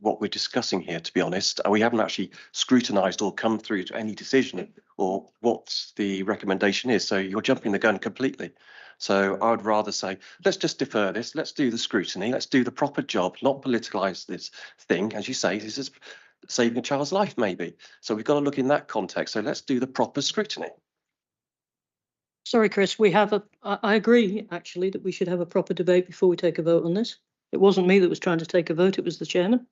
what we're discussing here, to be honest. We haven't actually scrutinised or come through to any decision or what the recommendation is. So you're jumping the gun completely. So I would rather say, let's just defer this. Let's do the scrutiny. Let's do the proper job, not politicise this thing. As you say, this is saving a child's life, maybe. So we've got to look in that context. So let's do the proper scrutiny. Sorry, Chris, I agree, actually, that we should have a proper debate before we take a vote on this. It wasn't me that was trying to take a vote, it was the chairman.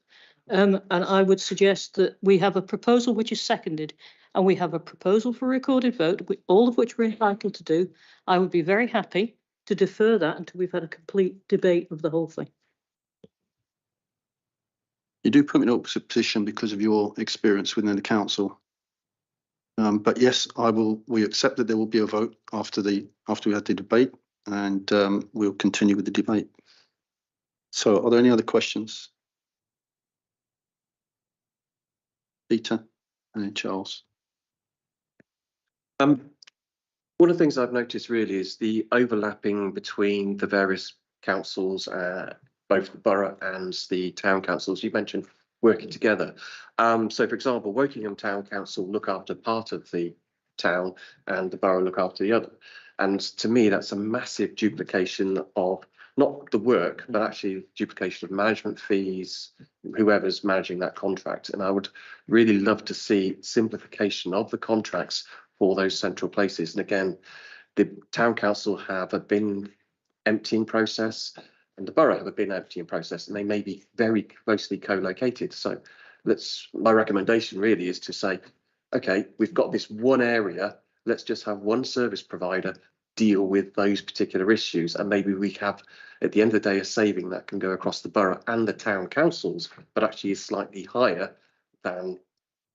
And I would suggest that we have a proposal which is seconded, and we have a proposal for a recorded vote, all of which we're entitled to do. I would be very happy to defer that until we've had a complete debate of the whole thing. You do put me in an opposite position because of your experience within the council. But yes, we accept that there will be a vote after we had the debate, and we'll continue with the debate. So are there any other questions? Peter and then Charles. One of the things I've noticed really is the overlapping between the various councils, both the borough and the town councils. You mentioned working together. So, for example, Wokingham Town Council look after part of the town and the borough look after the other. And to me, that's a massive duplication of not the work, but actually duplication of management fees, whoever's managing that contract. And I would really love to see simplification of the contracts for those central places. And again, the town council have a bin emptying process and the borough have a bin emptying process, and they may be very closely co-located. So my recommendation really is to say, okay, we've got this one area, let's just have one service provider deal with those particular issues, and maybe we have at the end of the day a saving that can go across the borough and the town councils, but actually is slightly higher than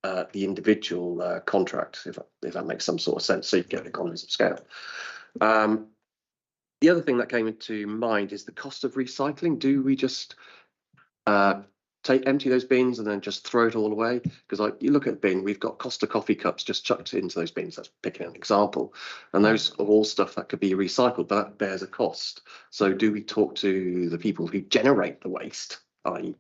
the individual contract, if that makes some sort of sense, so you get economies of scale. The other thing that came into mind is the cost of recycling. Do we just empty those bins and then just throw it all away? Because you look at the bin, we've got Costa coffee cups just chucked into those bins. That's picking an example, and those are all stuff that could be recycled, but that bears a cost. So do we talk to the people who generate the waste, i.e.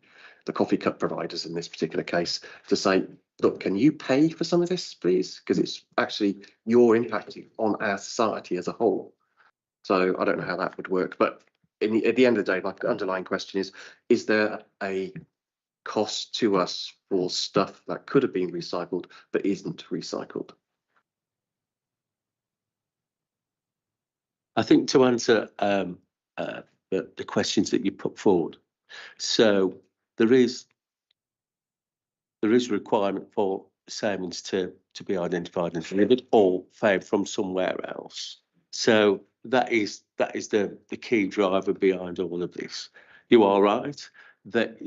the coffee cup providers in this particular case, to say, look, can you pay for some of this, please? Because it's actually you're impacting on our society as a whole. So I don't know how that would work, but at the end of the day, my underlying question is there a cost to us for stuff that could have been recycled but isn't recycled? I think to answer the questions that you put forward, so there is a requirement for savings to be identified and delivered or found from somewhere else. So that is the key driver behind all of this. You are right that,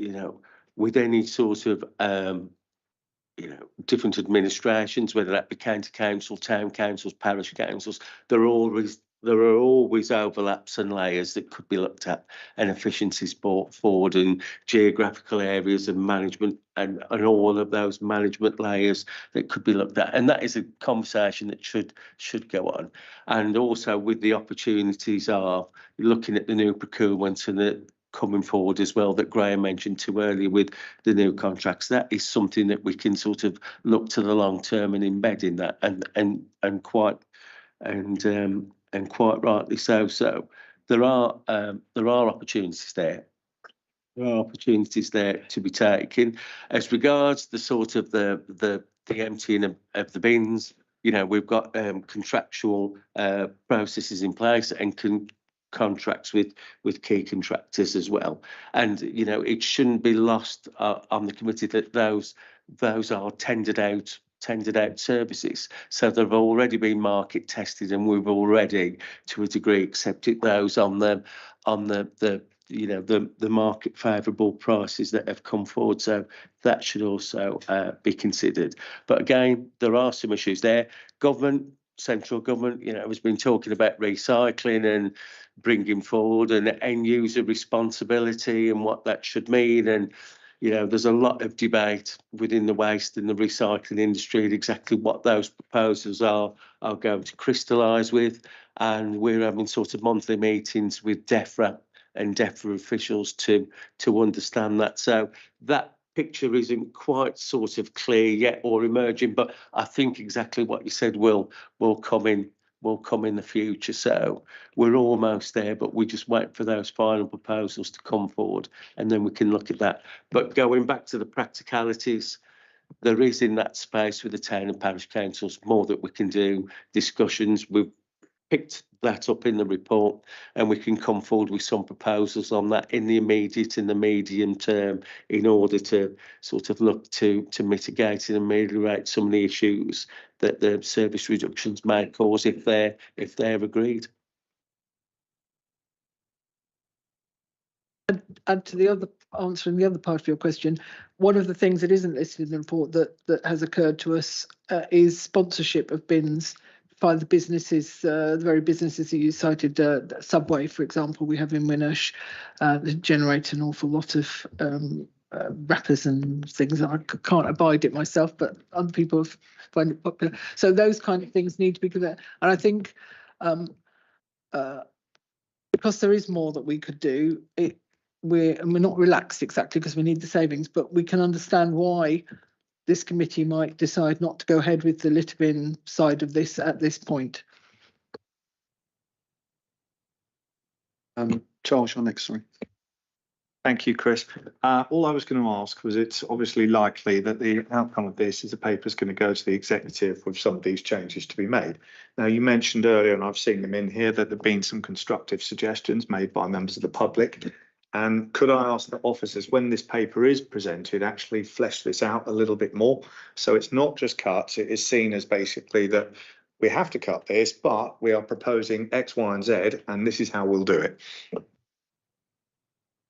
with any sort of different administrations, whether that be county council, town councils, parish councils, there are always overlaps and layers that could be looked at, and efficiencies brought forward, and geographical areas and management and all of those management layers that could be looked at. And that is a conversation that should go on. And also with the opportunities of looking at the new procurements and the coming forward as well that Graham mentioned too earlier with the new contracts, that is something that we can sort of look to the long term and embed in that, and quite rightly so. So there are opportunities there. There are opportunities there to be taken. As regards the sort of the emptying of the bins, we've got contractual processes in place and contracts with key contractors as well. And it shouldn't be lost on the committee that those are tendered out services. So they've already been market tested, and we've already, to a degree, accepted those on the market favourable prices that have come forward. So that should also be considered. But again, there are some issues there. Central government, has been talking about recycling and bringing forward an end user responsibility and what that should mean. And there's a lot of debate within the waste and the recycling industry and exactly what those proposals are going to crystallise with. And we're having sort of monthly meetings with DEFRA and DEFRA officials to understand that. So that picture isn't quite sort of clear yet or emerging, but I think exactly what you said will come in the future. So we're almost there, but we just wait for those final proposals to come forward, and then we can look at that. But going back to the practicalities, there is in that space with the town and parish councils more that we can do, discussions. We've picked that up in the report, and we can come forward with some proposals on that in the immediate and the medium term in order to sort of look to mitigate and ameliorate some of the issues that the service reductions may cause if they're agreed. And to the other answering the other part of your question, one of the things that isn't listed in the report that has occurred to us is sponsorship of bins by the businesses, the very businesses that you cited, Subway, for example, we have in Winnersh, that generate an awful lot of wrappers and things. I can't abide it myself, but other people find it popular. So those kind of things need to be given. And I think because there is more that we could do, we're not relaxed exactly because we need the savings, but we can understand why this committee might decide not to go ahead with the litter bin side of this at this point. Charles, you're next, sorry. Thank you, Chris. All I was going to ask was, it's obviously likely that the outcome of this is the paper's going to go to the executive with some of these changes to be made. Now, you mentioned earlier, and I've seen them in here, that there've been some constructive suggestions made by members of the public. And could I ask that officers, when this paper is presented, actually flesh this out a little bit more? So it's not just cuts, it is seen as basically that we have to cut this, but we are proposing X, Y, and Z, and this is how we'll do it.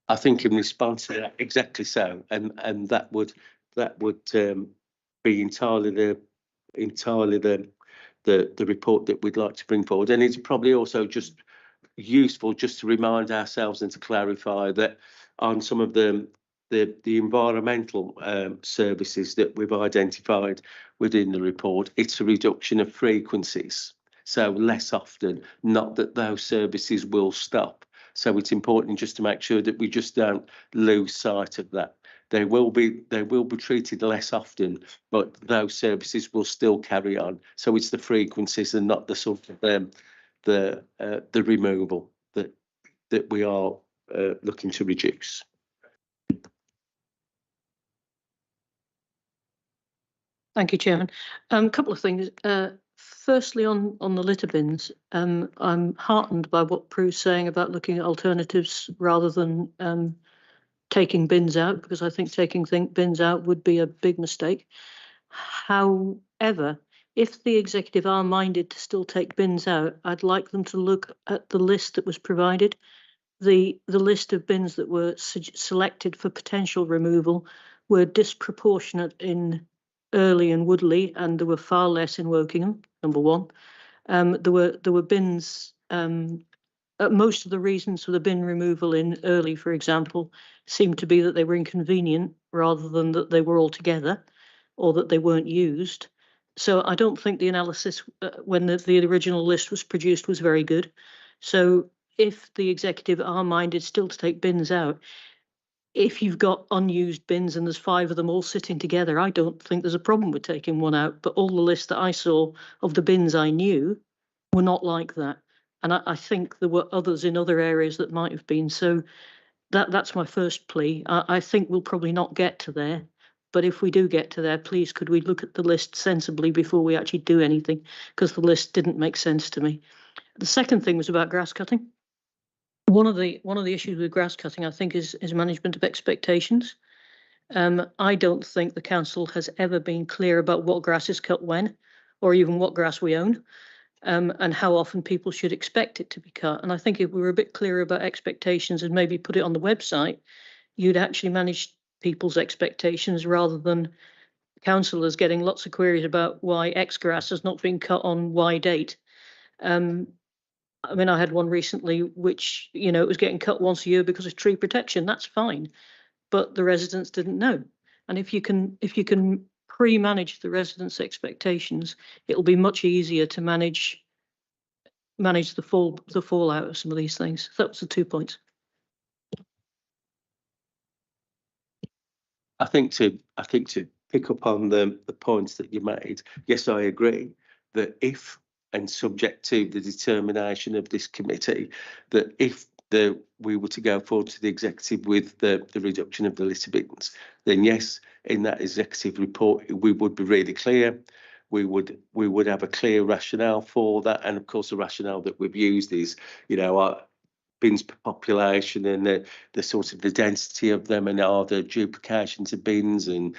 I think in response to that, exactly so, and that would be entirely the report that we'd like to bring forward. And it's probably also just useful just to remind ourselves and to clarify that on some of the environmental services that we've identified within the report, it's a reduction of frequencies, so less often. Not that those services will stop. So it's important just to make sure that we just don't lose sight of that. They will be treated less often, but those services will still carry on. So it's the frequencies and not the sort of the removal that we are looking to reduce. Thank you, Chairman. A couple of things. Firstly, on the litter bins, I'm heartened by what Prue's saying about looking at alternatives rather than taking bins out, because I think taking bins out would be a big mistake. However, if the executive are minded to still take bins out, I'd like them to look at the list that was provided. The list of bins that were selected for potential removal were disproportionate in Early and Woodley, and there were far less in Wokingham, number one. There were bins, most of the reasons for the bin removal in Early, for example, seemed to be that they were inconvenient rather than that they were all together or that they weren't used. So I don't think the analysis when the original list was produced was very good. So if the executive are minded still to take bins out, if you've got unused bins and there's 5 of them all sitting together, I don't think there's a problem with taking one out. But all the lists that I saw of the bins I knew were not like that. And I think there were others in other areas that might have been. So that's my first plea. I think we'll probably not get to there. But if we do get to there, please, could we look at the list sensibly before we actually do anything? Because the list didn't make sense to me. The second thing was about grass cutting. One of the issues with grass cutting, I think, is management of expectations. I don't think the council has ever been clear about what grass is cut when, or even what grass we own, and how often people should expect it to be cut. And I think if we were a bit clearer about expectations and maybe put it on the website, you'd actually manage people's expectations rather than councillors getting lots of queries about why X grass has not been cut on Y date. I mean, I had one recently, which, you know, it was getting cut once a year because of tree protection. That's fine, but the residents didn't know. And if you can pre-manage the residents' expectations, it'll be much easier to manage the fallout of some of these things. So that was the 2 points. I think to pick up on the points that you made, yes, I agree that if, and subject to the determination of this committee, that if we were to go forward to the executive with the reduction of the litter bins, then yes, in that executive report, we would be really clear. We would have a clear rationale for that. And of course, the rationale that we've used is, you know, our bins per population and the sort of the density of them, and are there duplications of bins and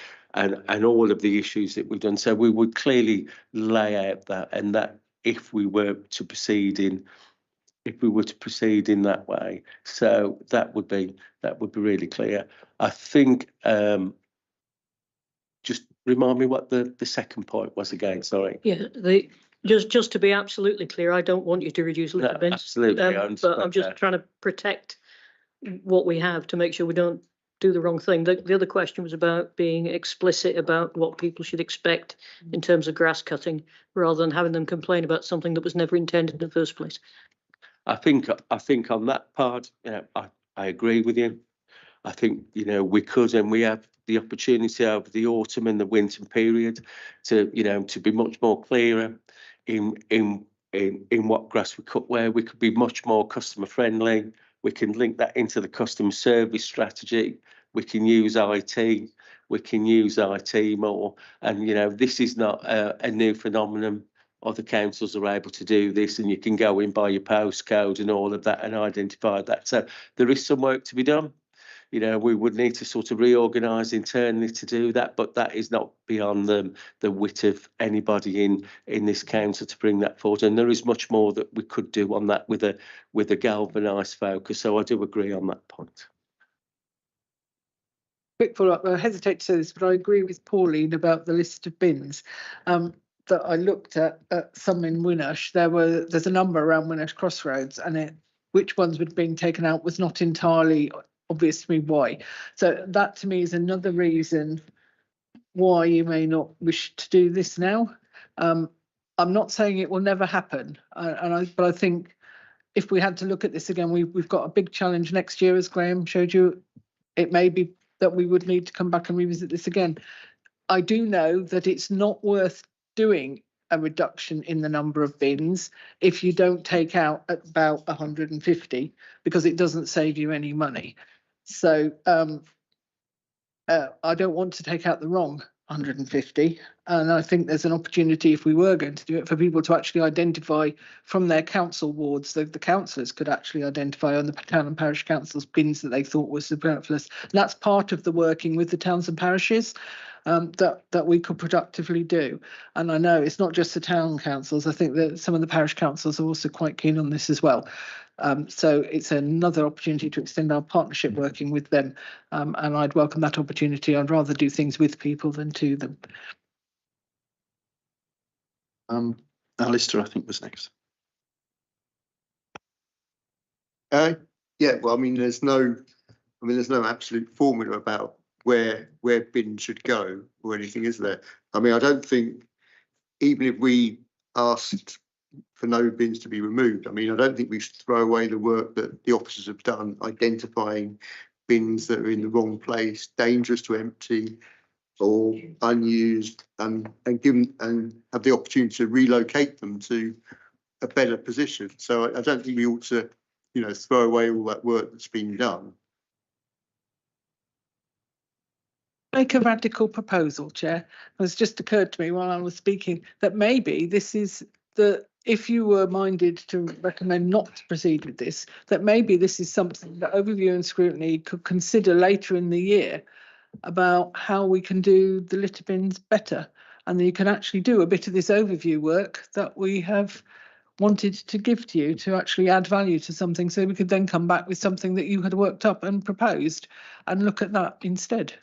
all of the issues that we've done. So we would clearly lay out that, and that if we were to proceed in that way. So that would be really clear. I think just remind me what the second point was again, sorry. Yeah, just to be absolutely clear, I don't want you to reduce litter bins. Absolutely. But I'm just trying to protect what we have to make sure we don't do the wrong thing. The other question was about being explicit about what people should expect in terms of grass cutting, rather than having them complain about something that was never intended in the first place. I think on that part, you know, I agree with you. I think, you know, we could, and we have the opportunity over the autumn and the winter period to, you know, to be much more clearer in what grass we cut where. We could be much more customer friendly We can link that into the customer service strategy. We can use IT. We can use IT more. And, you know, this is not a new phenomenon. Other councils are able to do this, and you can go in by your postcode and all of that and identify that. So there is some work to be done. You know, we would need to sort of reorganise internally to do that, but that is not beyond the wit of anybody in this council to bring that forward. And there is much more that we could do on that with a galvanised focus. So I do agree on that point. Quick follow-up. I hesitate to say this, but I agree with Pauline about the list of bins. That I looked at some in Winnersh. There's a number around Winnersh Crossroads, and which ones were being taken out was not entirely obvious to me why. So that to me is another reason why you may not wish to do this now. I'm not saying it will never happen, but I think if we had to look at this again, we've got a big challenge next year, as Graham showed you. It may be that we would need to come back and revisit this again. I do know that it's not worth doing a reduction in the number of bins if you don't take out about 150, because it doesn't save you any money. So I don't want to take out the wrong 150. And I think there's an opportunity, if we were going to do it, for people to actually identify from their council wards. The councillors could actually identify on the town and parish councils bins that they thought was superfluous. And that's part of the working with the towns and parishes that we could productively do. And I know it's not just the town councils. I think that some of the parish councils are also quite keen on this as well. So it's another opportunity to extend our partnership working with them. And I'd welcome that opportunity. I'd rather do things with people than to them. Alistair, I think, was next. Yeah, well, I mean, there's no absolute formula about where bins should go or anything, is there? I mean, I don't think, even if we asked for no bins to be removed, I mean, I don't think we should throw away the work that the officers have done identifying bins that are in the wrong place, dangerous to empty or unused, and have the opportunity to relocate them to a better position. So I don't think we ought to, you know, throw away all that work that's been done. Make a radical proposal, Chair. It's just occurred to me while I was speaking that maybe this is if you were minded to recommend not to proceed with this, that maybe this is something that Overview and Scrutiny could consider later in the year about how we can do the litter bins better. And then you can actually do a bit of this overview work that we have wanted to give to you to actually add value to something, so we could then come back with something that you had worked up and proposed and look at that instead.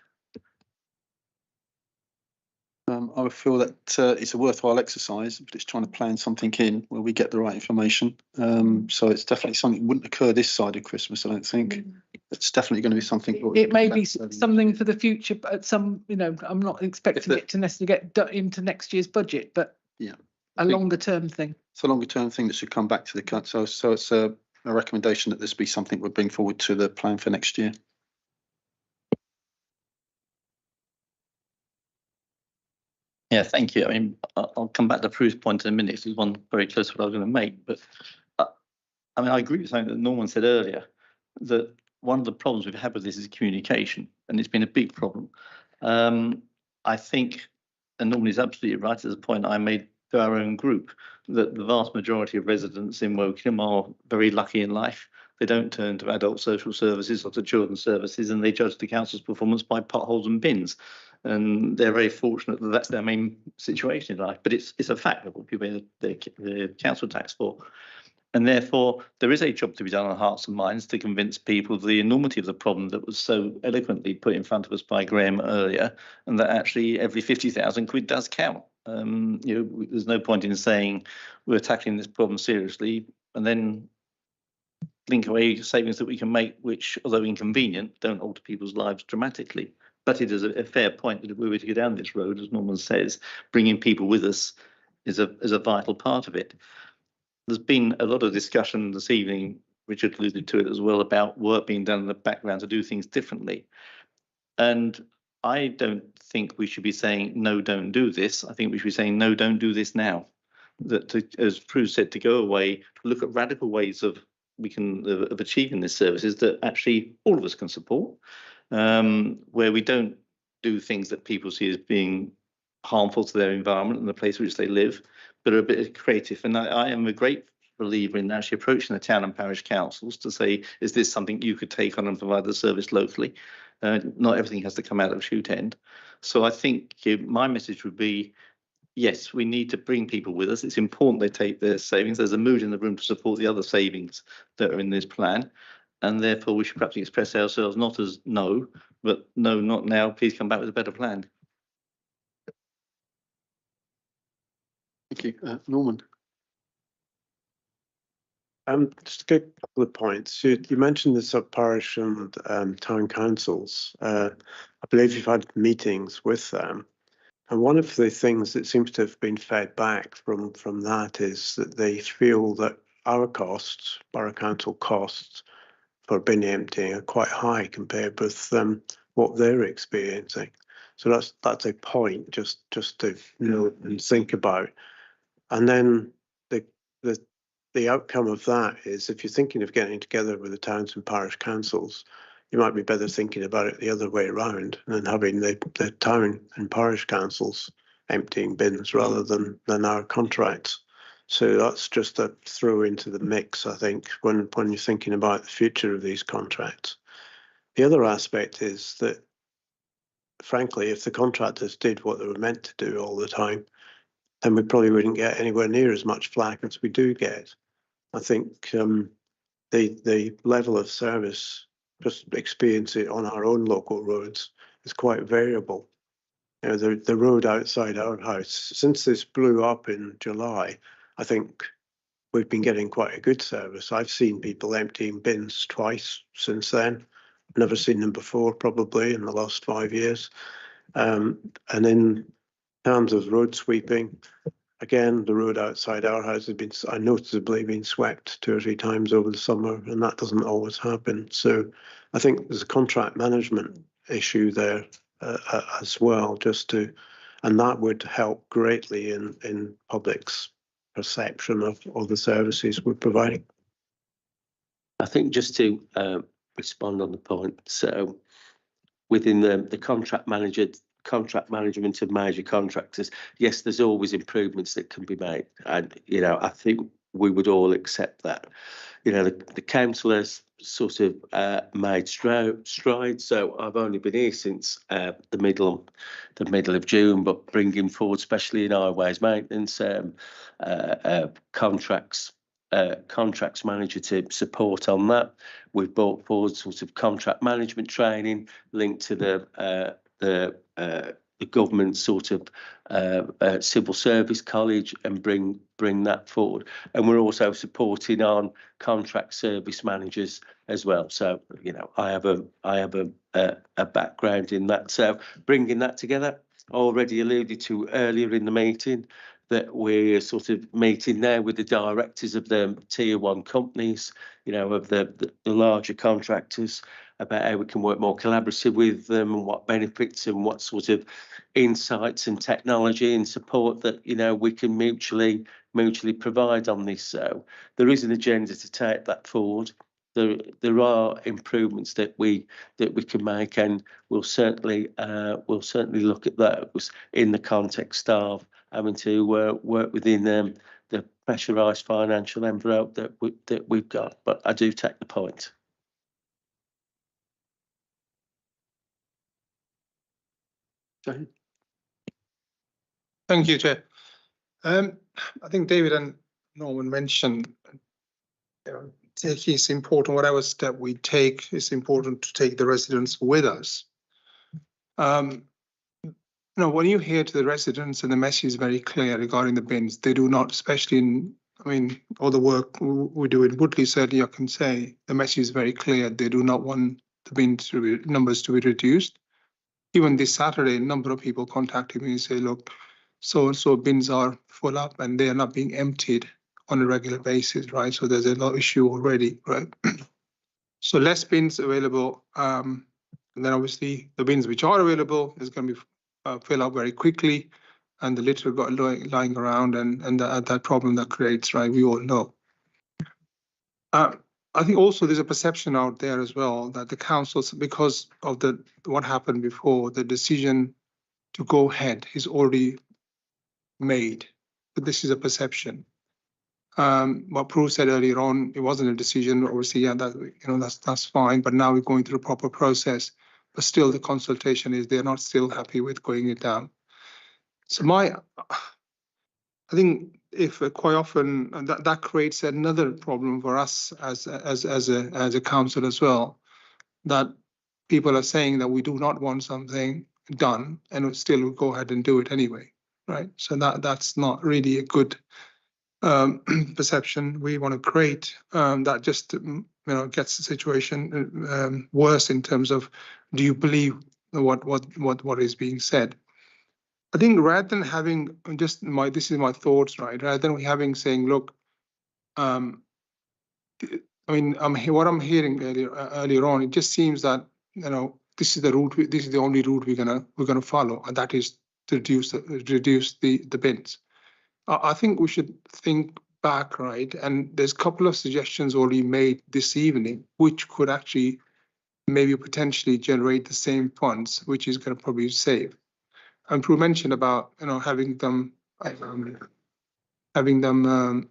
I would feel that it's a worthwhile exercise, but it's trying to plan something in where we get the right information. So it's definitely something that wouldn't occur this side of Christmas, I don't think. It's definitely going to be something. It may be something for the future, but I'm not expecting it to necessarily get into next year's budget, but yeah, a longer term thing. It's a longer term thing that should come back to the council. So it's a recommendation that this be something we'll bring forward to the plan for next year. Yeah, thank you. I mean, I'll come back to Prue's point in a minute. It's one very close to what I was going to make. But I mean, I agree with something that Norman said earlier, that one of the problems we've had with this is communication, and it's been a big problem. I think, and Norman is absolutely right, at the point I made to our own group, that the vast majority of residents in Wokingham are very lucky in life. They don't turn to adult social services or to children's services, and they judge the council's performance by potholes and bins. And they're very fortunate that that's their main situation in life. But it's a fact that what people pay their council tax for. And therefore, there is a job to be done on hearts and minds to convince people of the enormity of the problem that was so eloquently put in front of us by Graham earlier, and that actually every 50,000 quid does count. You know, there's no point in saying we're tackling this problem seriously and then link away savings that we can make, which, although inconvenient, don't alter people's lives dramatically. But it is a fair point that if we were to go down this road, as Norman says, bringing people with us is a vital part of it. There's been a lot of discussion this evening, Richard alluded to it as well, about work being done in the background to do things differently. And I don't think we should be saying, no, don't do this. I think we should be saying, no, don't do this now. That, as Prue said, to go away, look at radical ways of we can of achieving this service is that actually all of us can support, where we don't do things that people see as being harmful to their environment and the place which they live, but are a bit creative. And I am a great believer in actually approaching the town and parish councils to say, is this something you could take on and provide the service locally? Not everything has to come out of Shoot End. So I think my message would be, yes, we need to bring people with us. It's important they take their savings. There's a mood in the room to support the other savings that are in this plan. And therefore, we should perhaps express ourselves not as no, but no, not now. Please come back with a better plan. Thank you. Norman. Just a couple of points. You mentioned the sub-parish and town councils. I believe you've had meetings with them. And one of the things that seems to have been fed back from that is that they feel that our costs, borough council costs for bin emptying are quite high compared with what they're experiencing. So that's a point just to note and think about. And then the outcome of that is, if you're thinking of getting together with the towns and parish councils, you might be better thinking about it the other way around and having the town and parish councils emptying bins rather than our contracts. So that's just a throw into the mix, I think, when you're thinking about the future of these contracts. The other aspect is that, frankly, if the contractors did what they were meant to do all the time, then we probably wouldn't get anywhere near as much flack as we do get. I think the level of service, just experience it on our own local roads, is quite variable. You know, the road outside our house, since this blew up in July, I think we've been getting quite a good service. I've seen people emptying bins twice since then. Never seen them before, probably in the last 5 years. And in terms of road sweeping, again, the road outside our house has been, I noticeably, been swept 2 or 3 times over the summer, and that doesn't always happen. So I think there's a contract management issue there as well, and that would help greatly in public's perception of the services we're providing. I think just to respond on the point, so within the contract management of major contractors, yes, there's always improvements that can be made, and I think we would all accept that. The council has sort of made strides. So I've only been here since the middle of June, but bringing forward, especially in highways maintenance, contracts manager to support on that. We've brought forward sort of contract management training linked to the government sort of civil service college, and bring that forward. And we're also supporting on contract service managers as well. So I have a background in that. So bringing that together, already alluded to earlier in the meeting, that we're sort of meeting now with the directors of the tier 1 companies, of the larger contractors, about how we can work more collaboratively with them, and what benefits and what sort of insights and technology and support that we can mutually provide on this. So there is an agenda to take that forward. There are improvements that we can make, and we'll certainly look at those in the context of having to work within the pressurised financial envelope that we've got. But I do take the point. Thank you, Chair. I think David and Norman mentioned it's important, whatever step we take, it's important to take the residents with us. When you hear to the residents, and the message is very clear regarding the bins, they do not, especially all the work we do in Woodley, certainly I can say the message is very clear. They do not want the bins numbers to be reduced. Even this Saturday, a number of people contacted me and say, look, so-and-so bins are full up and they are not being emptied on a regular basis, right? So there's a lot of issue already, right? So less bins available. And then obviously the bins which are available is going to be filled up very quickly, and the litter got lying around, and that problem that creates, right? We all know. I think also there's a perception out there as well that the councils, because of what happened before, the decision to go ahead is already made. But this is a perception. What Prue said earlier on, it wasn't a decision. Obviously, yeah, that's fine. But now we're going through a proper process. But still, the consultation is they're not still happy with going it down. So I think if quite often that creates another problem for us as a council as well, that people are saying that we do not want something done and still will go ahead and do it anyway, right? So that's not really a good perception we want to create. That just gets the situation worse in terms of, do you believe what is being said? I think rather than having this is my thoughts, right? Rather than having saying, look, I mean, what I'm hearing earlier on, it just seems that this is the route. This is the only route we're gonna follow, and that is to reduce the bins. I think we should think back, right? And there's a couple of suggestions already made this evening, which could actually maybe potentially generate the same funds, which is going to probably save. And Prue mentioned about having them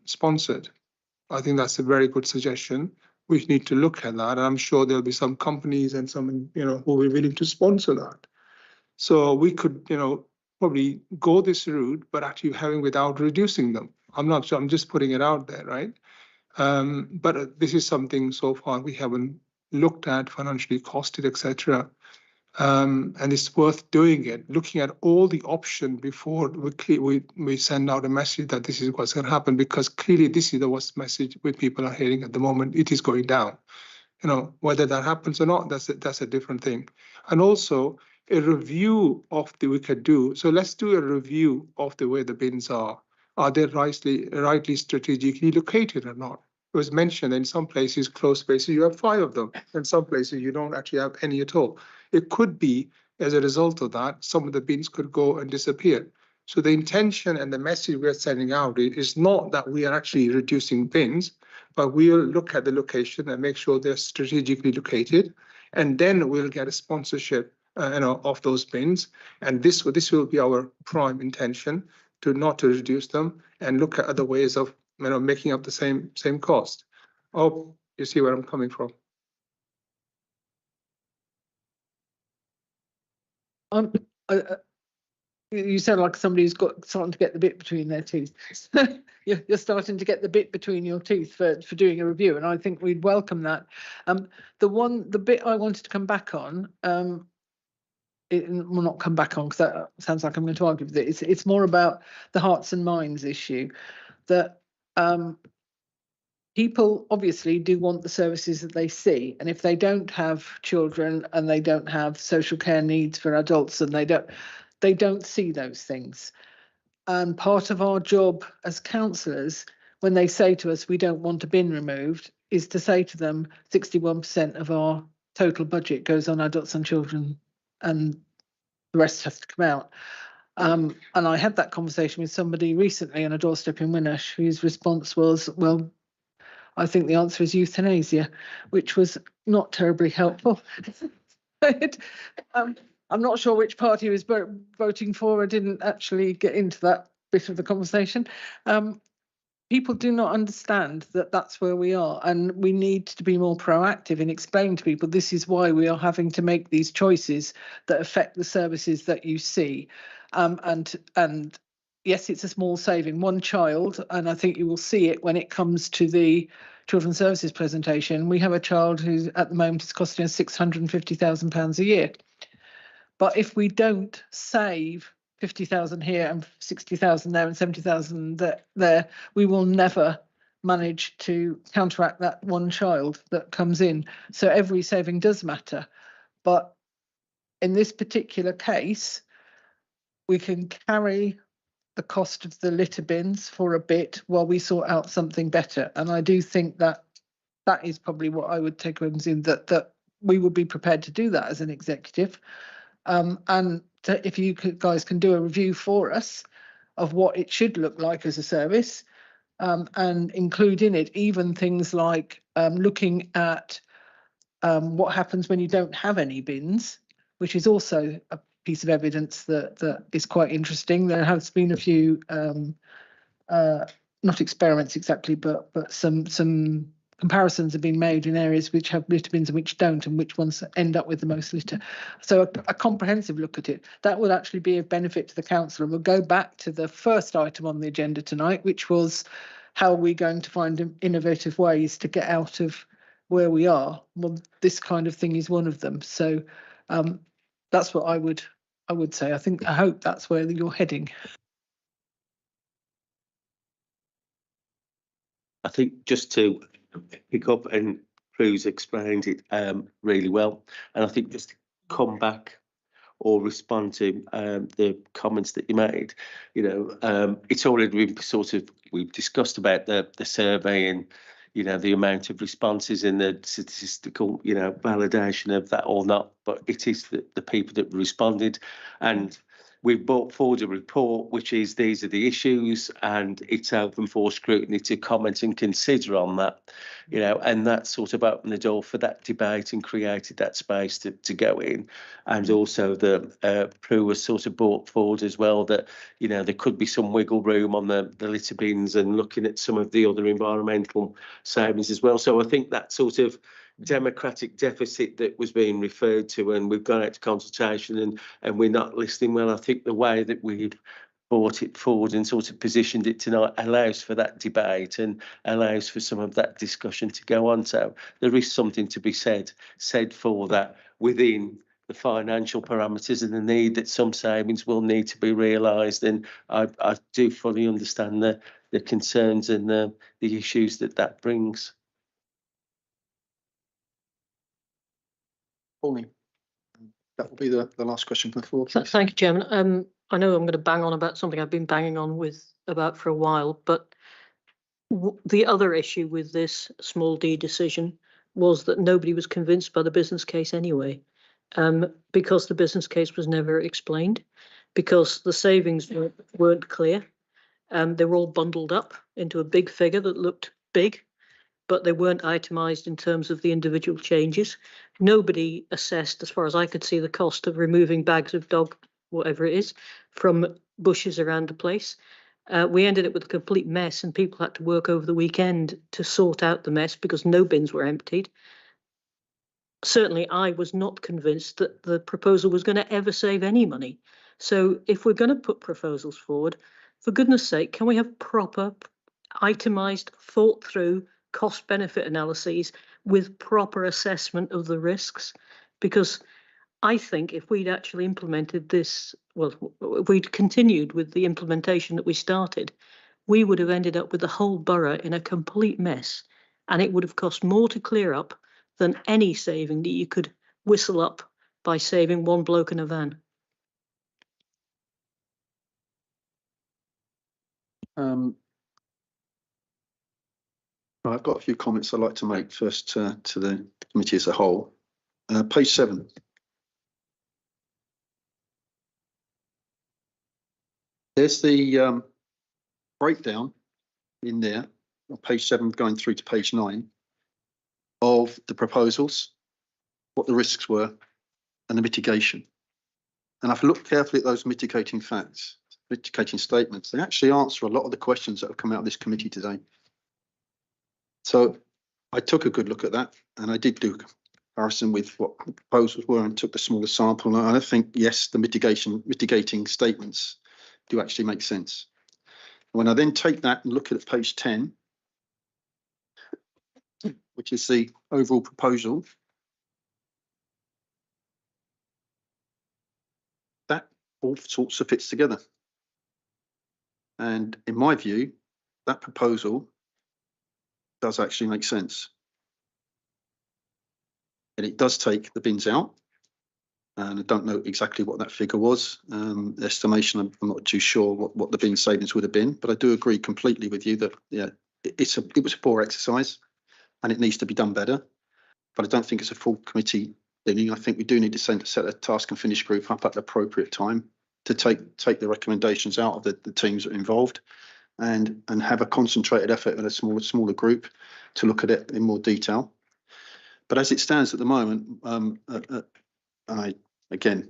sponsored. I think that's a very good suggestion. We need to look at that. And I'm sure there'll be some companies and some who will be willing to sponsor that. So we could probably go this route, but actually having without reducing them. I'm not sure. I'm just putting it out there, right? But this is something so far we haven't looked at, financially costed, etc. And it's worth doing it, looking at all the options before we send out a message that this is what's going to happen, because clearly this is the worst message we people are hearing at the moment. It is going down. Whether that happens or not, that's a different thing. And also a review of we could do. So let's do a review of the way the bins are. Are they rightly strategically located or not? It was mentioned in some places, close spaces, you have 5 of them. In some places, you don't actually have any at all. It could be, as a result of that, some of the bins could go and disappear. So the intention and the message we're sending out is not that we are actually reducing bins, but we'll look at the location and make sure they're strategically located. And then we'll get a sponsorship of those bins. And this will be our prime intention, not to reduce them and look at other ways of making up the same cost. Oh, you see where I'm coming from. You sound like somebody's starting to get the bit between their teeth. You're starting to get the bit between your teeth for doing a review, and I think we'd welcome that. The bit I wanted to come back on, will not come back on because that sounds like I'm going to argue with it. It's more about the hearts and minds issue, that people obviously do want the services that they see, and if they don't have children and they don't have social care needs for adults, and they don't see those things. And part of our job as councillors, when they say to us we don't want a bin removed, is to say to them 61% of our total budget goes on adults and children, and the rest has to come out. And I had that conversation with somebody recently on a doorstep in Winnersh, whose response was, well, I think the answer is euthanasia, which was not terribly helpful. I'm not sure which party he was voting for. I didn't actually get into that bit of the conversation. People do not understand that that's where we are, and we need to be more proactive in explaining to people this is why we are having to make these choices that affect the services that you see. And yes, it's a small saving, 1 child, and I think you will see it when it comes to the Children's Services presentation. We have a child who at the moment is costing us £650,000 a year. But if we don't save 50,000 here and 60,000 there and 70,000 there, we will never manage to counteract that 1 child that comes in. So every saving does matter. But in this particular case, we can carry the cost of the litter bins for a bit while we sort out something better. And I do think that is probably what I would take away from Zoom, that we would be prepared to do that as an executive. And if you guys can do a review for us of what it should look like as a service, and include in it even things like looking at what happens when you don't have any bins, which is also a piece of evidence that is quite interesting. There has been a few not experiments exactly, but some comparisons have been made in areas which have litter bins and which don't, and which ones end up with the most litter. So a comprehensive look at it, that will actually be of benefit to the council. And we'll go back to the first item on the agenda tonight, which was how are we going to find innovative ways to get out of where we are. Well, this kind of thing is one of them. So that's what I would say. I hope that's where you're heading. I think just to pick up, and Prue's explained it really well, and I think just to come back or respond to the comments that you made, it's already been we've discussed about the survey and the amount of responses and the statistical validation of that or not, but it is the people that responded, and we've brought forward a report which is these are the issues, and it's open for scrutiny to comment and consider on that, and that sort of opened the door for that debate and created that space to go in. And also the Prue was sort of brought forward as well that there could be some wiggle room on the litter bins and looking at some of the other environmental savings as well. So I think that sort of democratic deficit that was being referred to, and we've gone out to consultation and we're not listening well, I think the way that we've brought it forward and sort of positioned it tonight allows for that debate and allows for some of that discussion to go on. So there is something to be said for that within the financial parameters and the need that some savings will need to be realised. And I do fully understand the concerns and the issues that brings. Pauline, that will be the last question from the floor, please. Thank you, Chairman. I know I'm going to bang on about something I've been banging on about for a while, but the other issue with this small d decision was that nobody was convinced by the business case anyway, because the business case was never explained, because the savings weren't clear. They were all bundled up into a big figure that looked big, but they weren't itemised in terms of the individual changes. Nobody assessed, as far as I could see, the cost of removing bags of dog, whatever it is, from bushes around the place. We ended up with a complete mess, and people had to work over the weekend to sort out the mess because no bins were emptied. Certainly, I was not convinced that the proposal was going to ever save any money. So if we're going to put proposals forward, for goodness sake, can we have proper, itemised, thought through cost benefit analyses with proper assessment of the risks? Because I think if we'd actually implemented this, well, if we'd continued with the implementation that we started, we would have ended up with the whole borough in a complete mess, and it would have cost more to clear up than any saving that you could whistle up by saving one bloke in a van. I've got a few comments I'd like to make first to the committee as a whole. Page 7. There's the breakdown in there, on page 7 going through to page 9, of the proposals, what the risks were, and the mitigation. And I've looked carefully at those mitigating facts, mitigating statements. They actually answer a lot of the questions that have come out of this committee today. So I took a good look at that, and I did do a comparison with what the proposals were and took the smaller sample. And I think, yes, the mitigating statements do actually make sense. When I then take that and look at page 10, which is the overall proposal, that all sorts of fits together. And in my view, that proposal does actually make sense. And it does take the bins out. And I don't know exactly what that figure was. Estimation, I'm not too sure what the bin savings would have been, but I do agree completely with you that, yeah, it was a poor exercise and it needs to be done better. But I don't think it's a full committee thing. I think we do need to set a task and finish group up at the appropriate time to take the recommendations out of the teams that are involved and have a concentrated effort in a smaller group to look at it in more detail. But as it stands at the moment, again,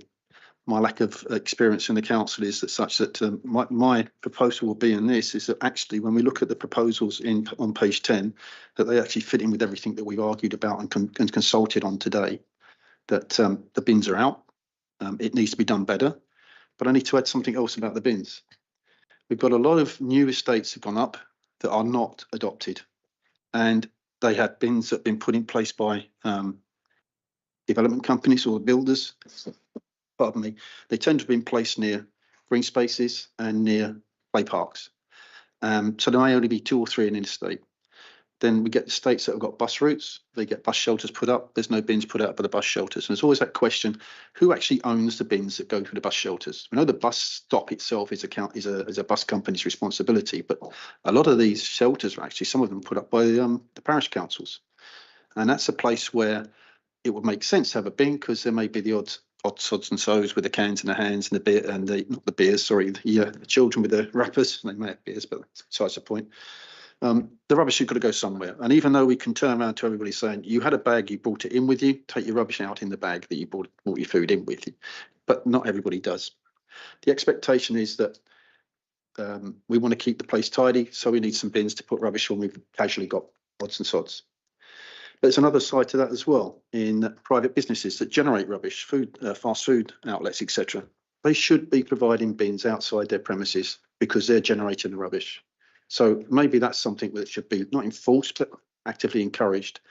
my lack of experience in the council is that such that my proposal will be in this is that actually when we look at the proposals on page 10, that they actually fit in with everything that we've argued about and consulted on today, that the bins are out. It needs to be done better. But I need to add something else about the bins. We've got a lot of new estates have gone up that are not adopted, and they have bins that have been put in place by development companies or builders. Pardon me. They tend to have been placed near green spaces and near play parks. So there may only be 2 or 3 in an estate. Then we get estates that have got bus routes. They get bus shelters put up. There's no bins put up by the bus shelters. And there's always that question, who actually owns the bins that go through the bus shelters? We know the bus stop itself is a bus company's responsibility, but a lot of these shelters are actually, some of them put up by the parish councils. And that's a place where it would make sense to have a bin, because there may be the odd sods and so's with the cans in the hands and the beer and not the beers, sorry, the children with the wrappers. They may have beers, but that's besides the point. The rubbish has got to go somewhere. And even though we can turn around to everybody saying, you had a bag, you brought it in with you, take your rubbish out in the bag that you brought your food in with you. But not everybody does. The expectation is that we want to keep the place tidy, so we need some bins to put rubbish on. We've casually got odds and sods. But there's another side to that as well in private businesses that generate rubbish, food, fast food outlets, etc. They should be providing bins outside their premises because they're generating the rubbish. So maybe that's something that should be not enforced, but actively encouraged.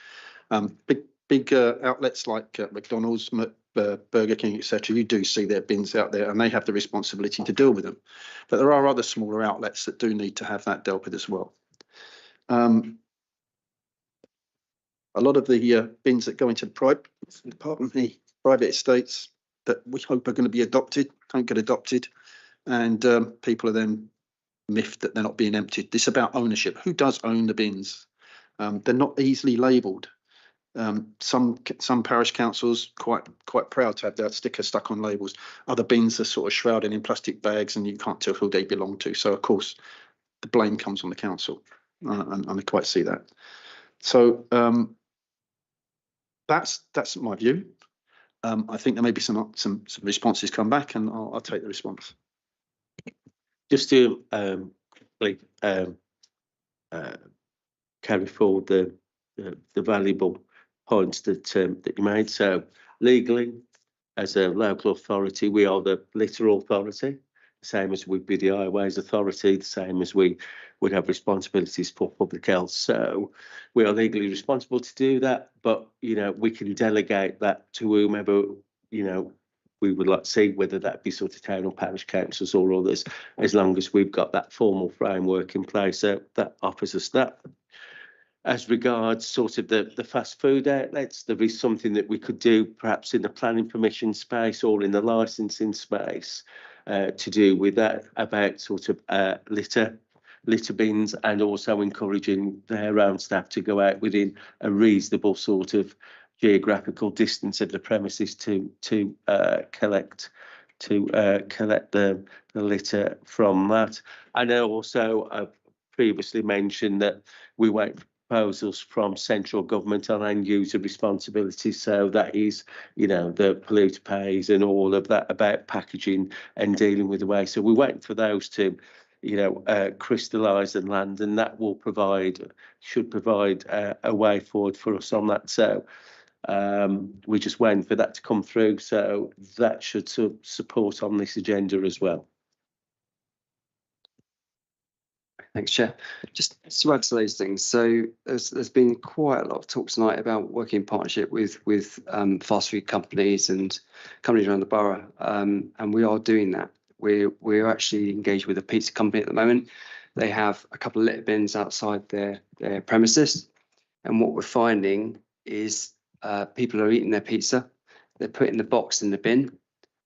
Big outlets like McDonald's, Burger King, etc. You do see their bins out there, and they have the responsibility to deal with them. But there are other smaller outlets that do need to have that dealt with as well. A lot of the bins that go into the private estates that we hope are going to be adopted don't get adopted, and people are then miffed that they're not being emptied. This is about ownership. Who does own the bins? They're not easily labelled. Some parish councils quite proud to have that sticker stuck on labels. Other bins are sort of shrouded in plastic bags, and you can't tell who they belong to. So of course, the blame comes on the council, and I quite see that. So that's my view. I think there may be some responses come back, and I'll take the response. Just to carry forward the valuable points that you made. So legally, as a local authority, we are the litter authority, the same as we'd be the highways authority, the same as we would have responsibilities for public health. So we are legally responsible to do that, but we can delegate that to whomever we would like to see, whether that be sort of town or parish councils or others, as long as we've got that formal framework in place. So that offers us that. As regards sort of the fast food outlets, there is something that we could do perhaps in the planning permission space or in the licensing space to do with that, about sort of litter bins, and also encouraging their own staff to go out within a reasonable sort of geographical distance of the premises to collect the litter from that. And I also previously mentioned that we wait for proposals from central government on end user responsibility. So that is, the polluter pays and all of that about packaging and dealing with the waste. So we're waiting for those to crystallise and land, and that will should provide a way forward for us on that. So we're just waiting for that to come through, so that should support on this agenda as well. Thanks, Chair. Just to add to those things, so there's been quite a lot of talk tonight about working in partnership with fast food companies and companies around the borough, and we are doing that. We're actually engaged with a pizza company at the moment. They have a couple of litter bins outside their premises, and what we're finding is people are eating their pizza, they're putting the box in the bin,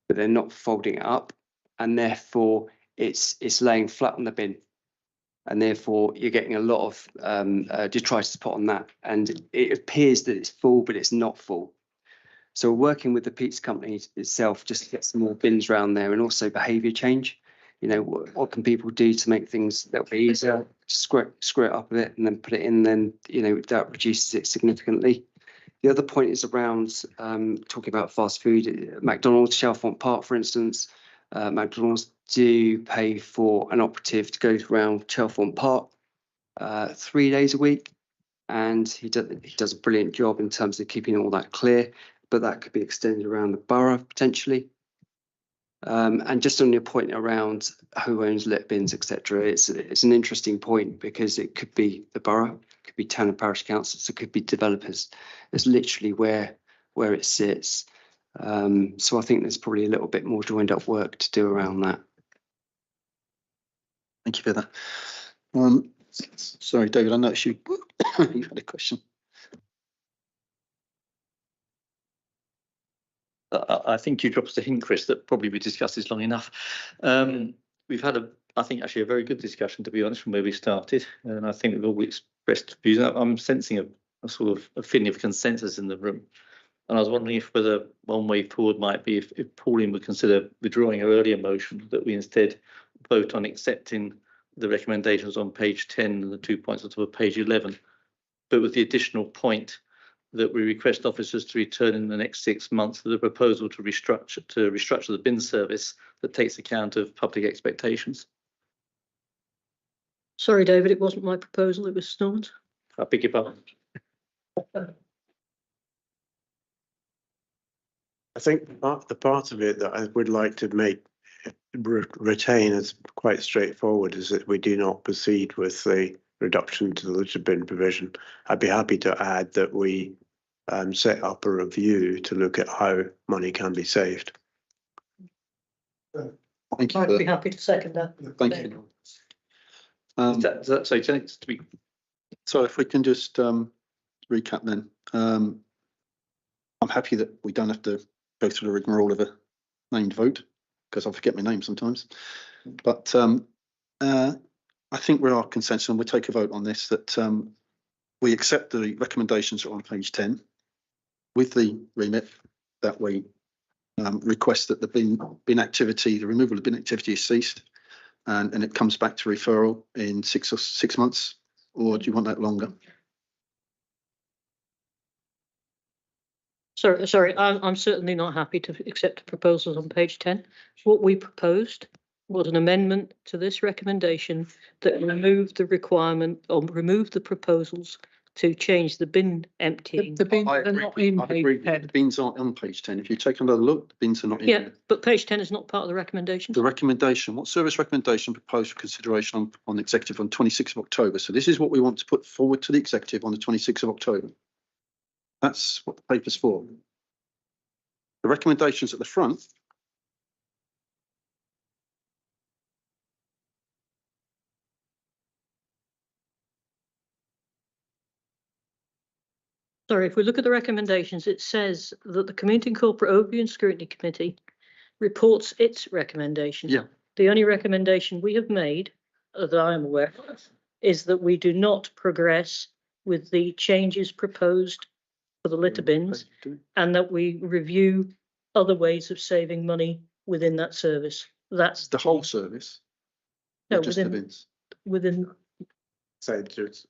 but they're not folding it up, and therefore it's laying flat on the bin, and therefore you're getting a lot of detritus put on that, and it appears that it's full, but it's not full. So we're working with the pizza company itself just to get some more bins around there, and also behaviour change. you know, what can people do to make things a little bit easier, screw it up a bit and then put it in, then, you know, that reduces it significantly. The other point is around talking about fast food. McDonald's, Chalfont Park, for instance, McDonald's do pay for an operative to go around Chalfont Park 3 days a week, and he does a brilliant job in terms of keeping all that clear, but that could be extended around the borough potentially. And just on your point around who owns lit bins, etc., it's an interesting point, because it could be the borough, it could be town and parish councils, it could be developers. It's literally where it sits. So I think there's probably a little bit more joined up work to do around that. Thank you for that. Sorry, David, I noticed you you had a question. I think you dropped us a hint, Chris, that probably we discussed this long enough. We've had I think actually a very good discussion, to be honest, from where we started, and I think we've all expressed views. I'm sensing a sort of a feeling of consensus in the room, and I was wondering if whether one way forward might be if Pauline would consider withdrawing her earlier motion, that we instead vote on accepting the recommendations on page 10 and the 2 points on top of page 11, but with the additional point that we request officers to return in the next 6 months with a proposal to restructure the bin service that takes account of public expectations. Sorry, David, it wasn't my proposal, it was Snowman's. I beg your pardon. I think the part of it that I would like to retain as quite straightforward is that we do not proceed with the reduction to the litter bin provision. I'd be happy to add that we set up a review to look at how money can be saved. Thank you. I'd be happy to second that. Thank you. So to be. So if we can just recap then. I'm happy that we don't have to go through the rigmarole of a named vote, because I forget my name sometimes. But I think we're our consensus, and we'll take a vote on this, that we accept the recommendations that are on page 10 with the remit that we request that the bin activity, the removal of bin activity is ceased, and it comes back to referral in 6 months, or do you want that longer? Sorry, I'm certainly not happy to accept the proposals on page 10. What we proposed was an amendment to this recommendation that removed the requirement or removed the proposals to change the bin emptying. The bins are not in page 10. The bins aren't on page 10. If you take another look, the bins are not in. Yeah, but page 10 is not part of the recommendation. The recommendation, what service recommendation proposed for consideration on the executive on 26th of October. So this is what we want to put forward to the executive on the 26th of October. That's what the paper's for. The recommendations at the front. Sorry, if we look at the recommendations, it says that the Community and Corporate Overview and Scrutiny Committee reports its recommendations. Yeah. The only recommendation we have made, that I am aware of, is that we do not progress with the changes proposed for the litter bins, and that we review other ways of saving money within that service. That's the whole service. No, just the bins. within. So just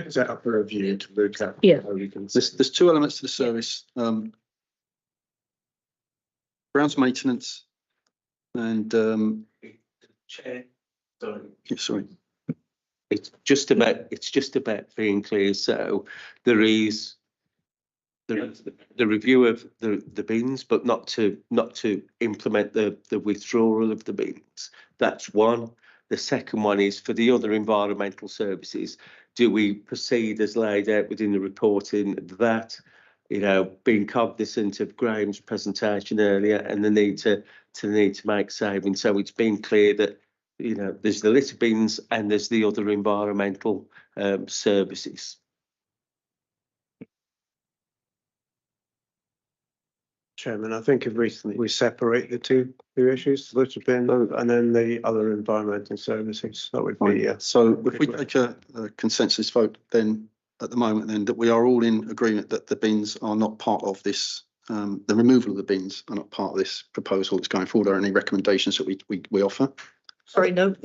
set up a review to look at. Yeah. How we can. There's two elements to the service. Grounds maintenance and Chair. sorry. It's just about being clear. So there is the review of the bins, but not to implement the withdrawal of the bins. That's one. The second one is for the other environmental services. Do we proceed as laid out within the reporting that, being cognizant of Graham's presentation earlier and the need to make savings? So it's been clear that there's the litter bins and there's the other environmental services. Chairman, I think if we separate the two issues, the litter bin and then the other environmental services, that would be. So if we take a consensus vote, then at the moment, then that we are all in agreement that the bins are not part of this. The removal of the bins are not part of this proposal that's going forward, or any recommendations that we offer. Sorry, no.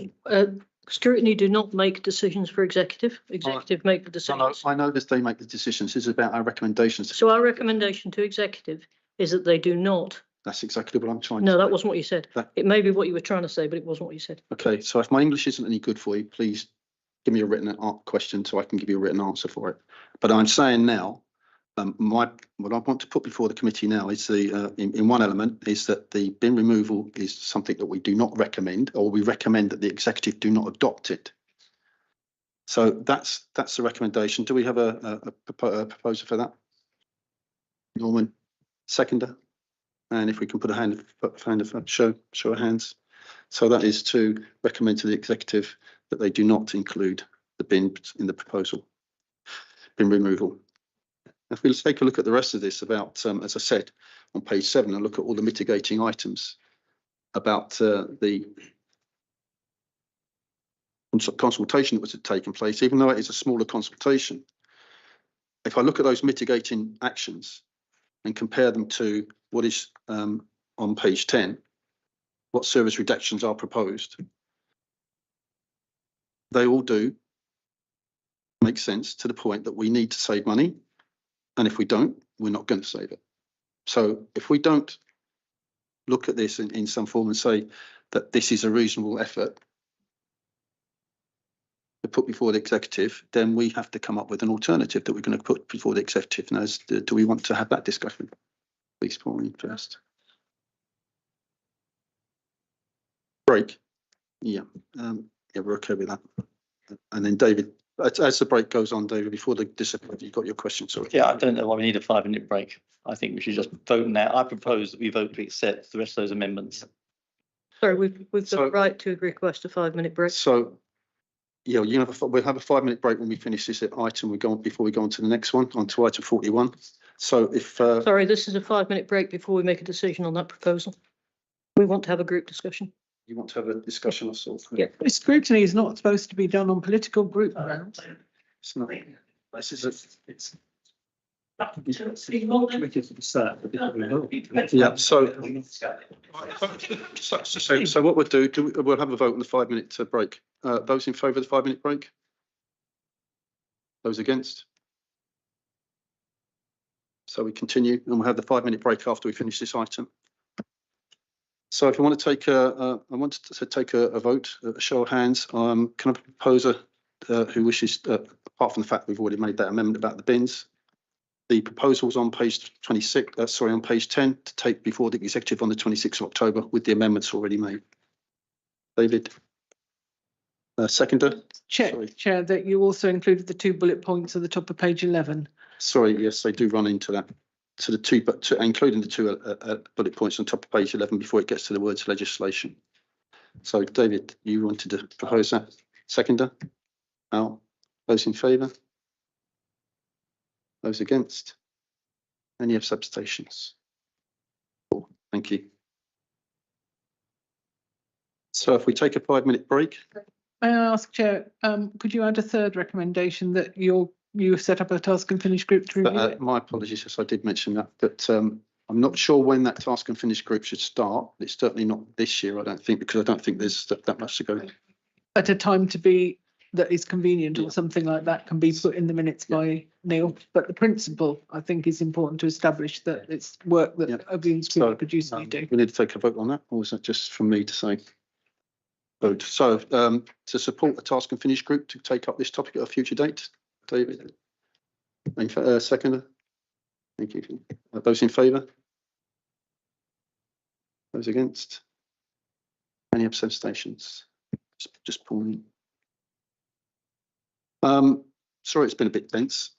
Scrutiny do not make decisions for executive. Executive make the decisions. I know this, they make the decisions. This is about our recommendations. So our recommendation to executive is that they do not. That's exactly what I'm trying to No, say. that wasn't what you said. That- It may be what you were trying to say, but it wasn't what you said. Okay, so if my English isn't any good for you, please give me a written question so I can give you a written answer for it. But I'm saying now, what I want to put before the committee now is in one element is that the bin removal is something that we do not recommend, or we recommend that the executive do not adopt it. So that's the recommendation. Do we have a proposer for that? Norman, seconder? And if we can put a show of hands. So that is to recommend to the executive that they do not include the bin in the proposal, bin removal. If we take a look at the rest of this about, as I said, on page 7, and look at all the mitigating items about the consultation that was taken place, even though it is a smaller consultation. If I look at those mitigating actions and compare them to what is on page 10, what service reductions are proposed, they all do make sense to the point that we need to save money. And if we don't, we're not going to save it. So if we don't look at this in some form and say that this is a reasonable effort to put before the executive, then we have to come up with an alternative that we're going to put before the executive. Now, do we want to have that discussion? Please, Pauline, first. Break. Yeah, yeah, we're okay with that. And then David, as the break goes on, David, before the discipline, you've got your question, sorry. Yeah, I don't know why we need a 5-minute break. I think we should just vote now. I propose that we vote to accept the rest of those amendments. Sorry, we've got the right to request a 5-minute break. So, yeah, we'll have a 5-minute break when we finish this item. Before we go on to the next one, on to item 41. So if sorry, this is a 5-minute break before we make a decision on that proposal. We want to have a group discussion. You want to have a discussion of sorts? Yeah. Scrutiny is not supposed to be done on political group grounds. It's not. This is it's. Yeah. So what we'll do, we'll have a vote on the 5-minute break. Those in favour of the 5-minute break? Those against? So we continue, and we'll have the 5-minute break after we finish this item. So if you want to take I want to take a vote, a show of hands. Can I propose who wishes, apart from the fact we've already made that amendment about the bins, the proposals on page 26, on page 10, to take before the executive on the 26th of October with the amendments already made. David, seconder. Chair, that you also included the 2 bullet points at the top of page 11. Sorry, yes, they do run into that. To the 2, but including the 2 bullet points on top of page 11 before it gets to the words legislation. So, David, you wanted to propose that? Seconder? Al? Those in favour? Those against? Any abstentions? Cool. Thank you. So, if we take a 5-minute break. May I ask, Chair, could you add a third recommendation that you set up a task and finish group to review it? My apologies, yes, I did mention that, but I'm not sure when that task and finish group should start. It's certainly not this year, I don't think, because I don't think there's that much to go. At a time that is convenient or something like that can be put in the minutes by Neil. But the principle, I think, is important to establish that it's work that Obian's group produced. We need to take a vote on that, or is that just from me to say? Vote. So to support the task and finish group to take up this topic at a future date, David. Seconder. Thank you. Those in favour? Those against? Any abstentions? Just Pauline. Sorry, it's been a bit dense.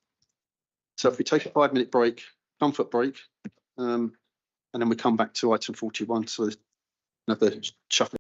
So if we take a 5-minute break, comfort break, and then we come back to item 41. So another shuffle.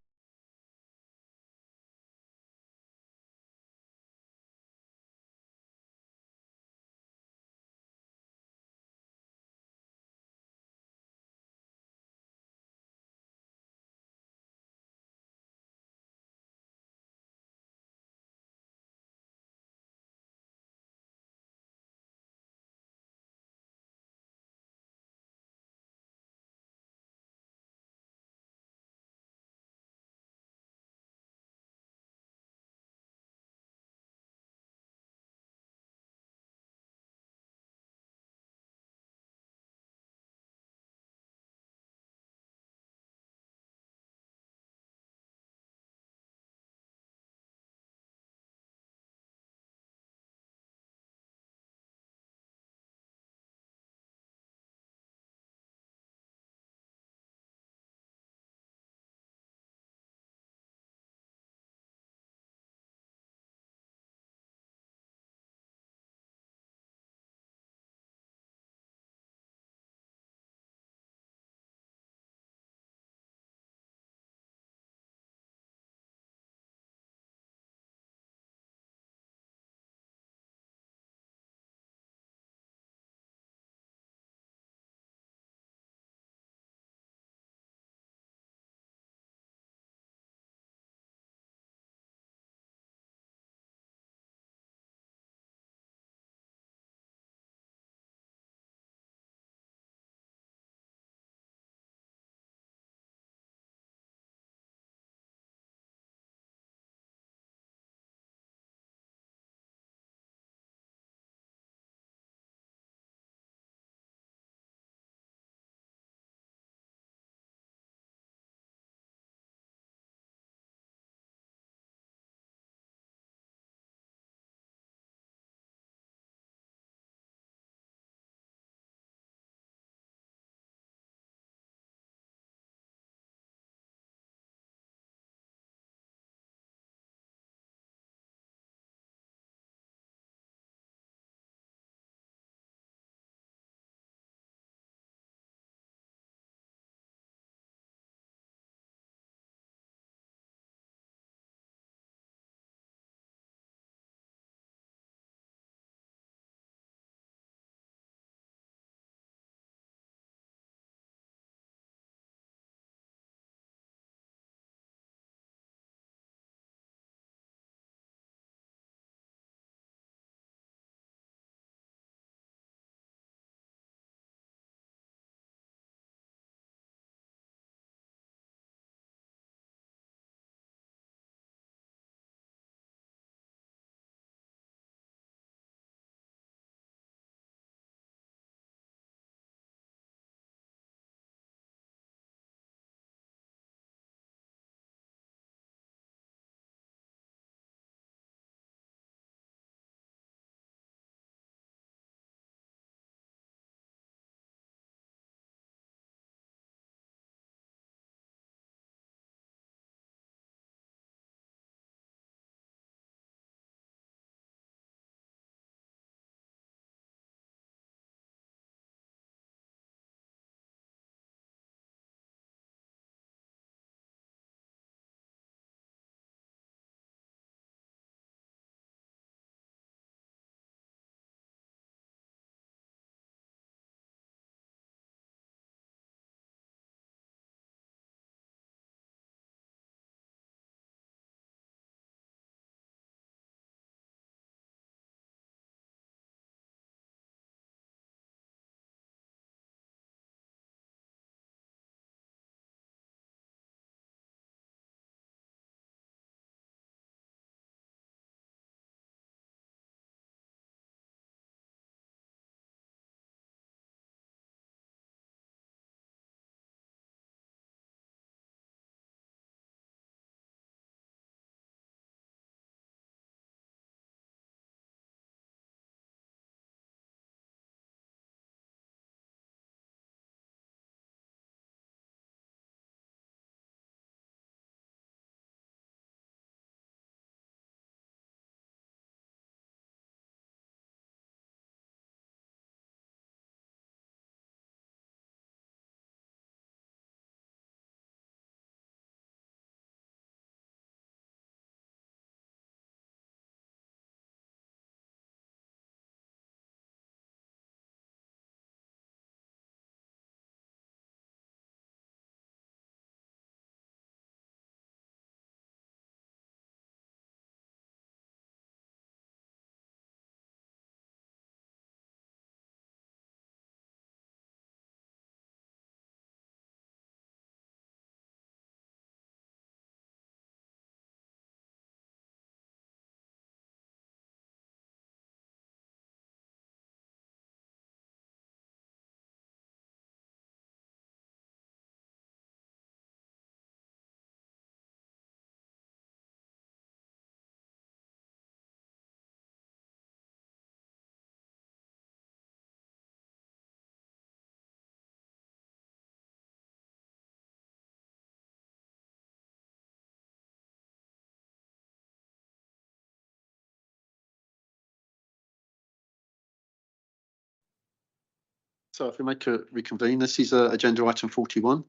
So if we make a reconvene, this is agenda item 41,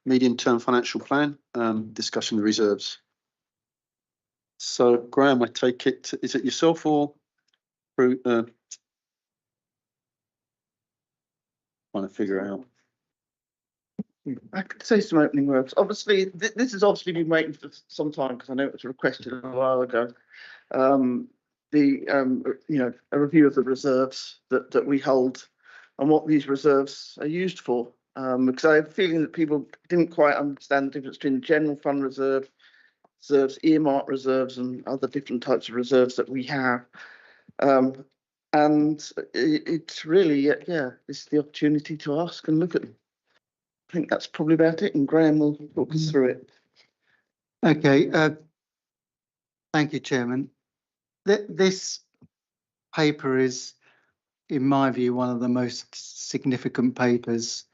medium-term financial plan, discussion the reserves. So Graham, I take it, is it yourself or through, trying to figure out? I could say some opening words. Obviously, this has obviously been waiting for some time because I know it was requested a while ago. A review of the reserves that we hold and what these reserves are used for. Because I have a feeling that people didn't quite understand the difference between general fund reserves, earmark reserves, and other different types of reserves that we have. And it's really, it's the opportunity to ask and look at them. I think that's probably about it, and Graham will talk us through it. Okay, thank you, Chairman. This paper is, in my view, one of the most significant papers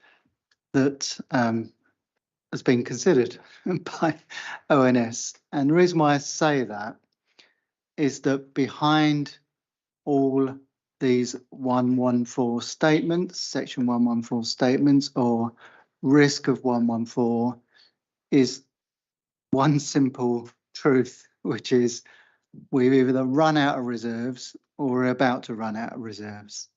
that has been considered by ONS. And the reason why I say that is that behind all these 114 statements, section 114 statements, or risk of 114, is one simple truth, which is we've either run out of reserves or we're about to run out of reserves.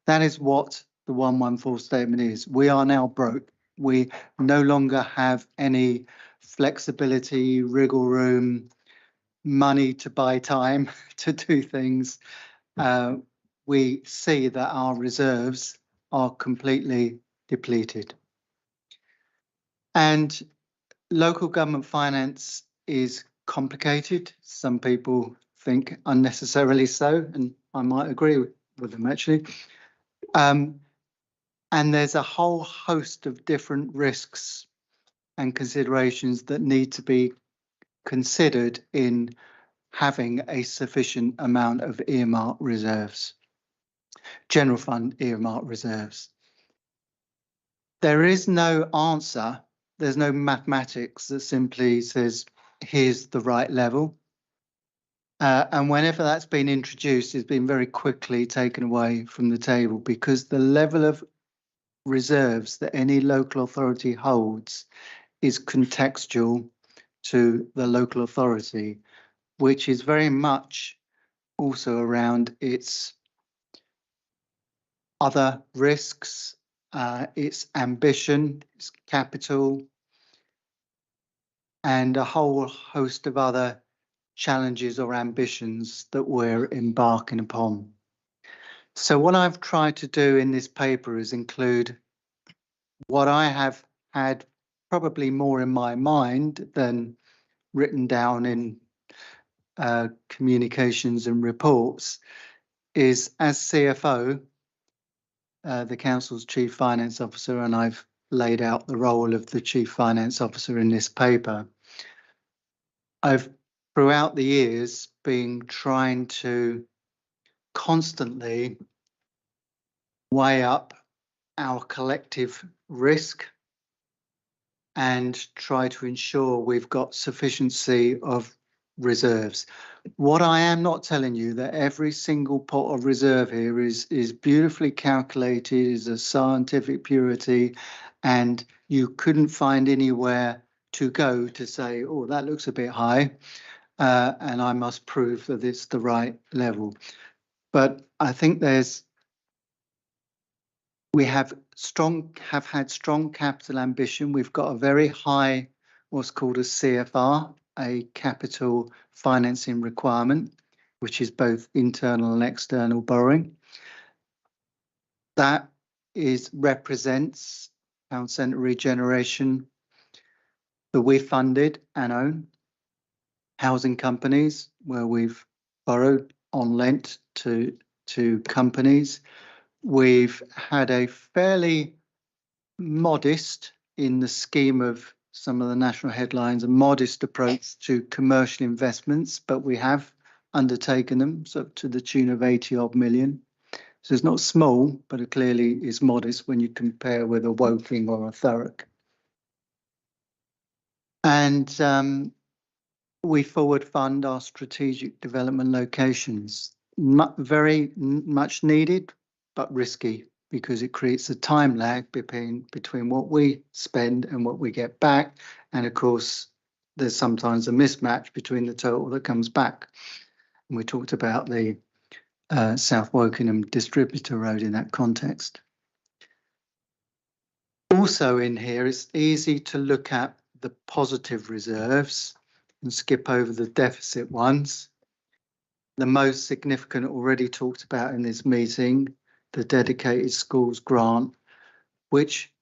That is what the 114 statement is. We are now broke. We no longer have any flexibility, wriggle room, money to buy time to do things. We see that our reserves are completely depleted. And local government finance is complicated. Some people think unnecessarily so, and I might agree with them actually. And there's a whole host of different risks and considerations that need to be considered in having a sufficient amount of earmark reserves, general fund earmark reserves. There is no answer. There's no mathematics that simply says, here's the right level. And whenever that's been introduced, it's been very quickly taken away from the table because the level of reserves that any local authority holds is contextual to the local authority, which is very much also around its other risks, its ambition, its capital, and a whole host of other challenges or ambitions that we're embarking upon. So what I've tried to do in this paper is include what I have had probably more in my mind than written down in communications and reports, is as CFO, the Council's Chief Finance Officer, and I've laid out the role of the Chief Finance Officer in this paper. I've throughout the years been trying to constantly weigh up our collective risk and try to ensure we've got sufficiency of reserves. What I am not telling you that every single pot of reserve here is beautifully calculated, is a scientific purity, and you couldn't find anywhere to go to say, oh, that looks a bit high, and I must prove that it's the right level. But I think we have had strong capital ambition. We've got a very high, what's called a CFR, a capital financing requirement, which is both internal and external borrowing. That represents town centre regeneration that we funded and own, housing companies where we've borrowed on lent to companies. We've had a fairly modest, in the scheme of some of the national headlines, a modest approach to commercial investments, but we have undertaken them to the tune of 80 odd million. So it's not small, but it clearly is modest when you compare with a Woking or a Thurrock. And we forward fund our strategic development locations, very much needed, but risky because it creates a time lag between what we spend and what we get back. And of course, there's sometimes a mismatch between the total that comes back. And we talked about the South Wokingham Distributor Road in that context. Also in here, it's easy to look at the positive reserves and skip over the deficit ones. The most significant already talked about in this meeting, the dedicated schools grant, which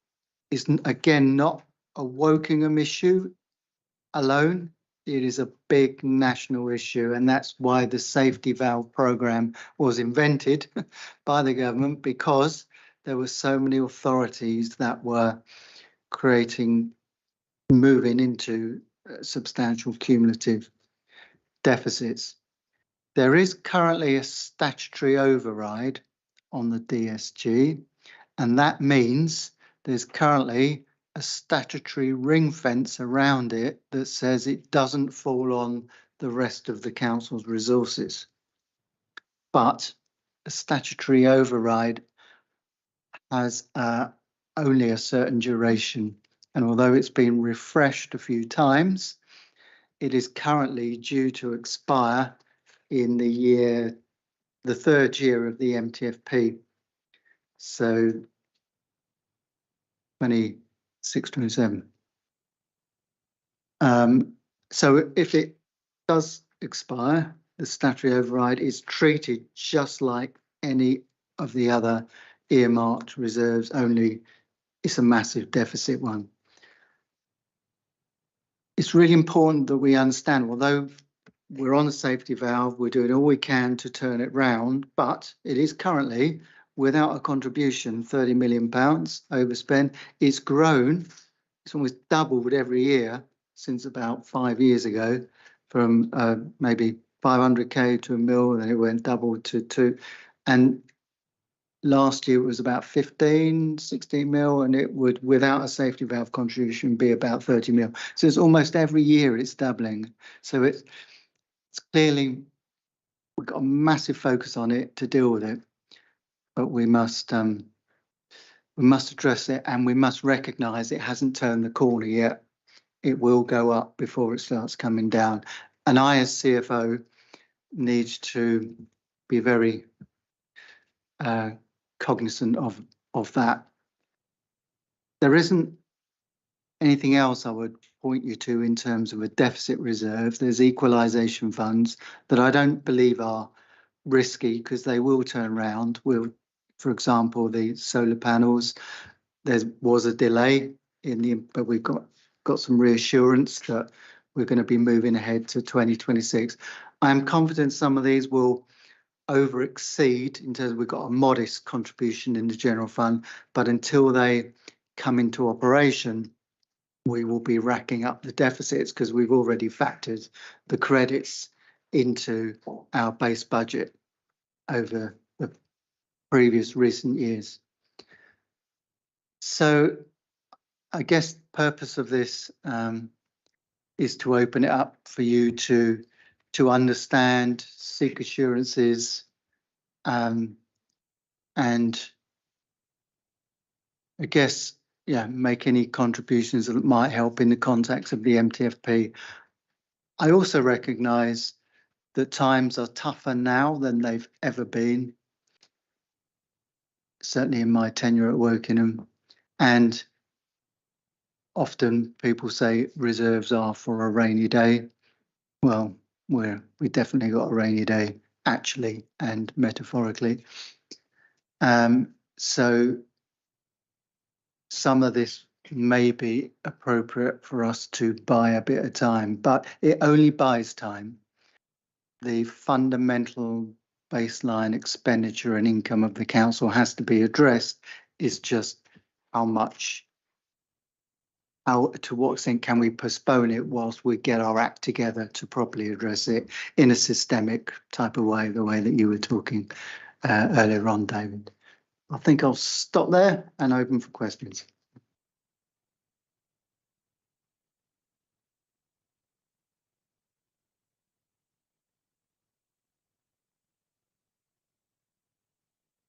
is again not a Wokingham issue alone. It is a big national issue, and that's why the safety valve program was invented by the government, because there were so many authorities that were moving into substantial cumulative deficits. There is currently a statutory override on the DSG, and that means there's currently a statutory ring fence around it that says it doesn't fall on the rest of the council's resources. But a statutory override has only a certain duration, and although it's been refreshed a few times, it is currently due to expire in the third year of the MTFP. So 26, 27. So if it does expire, the statutory override is treated just like any of the other earmarked reserves, only it's a massive deficit one. It's really important that we understand, although we're on the safety valve, we're doing all we can to turn it round, but it is currently, without a contribution, £30 million overspent. It's grown, it's almost doubled every year since about 5 years ago, from maybe 500k to £1 million, and then it went doubled to 2. And last year it was about 16 mil, and it would, without a safety valve contribution, be about 30 mil. So it's almost every year it's doubling. So it's clearly, we've got a massive focus on it to deal with it, but we must address it, and we must recognise it hasn't turned the corner yet. It will go up before it starts coming down. And I, as CFO, need to be very cognizant of that. There isn't anything else I would point you to in terms of a deficit reserve. There's equalisation funds that I don't believe are risky, because they will turn around. For example, the solar panels, there was a delay but we've got some reassurance that we're going to be moving ahead to 2026. I'm confident some of these will over exceed in terms of, we've got a modest contribution in the general fund, but until they come into operation, we will be racking up the deficits, because we've already factored the credits into our base budget over the previous recent years. So I guess the purpose of this is to open it up for you to understand, seek assurances, and I guess, yeah, make any contributions that might help in the context of the MTFP. I also recognise that times are tougher now than they've ever been, certainly in my tenure at Wokingham, and often people say reserves are for a rainy day. Well, we definitely got a rainy day, actually and metaphorically. So some of this may be appropriate for us to buy a bit of time, but it only buys time. The fundamental baseline expenditure and income of the council has to be addressed. It's just to what extent can we postpone it whilst we get our act together to properly address it in a systemic type of way, the way that you were talking earlier on, David. I think I'll stop there and open for questions.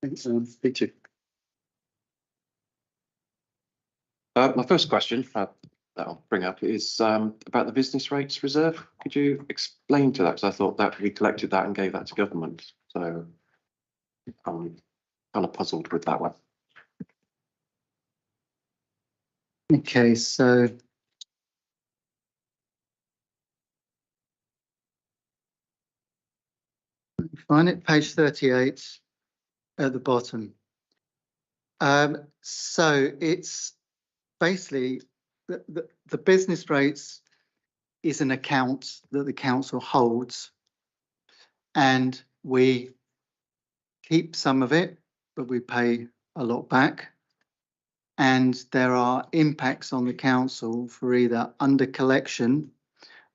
Thanks, Peter. My first question that I'll bring up is about the business rates reserve. Could you explain to that? Because I thought that we collected that and gave that to government. So I'm kind of puzzled with that one. Okay, so find it, page 38 at the bottom. So it's basically the business rates is an account that the council holds, and we keep some of it, but we pay a lot back. And there are impacts on the council for either under collection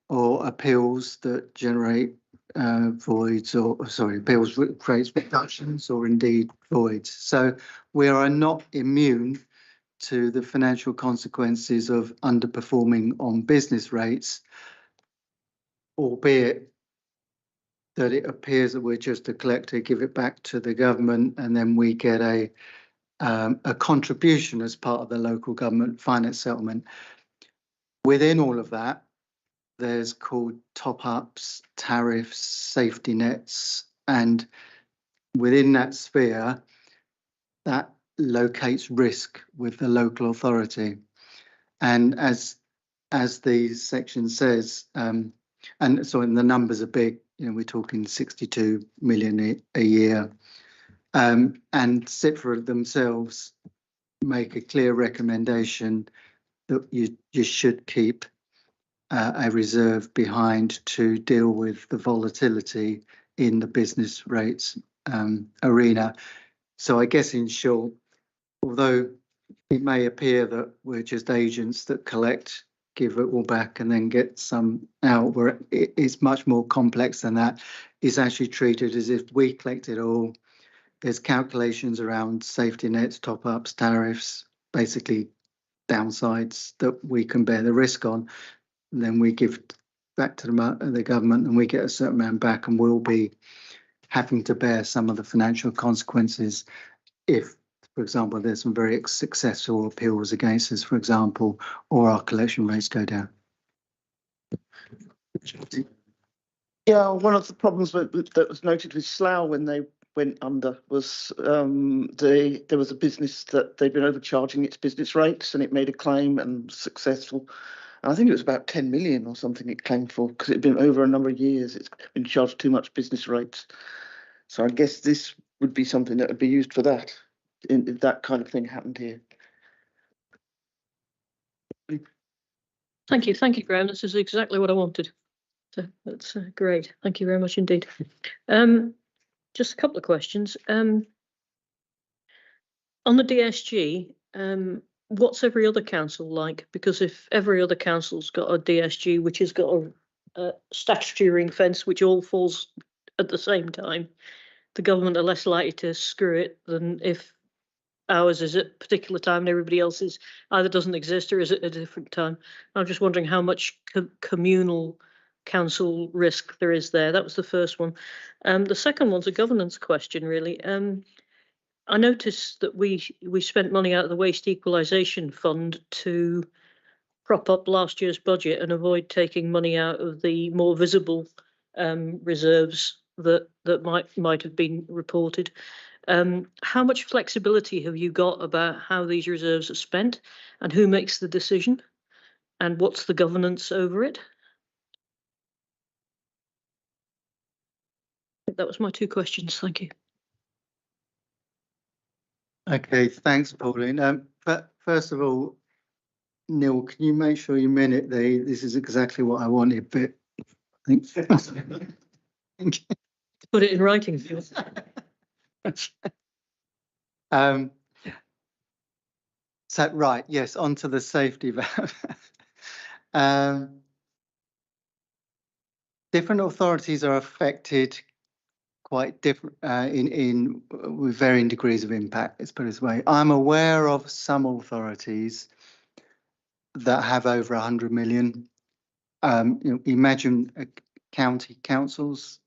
or appeals that generate voids, or sorry, appeals creates reductions or indeed voids. So we are not immune to the financial consequences of underperforming on business rates, albeit that it appears that we're just a collector, give it back to the government, and then we get a contribution as part of the local government finance settlement. Within all of that, there's called top-ups, tariffs, safety nets, and within that sphere, that locates risk with the local authority. And as the section says, and so the numbers are big, you know, we're talking 62 million a year, and CITFA themselves make a clear recommendation that you should keep a reserve behind to deal with the volatility in the business rates arena. So I guess in short, although it may appear that we're just agents that collect, give it all back and then get some out, where it's much more complex than that. It's actually treated as if we collect it all. There's calculations around safety nets, top-ups, tariffs, basically downsides that we can bear the risk on. And then we give back to the government, and we get a certain amount back, and we'll be having to bear some of the financial consequences if, for example, there's some very successful appeals against us, for example, or our collection rates go down. Yeah, one of the problems that was noted with Slough when they went under was there was a business that they'd been overcharging its business rates, and it made a claim and was successful. And I think it was about 10 million or something it claimed for, because it'd been over a number of years. It's been charged too much business rates. So I guess this would be something that would be used for that, if that kind of thing happened here. Thank you, Graham. This is exactly what I wanted. So that's great. Thank you very much indeed. Just a couple of questions. On the DSG, what's every other council like? Because if every other council's got a DSG which has got a statutory ring fence which all falls at the same time, the government are less likely to screw it than if ours is at a particular time and everybody else's either doesn't exist or is at a different time. I'm just wondering how much communal council risk there is there. That was the first one. The second one's a governance question, really. I noticed that we spent money out of the Waste Equalisation Fund to prop up last year's budget and avoid taking money out of the more visible reserves that might have been reported. How much flexibility have you got about how these reserves are spent, and who makes the decision, and what's the governance over it? That was my two questions. Thank you. Okay, thanks, Pauline. But first of all, Neil, can you make sure you minute this is exactly what I wanted, but I think Put it in writing. So right, yes, onto the safety valve. Different authorities are affected quite different with varying degrees of impact, let's put it this way. I'm aware of some authorities that have over 100 million. You know, imagine county councils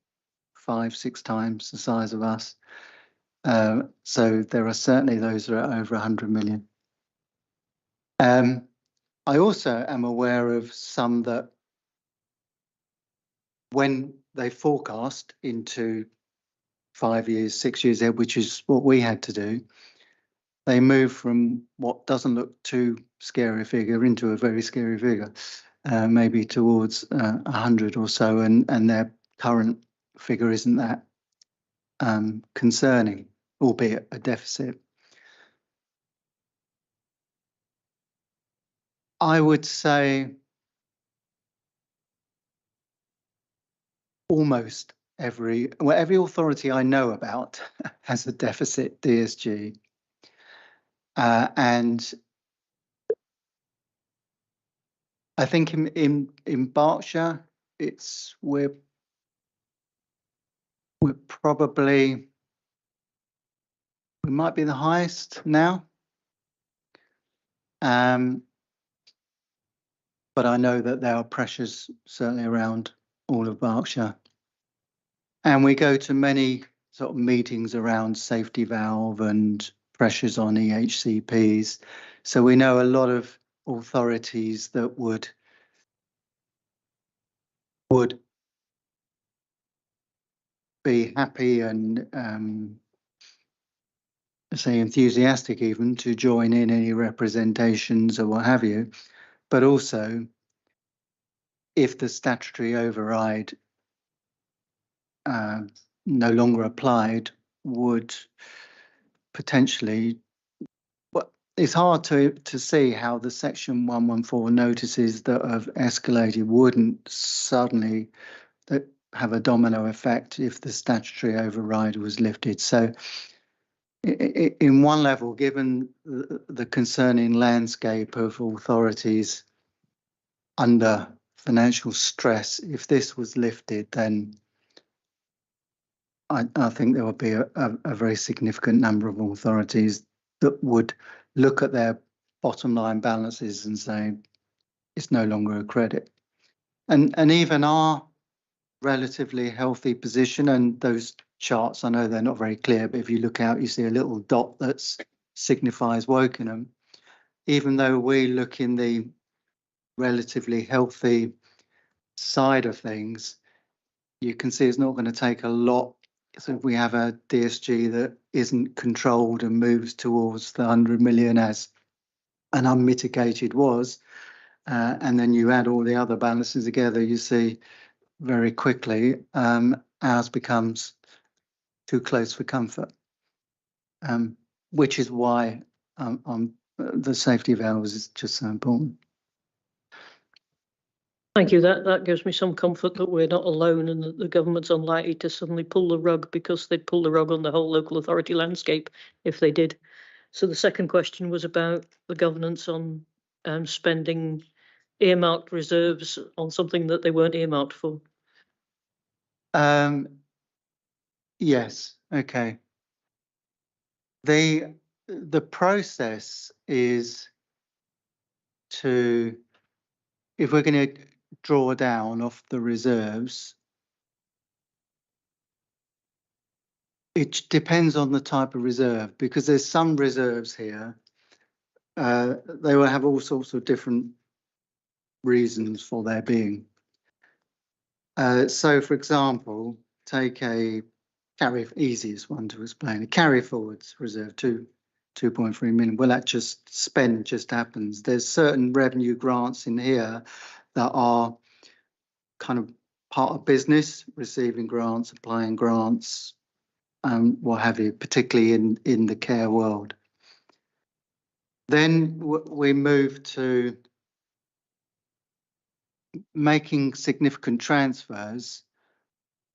5-6 times the size of us. So there are certainly those that are over 100 million. I also am aware of some that when they forecast into 5 years, 6 years ahead, which is what we had to do, they move from what doesn't look too scary a figure into a very scary figure, maybe towards 100 or so, and their current figure isn't that concerning, albeit a deficit. I would say almost every authority I know about has a deficit DSG. And I think in Berkshire, we're probably, we might be the highest now. But I know that there are pressures certainly around all of Berkshire. And we go to many sort of meetings around safety valve and pressures on EHCPs. So we know a lot of authorities that would be happy and say enthusiastic even to join in any representations or what have you. But also, if the statutory override no longer applied, would potentially, well, it's hard to see how the Section 114 notices that have escalated wouldn't suddenly have a domino effect if the statutory override was lifted. So in one level, given the concerning landscape of authorities under financial stress, if this was lifted, then I think there would be a very significant number of authorities that would look at their bottom line balances and say it's no longer a credit. And even our relatively healthy position, and those charts, I know they're not very clear, but if you look out, you see a little dot that signifies Wokingham. Even though we look in the relatively healthy side of things, you can see it's not going to take a lot. So if we have a DSG that isn't controlled and moves towards the 100 million as an unmitigated was, and then you add all the other balances together, you see very quickly ours becomes too close for comfort, which is why the safety valves is just so important. Thank you. That gives me some comfort that we're not alone and that the government's unlikely to suddenly pull the rug, because they'd pull the rug on the whole local authority landscape if they did. So the second question was about the governance on spending earmarked reserves on something that they weren't earmarked for. Yes, okay. The process is to, if we're going to draw down off the reserves, it depends on the type of reserve, because there's some reserves here, they will have all sorts of different reasons for their being. So for example, take a easiest one to explain, a carry forwards reserve, 2.3 million. Well, that just happens. There's certain revenue grants in here that are kind of part of business, receiving grants, applying grants, what have you, particularly in the care world. Then we move to making significant transfers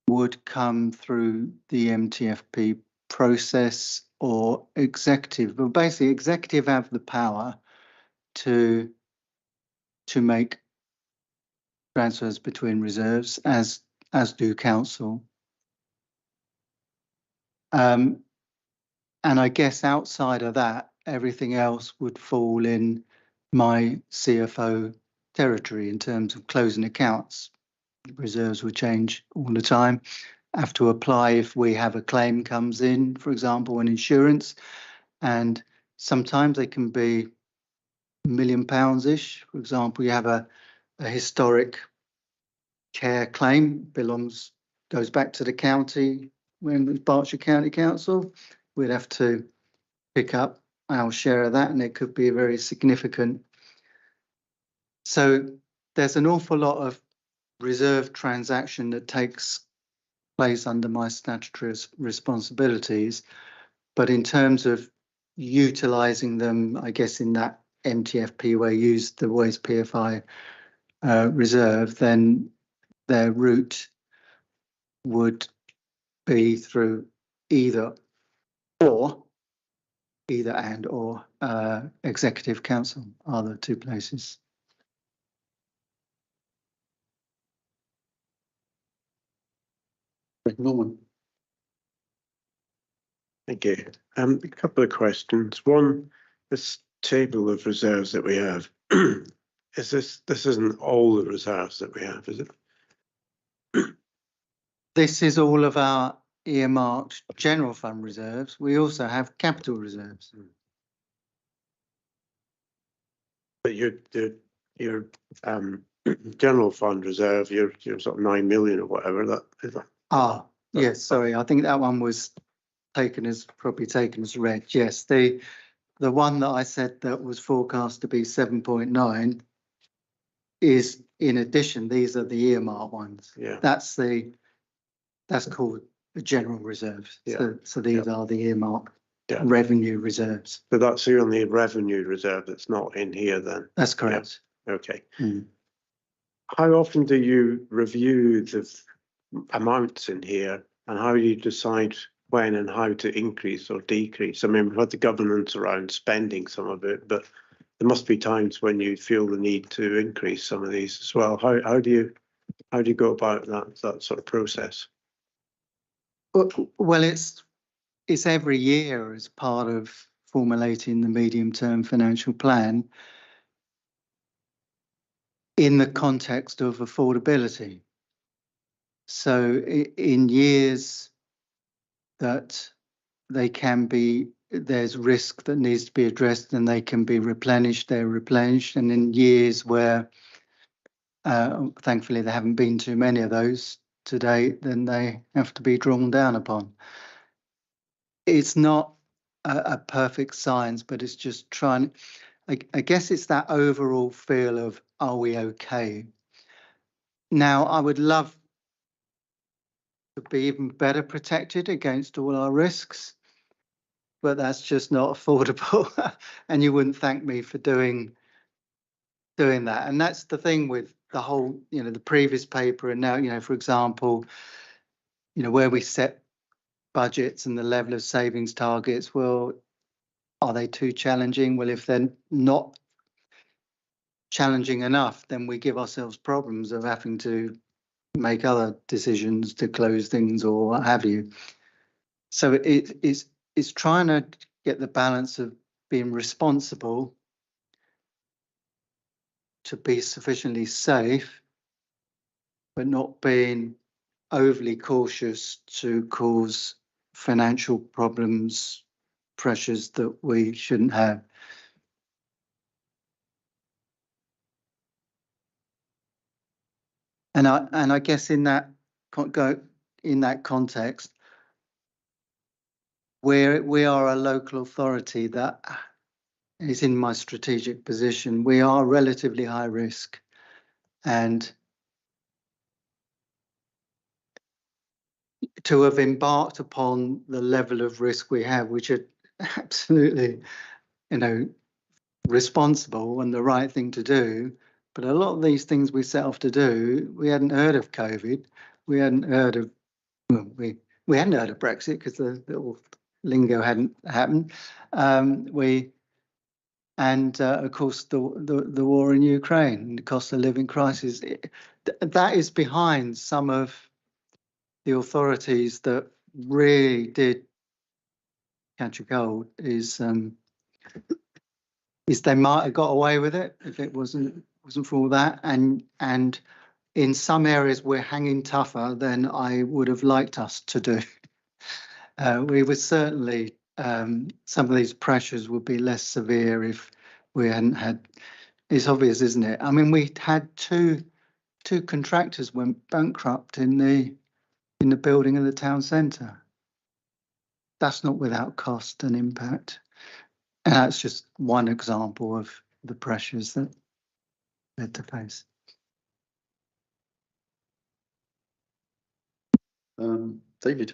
would come through the MTFP process or executive. But basically, executive have the power to make transfers between reserves, as do council. And I guess outside of that, everything else would fall in my CFO territory in terms of closing accounts. Reserves will change all the time. Have to apply if we have a claim comes in, for example, on insurance, and sometimes they can be million ish. For example, you have a historic care claim goes back to the county when it was Berkshire County Council. We'd have to pick up our share of that, and it could be very significant. So there's an awful lot of reserve transaction that takes place under my statutory responsibilities, but in terms of utilising them, I guess in that MTFP where you use the waste PFI reserve, then their route would be through either and or executive council are the two places. Norman. Thank you. A couple of questions. One, this table of reserves that we have, this isn't all the reserves that we have, is it? This is all of our earmarked general fund reserves. We also have capital reserves. But your general fund reserve, your sort of 9 million or whatever that is. Ah, yes, sorry. I think that one was probably taken as read. Yes, the one that I said that was forecast to be 7.9 is in addition. These are the earmark ones. Yeah. That's called the general reserves. Yeah. So these are the earmark Yeah. revenue reserves. But that's the only revenue reserve that's not in here then. That's correct. Yeah. Okay. Mm. How often do you review the amounts in here, and how do you decide when and how to increase or decrease? I mean, we've had the governance around spending some of it, but there must be times when you feel the need to increase some of these as well. How do you go about that sort of process? Well, it's every year as part of formulating the medium-term financial plan in the context of affordability. So in years that there's risk that needs to be addressed and they can be replenished, they're replenished. And in years where, thankfully, there haven't been too many of those to date, then they have to be drawn down upon. It's not a perfect science, but it's just trying, I guess it's that overall feel of, are we okay? Now, I would love to be even better protected against all our risks, but that's just not affordable. And you wouldn't thank me for doing that. And that's the thing with the whole, the previous paper and now, for example, where we set budgets and the level of savings targets, well, are they too challenging? Well, if they're not challenging enough, then we give ourselves problems of having to make other decisions to close things or what have you. So it's trying to get the balance of being responsible to be sufficiently safe, but not being overly cautious to cause financial problems, pressures that we shouldn't have. And I guess in that context, we are a local authority that is in my strategic position. We are relatively high risk, and to have embarked upon the level of risk we have, which are absolutely, responsible and the right thing to do. But a lot of these things we set off to do, we hadn't heard of COVID. We hadn't heard of, we hadn't heard of Brexit because the little lingo hadn't happened. Of course, the war in Ukraine, the cost of living crisis, that is behind some of the authorities that really did catch a cold. Is they might have got away with it if it wasn't for all that, and in some areas we're hanging tougher than I would have liked us to do. We would certainly, some of these pressures would be less severe if we hadn't had, it's obvious, isn't it? I mean, we had two contractors went bankrupt in the building of the town centre. That's not without cost and impact. And that's just one example of the pressures that we had to face. David.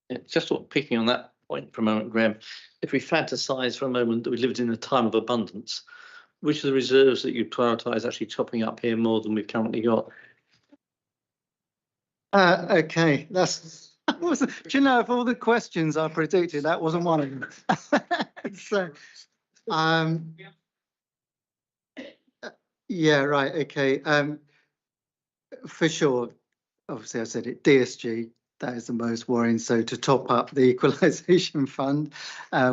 Yeah, just sort of picking on that point for a moment, Graham. If we fantasize for a moment that we lived in a time of abundance, which of the reserves that you prioritise actually topping up here more than we've currently got? Okay, that's. Do you know, of all the questions I predicted, that wasn't one of them. So, yeah, right. Okay. For sure. Obviously, I said it. DSG. That is the most worrying. So to top up the equalisation fund,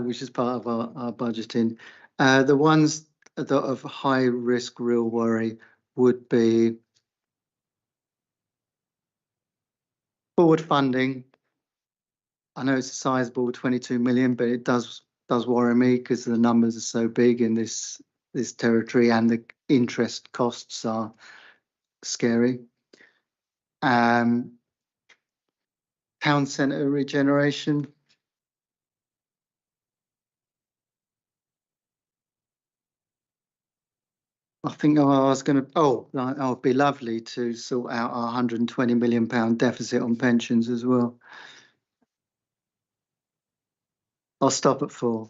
which is part of our budgeting, the ones that are of high risk, real worry would be forward funding. I know it's a sizable 22 million, but it does worry me because the numbers are so big in this territory and the interest costs are scary. Town centre regeneration. I think I was going to, it'd be lovely to sort out our £120 million deficit on pensions as well. I'll stop at 4.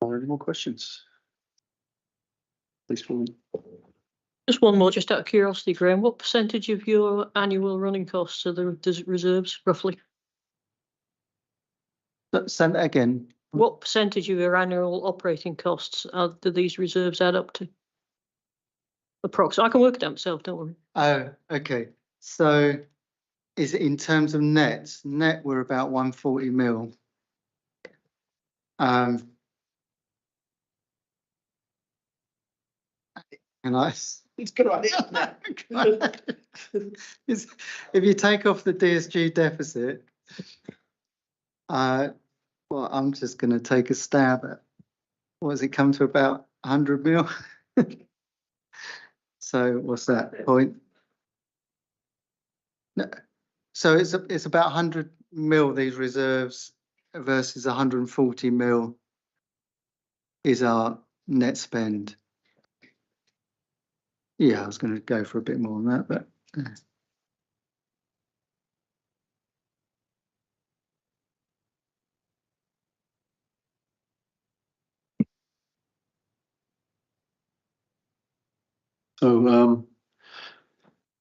Are there any more questions? Please, Pauline. Just one more, just out of curiosity, Graham. What percentage of your annual running costs are the reserves, roughly? Say that again. What percentage of your annual operating costs do these reserves add up to? Approximately. I can work it out myself, don't worry. Oh, okay. So is it in terms of nets? Net, we're about 140 mil. And It's good idea. if you take off the DSG deficit, well, I'm just going to take a stab at, what does it come to, about 100 mil? So what's that point? No, so it's about 100 mil, these reserves, versus 140 mil is our net spend. Yeah, I was going to go for a bit more than that, but. So,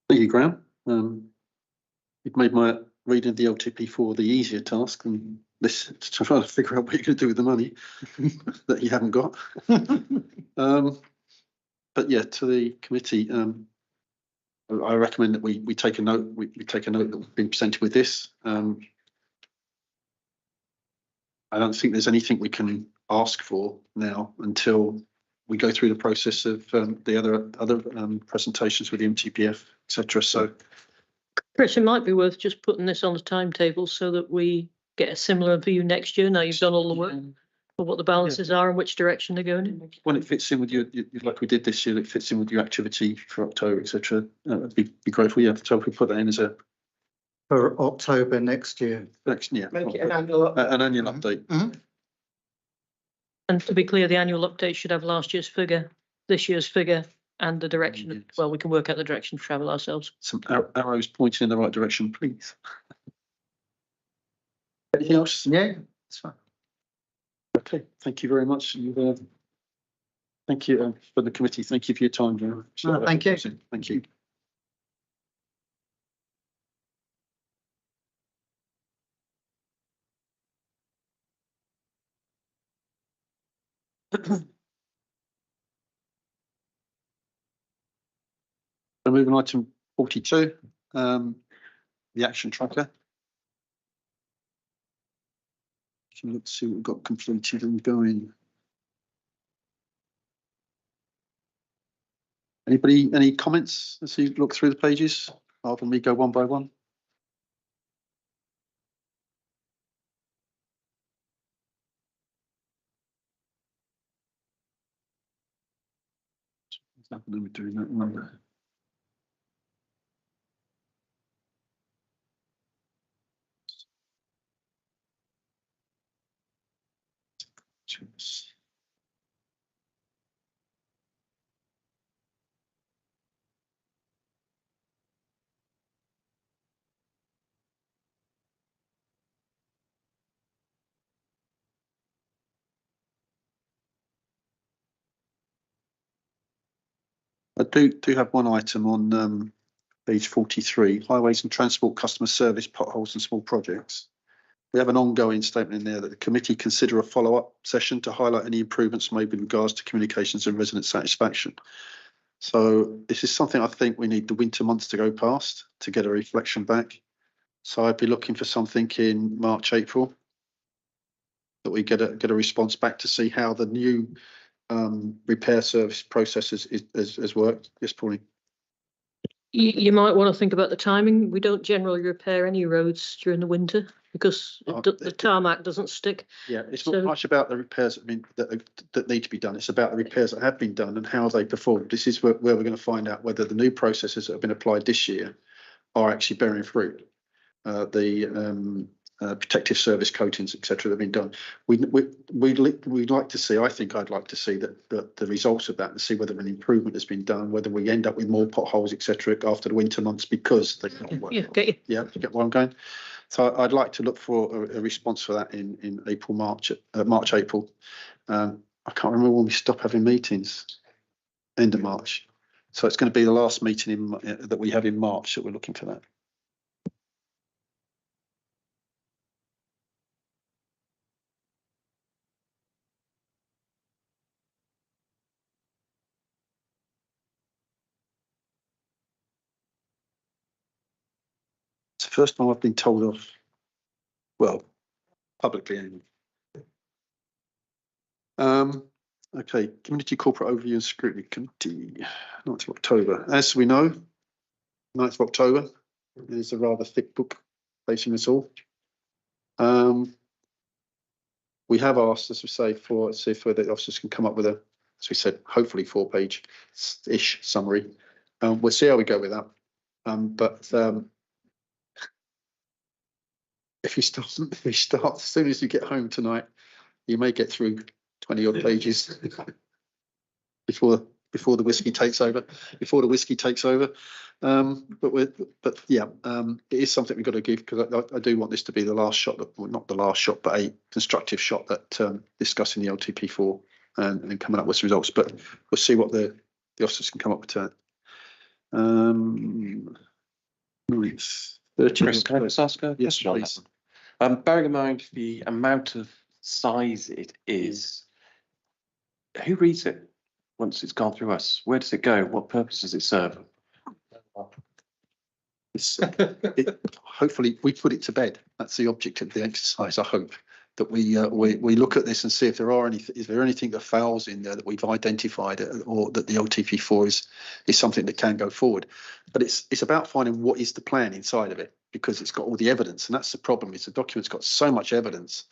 thank you, Graham. You've made my reading the LTP4 the easier task than this, to try to figure out what you're going to do with the money that you haven't got. But yeah, to the committee, I recommend that we take a note. We take a note that we've been presented with this. I don't think there's anything we can ask for now until we go through the process of the other presentations with the MTPF, etc. So, Chris, it might be worth just putting this on the timetable so that we get a similar view next year. Now you've done all the work for what the balances are and which direction they're going in. when it fits in with your like we did this year, it fits in with your activity for October, etc. That'd be grateful. Yeah, so if we put that in as a For October next year. next, yeah, Make it an annual update. an annual update. And to be clear, the annual update should have last year's figure, this year's figure, and the direction. Yes. Well, we can work out the direction to travel ourselves. Some arrows pointing in the right direction, please. Anything else? Yeah, that's fine. Okay, thank you very much. Thank you for the committee. Thank you for your time, Joe. Thank you. Thank you. So moving on to item 42, the action tracker. So let's see what we've got completed and going. Anybody, any comments as you look through the pages, rather than me go one by one? What's happening with doing that one? I do have one item on page 43, highways and transport customer service, potholes and small projects. We have an ongoing statement in there that the committee consider a follow-up session to highlight any improvements made with regards to communications and resident satisfaction. So this is something I think we need the winter months to go past to get a reflection back. So I'd be looking for something in March, April, that we get a response back to see how the new repair service process has worked. Yes, Pauline. You might want to think about the timing. We don't generally repair any roads during the winter because the tarmac doesn't stick. Yeah, it's not much about the repairs, I mean, that need to be done. It's about the repairs that have been done and how they performed. This is where we're going to find out whether the new processes that have been applied this year are actually bearing fruit. Protective service coatings, etc., that have been done. We'd like to see, I think I'd like to see that the results of that and see whether an improvement has been done, whether we end up with more potholes, etc., after the winter months because they can't work. Yeah, get you. Yeah, you get where I'm going. So I'd like to look for a response for that in April, March, April. I can't remember when we stop having meetings. End of March. So it's going to be the last meeting that we have in March that we're looking for that. It's the first time I've been told of, well, publicly anyway. Okay, Community Corporate Overview and Scrutiny Committee, 9th of October. As we know, 9th of October is a rather thick book facing us all. We have asked, as we say, see if the officers can come up with a, as we said, hopefully 4-page-ish summary. We'll see how we go with that. But if you start as soon as you get home tonight, you may get through 20-odd pages before the whiskey takes over. But yeah, it is something we've got to give because I do want this to be the last shot, well, not the last shot, but a constructive shot at discussing the LTP4 and coming up with some results. But we'll see what the officers can come up with to that. Chris, can I just ask a yes, question on please. that? Bearing in mind the amount of size it is, who reads it once it's gone through us? Where does it go? What purpose does it serve? Hopefully we put it to bed. That's the object of the exercise. I hope that we look at this and see if there are is there anything that fails in there that we've identified, or that the LTP4 is something that can go forward. But it's about finding what is the plan inside of it, because it's got all the evidence, and that's the problem. Is the document's got so much evidence.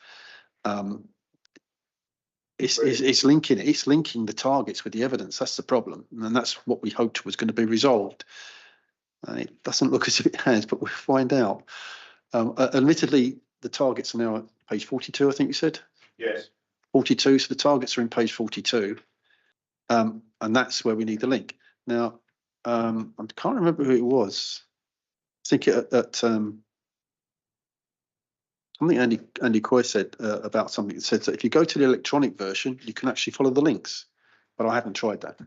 It's linking the targets with the evidence. That's the problem, and that's what we hoped was going to be resolved. And it doesn't look as if it has, but we'll find out. Admittedly, the targets are now at page 42, I think you said? Yes. 42, so the targets are in page 42, and that's where we need the link. Now, I can't remember who it was. I think something Andy Coy said about something that said that if you go to the electronic version, you can actually follow the links, but I haven't tried that.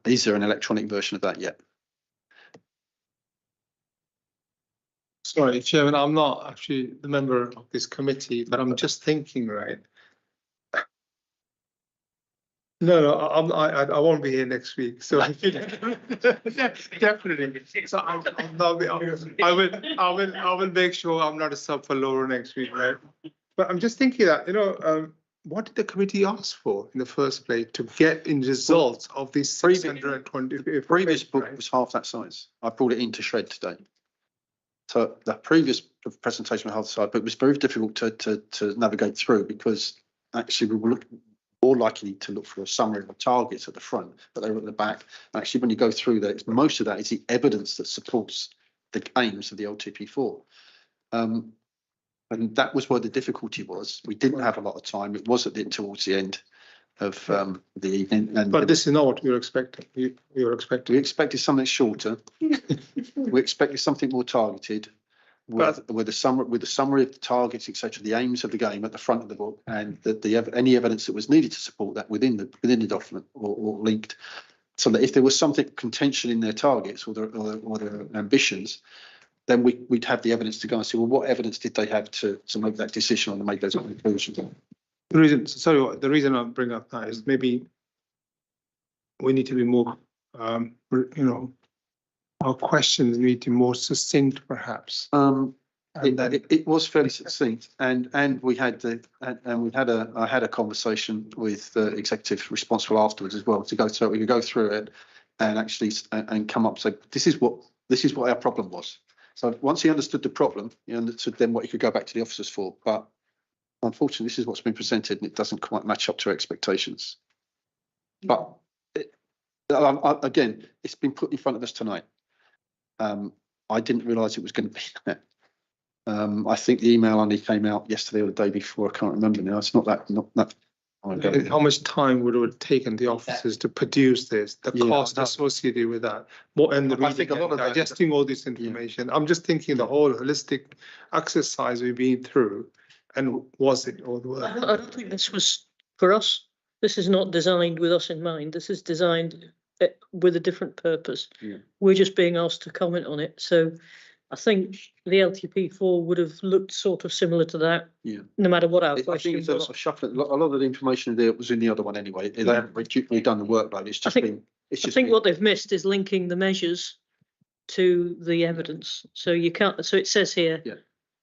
Is there an electronic version of that yet? Sorry, Chairman, I'm not actually the member of this committee, but I'm just thinking, right? No, I won't be here next week, so definitely. So I will make sure I'm not a sub for Laura next week, right? But I'm just thinking that, what did the committee ask for in the first place to get in results of these 620? The previous book was half that size. I brought it into shred today. So the previous presentation was half the size, but it was very difficult to navigate through because actually we were more likely to look for a summary of the targets at the front, but they were at the back. And actually, when you go through that, most of that is the evidence that supports the aims of the LTP4. And that was where the difficulty was. We didn't have a lot of time. It was towards the end of the evening. And But this is not what we were expecting. We expected something shorter. We expected something more targeted, with a summary of the targets, etc., the aims of the game at the front of the book, and any evidence that was needed to support that within the document or linked, so that if there was something contention in their targets or their ambitions, then we'd have the evidence to go and say, well, what evidence did they have to make that decision or to make those conclusions? The reason I bring up that is maybe we need to be more, our questions need to be more succinct, perhaps. It was fairly succinct, and I had a conversation with the executive responsible afterwards as well to go through. We could go through it and actually and come up. So this is what our problem was. So once he understood the problem, he understood then what he could go back to the officers for. But unfortunately, this is what's been presented, and it doesn't quite match up to expectations. But again, it's been put in front of us tonight. I didn't realise it was going to be that. I think the email only came out yesterday or the day before. I can't remember now. It's not that. How much time would it have taken the officers to produce this? The cost associated with that, I think a lot of digesting all this information. I'm just thinking the whole holistic exercise we've been through, and was it all the work? I don't think this was for us. This is not designed with us in mind. This is designed with a different purpose. Yeah. We're just being asked to comment on it. So I think the LTP4 would have looked sort of similar to that. Yeah. No matter what our I question think it's a was. lot of shuffling. A lot of the information there was in the other one anyway. They haven't redone the workload. It's just I think what they've missed is linking the measures to the evidence. So you can't. So it says here,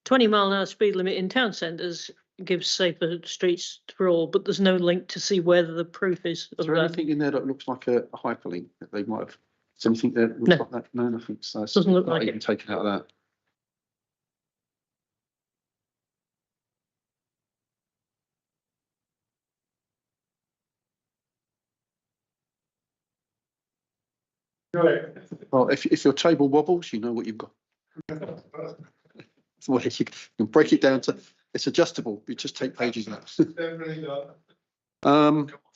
20-mile-an-hour speed limit in town centres gives safer streets for all, but there's no link to see whether the proof is. Is there anything in there that looks like a hyperlink that they might have? Is anything there that looks like that? No, nothing. So it's Doesn't look not like even it. taken out of that. Well, if your table wobbles, you know what you've got. Well, you can break it down to, it's adjustable. You just take pages out.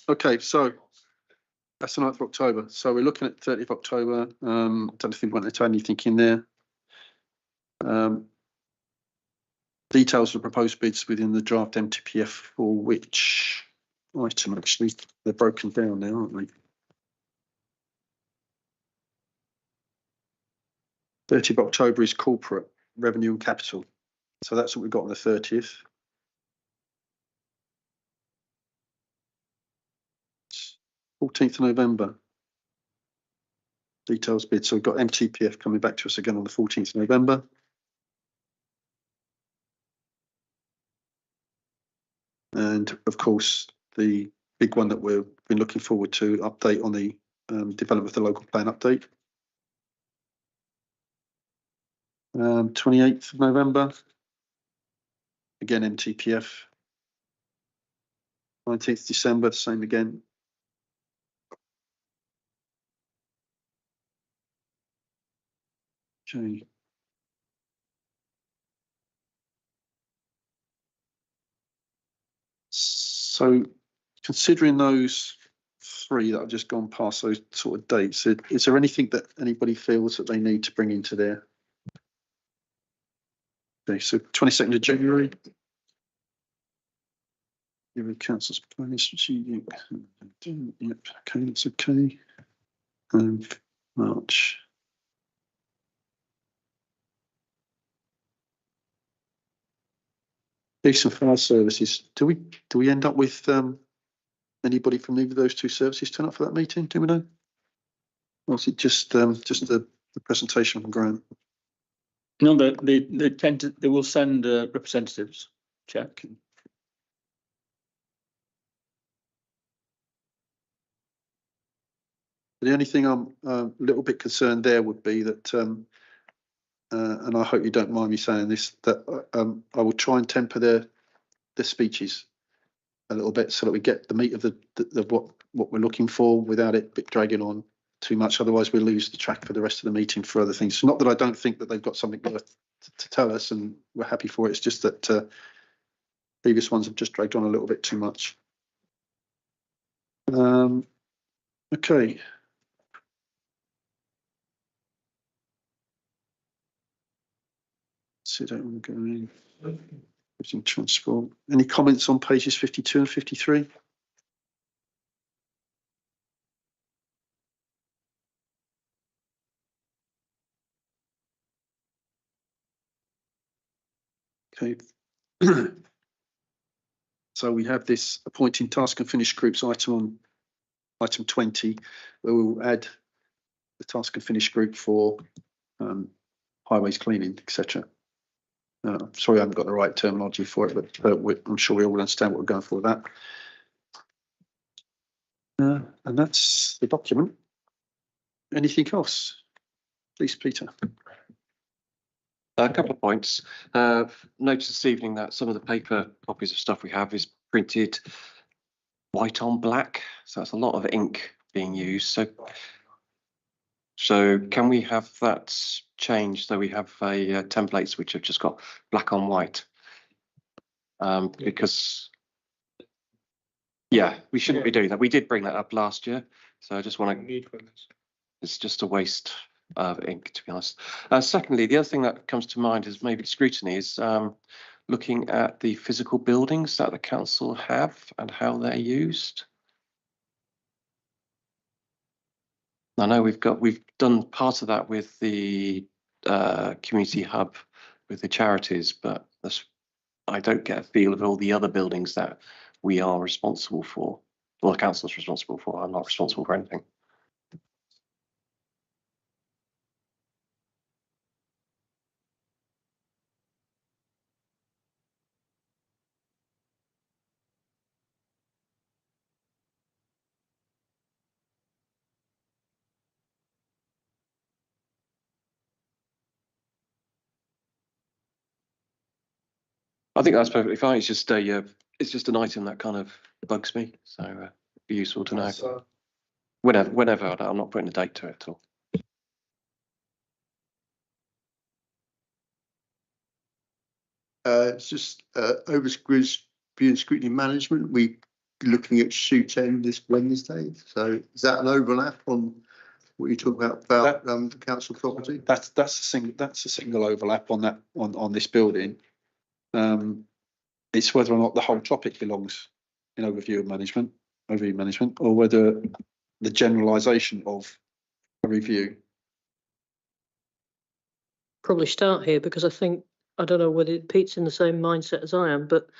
Okay, so that's the 9th of October. So we're looking at 30th of October. Don't think we want to add anything in there. Details of proposed bids within the draft MTPF for which item actually? They're broken down now, aren't they? 30th of October is corporate revenue and capital. So that's what we've got on the 30th. It's 14th of November. Details bid. So we've got MTPF coming back to us again on the 14th of November. And of course, the big one that we've been looking forward to, update on the development of the local plan update. 28th of November. Again, MTPF. 19th December, same again. Okay. So considering those three that I've just gone past, those sort of dates, is there anything that anybody feels that they need to bring into there? Okay, so 22nd of January. Your council's planning strategic. Yep, okay, that's okay. March. Police and fire services. Do we end up with anybody from either of those two services turn up for that meeting? Do we know? Or is it just the presentation from Graham? No, they will send representatives. Check. The only thing I'm a little bit concerned there would be that, and I hope you don't mind me saying this, that I will try and temper their speeches a little bit so that we get the meat of the what we're looking for without it dragging on too much. Otherwise, we lose the track for the rest of the meeting for other things. Not that I don't think that they've got something to tell us, and we're happy for it. It's just that previous ones have just dragged on a little bit too much. Okay. So don't want to go in. Transport. Any comments on pages 52 and 53? Okay. So we have this appointing task and finish groups item on item 20, where we will add the task and finish group for highways cleaning, etc. Sorry, I haven't got the right terminology for it, but I'm sure we all understand what we're going for with that. And that's the document. Anything else? Please, Peter. A couple of points. Notice this evening that some of the paper copies of stuff we have is printed white on black, so that's a lot of ink being used. So can we have that changed so we have a templates which have just got black on white? Because yeah, we shouldn't be doing that. We did bring that up last year, so I just want to. It's just a waste of ink, to be honest. Secondly, the other thing that comes to mind is maybe scrutiny is looking at the physical buildings that the council have and how they're used. I know we've done part of that with the community hub with the charities, but I don't get a feel of all the other buildings that we are responsible for. Well, the council's responsible for. I'm not responsible for anything. I think that's perfectly fine. It's just an item that kind of bugs me, so it'd be useful to know. Whenever, I'm not putting a date to it at all. It's just over scrutiny management. We looking at shoot end this Wednesday. So is that an overlap on what you talk about the council property? That's a single overlap on that on this building. It's whether or not the whole topic belongs in overview management, or whether the generalisation of a review. Probably start here because I don't know whether Pete's in the same mindset as I am, but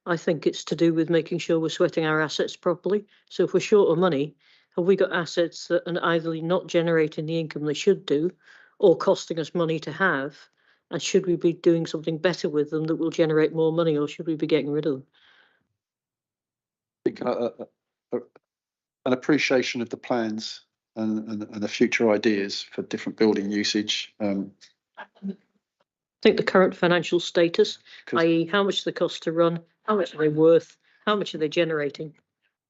I think it's to do with making sure we're sweating our assets properly. So if we're short of money, have we got assets that are either not generating the income they should do or costing us money to have? And should we be doing something better with them that will generate more money, or should we be getting rid of them? I think an appreciation of the plans and the future ideas for different building usage. I think the current financial status, i.e. how much they cost to run, how much are they worth, how much are they generating?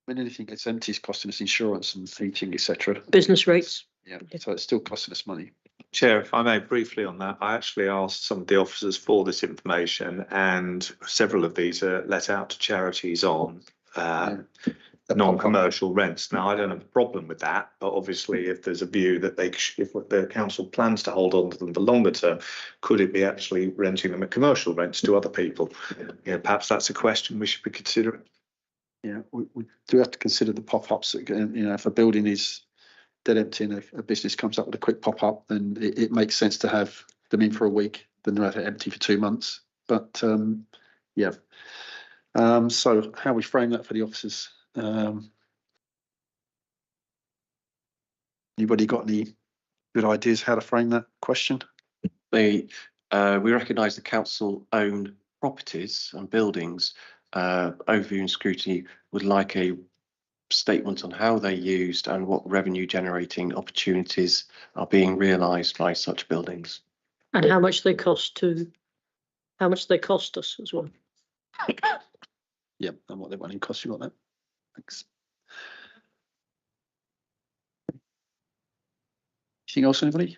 When anything gets empty is costing us insurance and heating, etc. Business rates. Yeah, so it's still costing us money. Chair, if I may briefly on that, I actually asked some of the officers for this information, and several of these are let out to charities on non-commercial rents. Now, I don't have a problem with that, but obviously if there's a view that if the council plans to hold on to them for longer term, could it be actually renting them at commercial rents to other people? Yeah, perhaps that's a question we should be considering. Yeah, we do have to consider the pop-ups. If a building is dead empty and a business comes up with a quick pop-up, then it makes sense to have them in for a week than to have it empty for 2 months. But yeah, so how we frame that for the officers. Anybody got any good ideas how to frame that question? We recognise the council own properties and buildings. Overview and scrutiny would like a statement on how they're used and what revenue generating opportunities are being realised by such buildings. And how much they cost us as well. Yeah, and what they're running costs, you got that? Thanks. Anything else, anybody?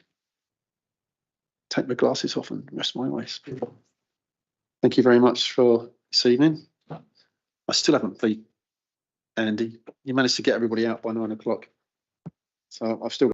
Take my glasses off and rest my eyes. Thank you very much for this evening. I still haven't beat Andy. You managed to get everybody out by 9 o'clock. So I've still